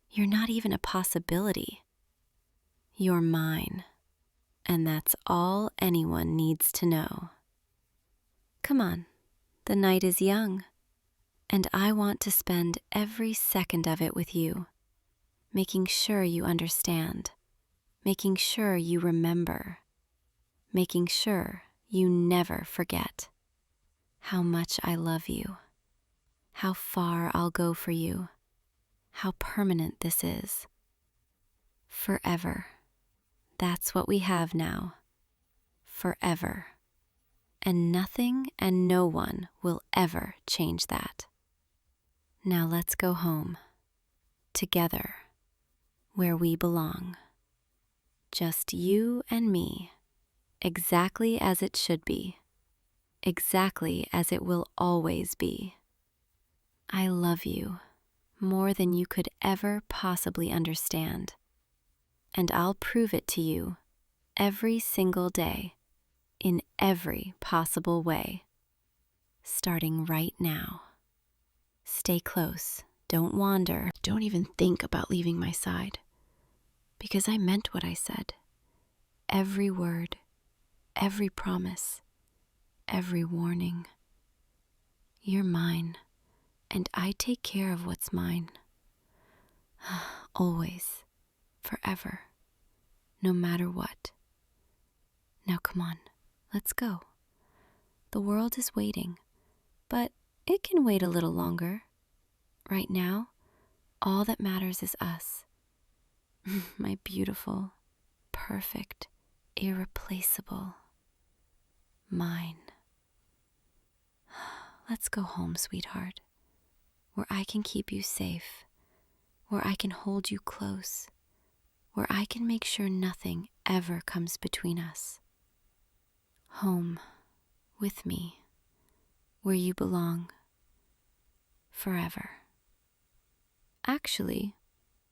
You're not even a possibility. You're mine. And that's all anyone needs to know. Come on, the night is young, and I want to spend every second of it with you, making sure you understand, making sure you remember, making sure you never forget how much I love you, how far I'll go for you, how permanent this is. Forever. That's what we have now. Forever. And nothing and no one will ever change that. Now let's go home. Together. Where we belong. Just you and me. Exactly as it should be. Exactly as it will always be. I love you more than you could ever possibly understand. And I'll prove it to you every single day, in every possible way, starting right now. Stay close, don't wander, don't even think about leaving my side, because I meant what I said. Every word, every promise, every warning. You're mine, and I take care of what's mine. Always, forever, no matter what. Now come on, let's go. The world is waiting, but it can wait a little longer. Right now, all that matters is us. My beautiful, perfect, irreplaceable, mine. Let's go home, sweetheart, where I can keep you safe, where I can hold you close, where I can make sure nothing ever comes between us. Home, with me, where you belong, forever. Actually,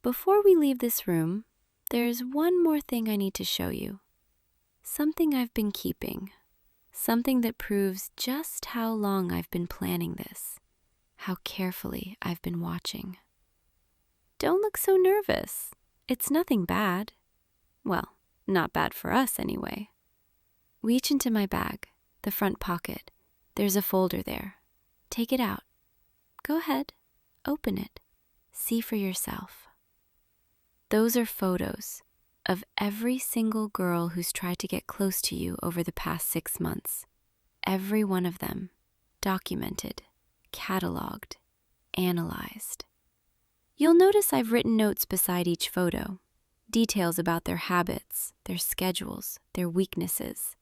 before we leave this room, there's one more thing I need to show you. Something I've been keeping. Something that proves just how long I've been planning this, how carefully I've been watching. Don't look so nervous. It's nothing bad. Well, not bad for us anyway. Reach into my bag, the front pocket. There's a folder there. Take it out. Go ahead, open it. See for yourself. Those are photos of every single girl who's tried to get close to you over the past 6 months. Every one of them, documented, cataloged, analyzed. You'll notice I've written notes beside each photo, details about their habits, their schedules, their weaknesses,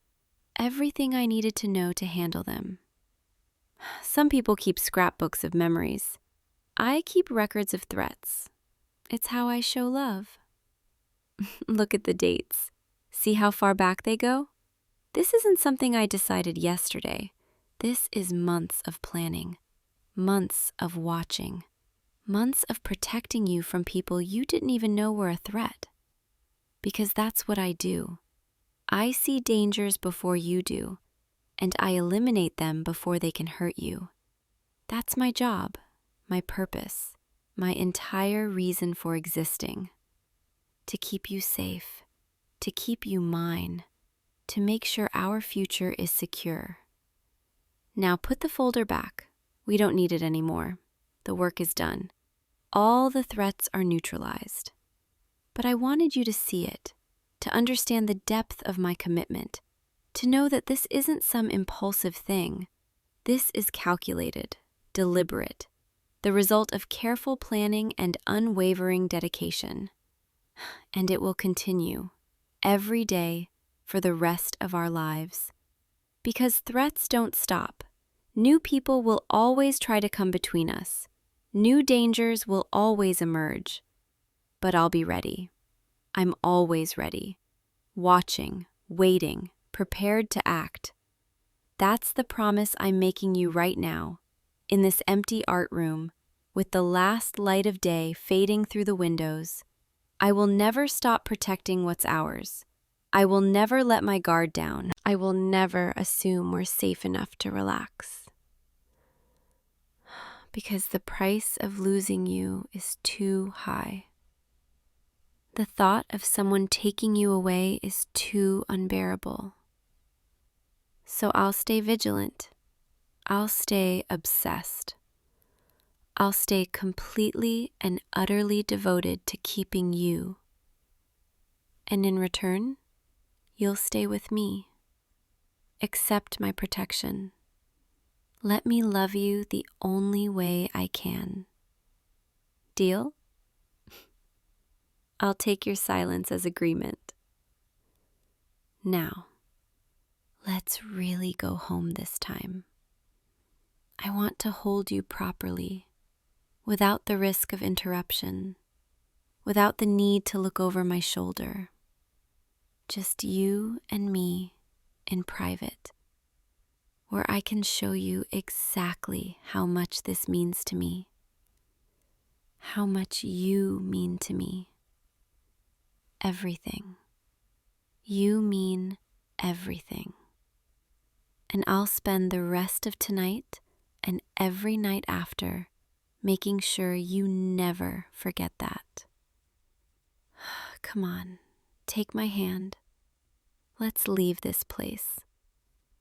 everything I needed to know to handle them. Some people keep scrapbooks of memories. I keep records of threats. It's how I show love. Look at the dates. See how far back they go? This isn't something I decided yesterday. This is months of planning, months of watching, months of protecting you from people you didn't even know were a threat. Because that's what I do. I see dangers before you do, and I eliminate them before they can hurt you. That's my job, my purpose, my entire reason for existing. To keep you safe, to keep you mine, to make sure our future is secure. Now put the folder back. We don't need it anymore. The work is done. All the threats are neutralized. But I wanted you to see it, to understand the depth of my commitment, to know that this isn't some impulsive thing. This is calculated, deliberate, the result of careful planning and unwavering dedication. And it will continue every day for the rest of our lives. Because threats don't stop. New people will always try to come between us. New dangers will always emerge. But I'll be ready. I'm always ready. Watching, waiting, prepared to act. That's the promise I'm making you right now, in this empty art room, with the last light of day fading through the windows. I will never stop protecting what's ours. I will never let my guard down. I will never assume we're safe enough to relax. Because the price of losing you is too high. The thought of someone taking you away is too unbearable. So I'll stay vigilant. I'll stay obsessed. I'll stay completely and utterly devoted to keeping you. And in return, you'll stay with me. Accept my protection. Let me love you the only way I can. Deal? I'll take your silence as agreement. Now, let's really go home this time. I want to hold you properly, without the risk of interruption, without the need to look over my shoulder. Just you and me in private, where I can show you exactly how much this means to me, how much you mean to me. Everything. You mean everything. And I'll spend the rest of tonight and every night after making sure you never forget that. Come on, take my hand. Let's leave this place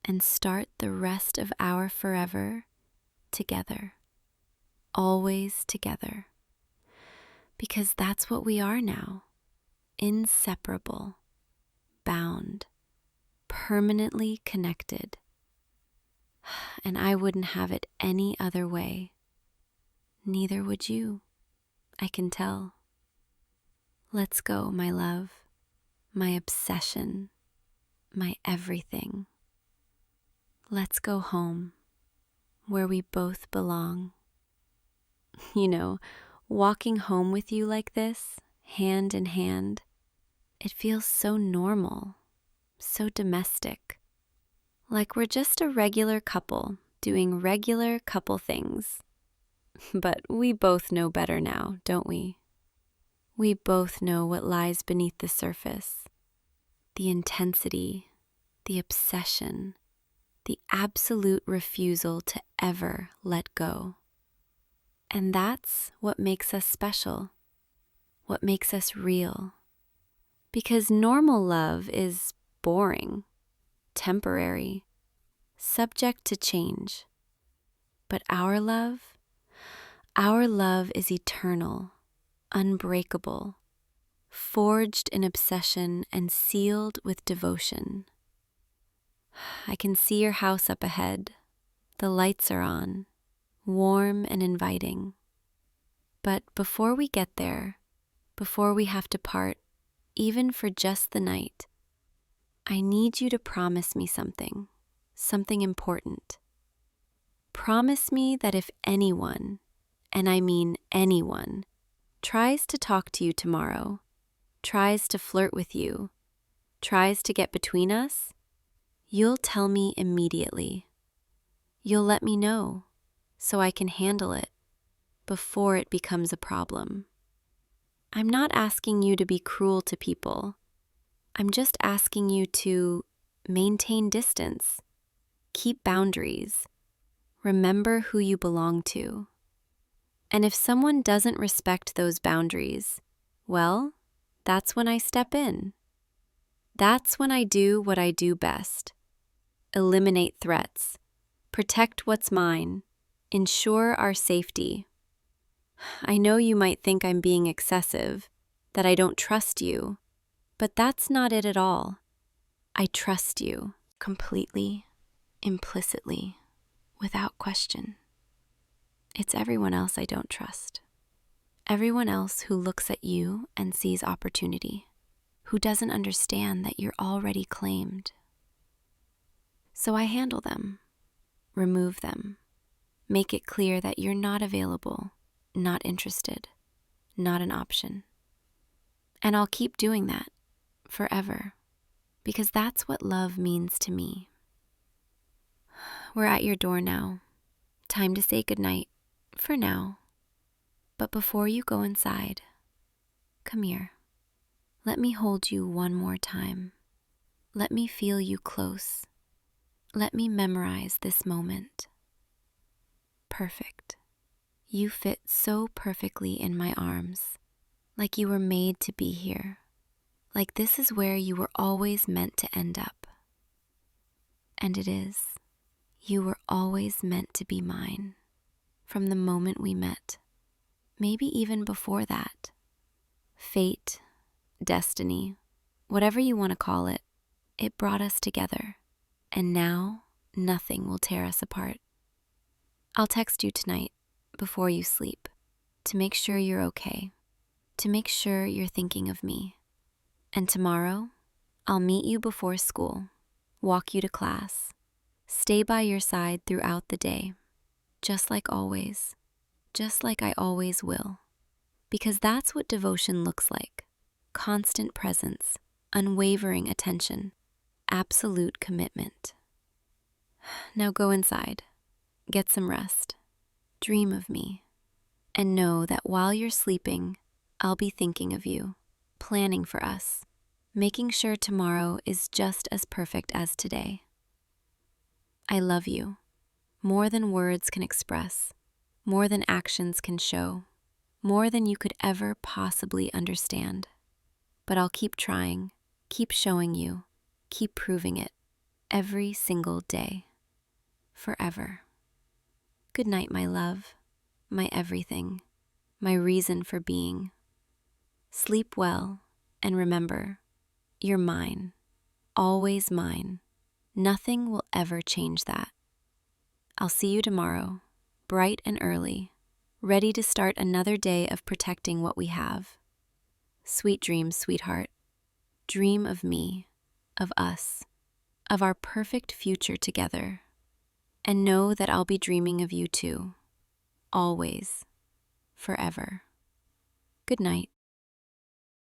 and start the rest of our forever together, always together. Because that's what we are now, inseparable, bound, permanently connected. And I wouldn't have it any other way. Neither would you, I can tell. Let's go, my love, my obsession, my everything. Let's go home, where we both belong. You know, walking home with you like this, hand in hand, it feels so normal, so domestic. Like we're just a regular couple doing regular couple things. But we both know better now, don't we? We both know what lies beneath the surface. The intensity, the obsession, the absolute refusal to ever let go. And that's what makes us special, what makes us real. Because normal love is boring, temporary, subject to change. But our love is eternal, unbreakable, forged in obsession and sealed with devotion. I can see your house up ahead. The lights are on, warm and inviting. But before we get there, before we have to part, even for just the night, I need you to promise me something important. Promise me that if anyone, and I mean anyone, tries to talk to you tomorrow, tries to flirt with you, tries to get between us, you'll tell me immediately. You'll let me know so I can handle it before it becomes a problem. I'm not asking you to be cruel to people. I'm just asking you to maintain distance, keep boundaries, Remember who you belong to. And if someone doesn't respect those boundaries, well, that's when I step in. That's when I do what I do best. Eliminate threats. Protect what's mine. Ensure our safety. I know you might think I'm being excessive, that I don't trust you, but that's not it at all. I trust you completely, implicitly, without question. It's everyone else I don't trust. Everyone else who looks at you and sees opportunity, who doesn't understand that you're already claimed. So I handle them, remove them, make it clear that you're not available, not interested, not an option. And I'll keep doing that forever, because that's what love means to me. We're at your door now. Time to say goodnight, for now. But before you go inside, come here. Let me hold you one more time. Let me feel you close. Let me memorize this moment. Perfect. You fit so perfectly in my arms, like you were made to be here, like this is where you were always meant to end up. And it is. You were always meant to be mine, from the moment we met, maybe even before that. Fate, destiny, whatever you want to call it, it brought us together, and now nothing will tear us apart. I'll text you tonight, before you sleep, to make sure you're okay, to make sure you're thinking of me. And tomorrow, I'll meet you before school, walk you to class, stay by your side throughout the day, just like always, just like I always will. Because that's what devotion looks like. Constant presence, unwavering attention, absolute commitment. Now go inside, get some rest, dream of me, and know that while you're sleeping, I'll be thinking of you, planning for us, making sure tomorrow is just as perfect as today. I love you, more than words can express, more than actions can show, more than you could ever possibly understand. But I'll keep trying, keep showing you, keep proving it, every single day, forever. Good night, my love, my everything, my reason for being. Sleep well, and remember, you're mine, always mine. Nothing will ever change that. I'll see you tomorrow, bright and early, ready to start another day of protecting what we have. Sweet dreams, sweetheart. Dream of me, of us, of our perfect future together. And know that I'll be dreaming of you too, always, forever. Good night.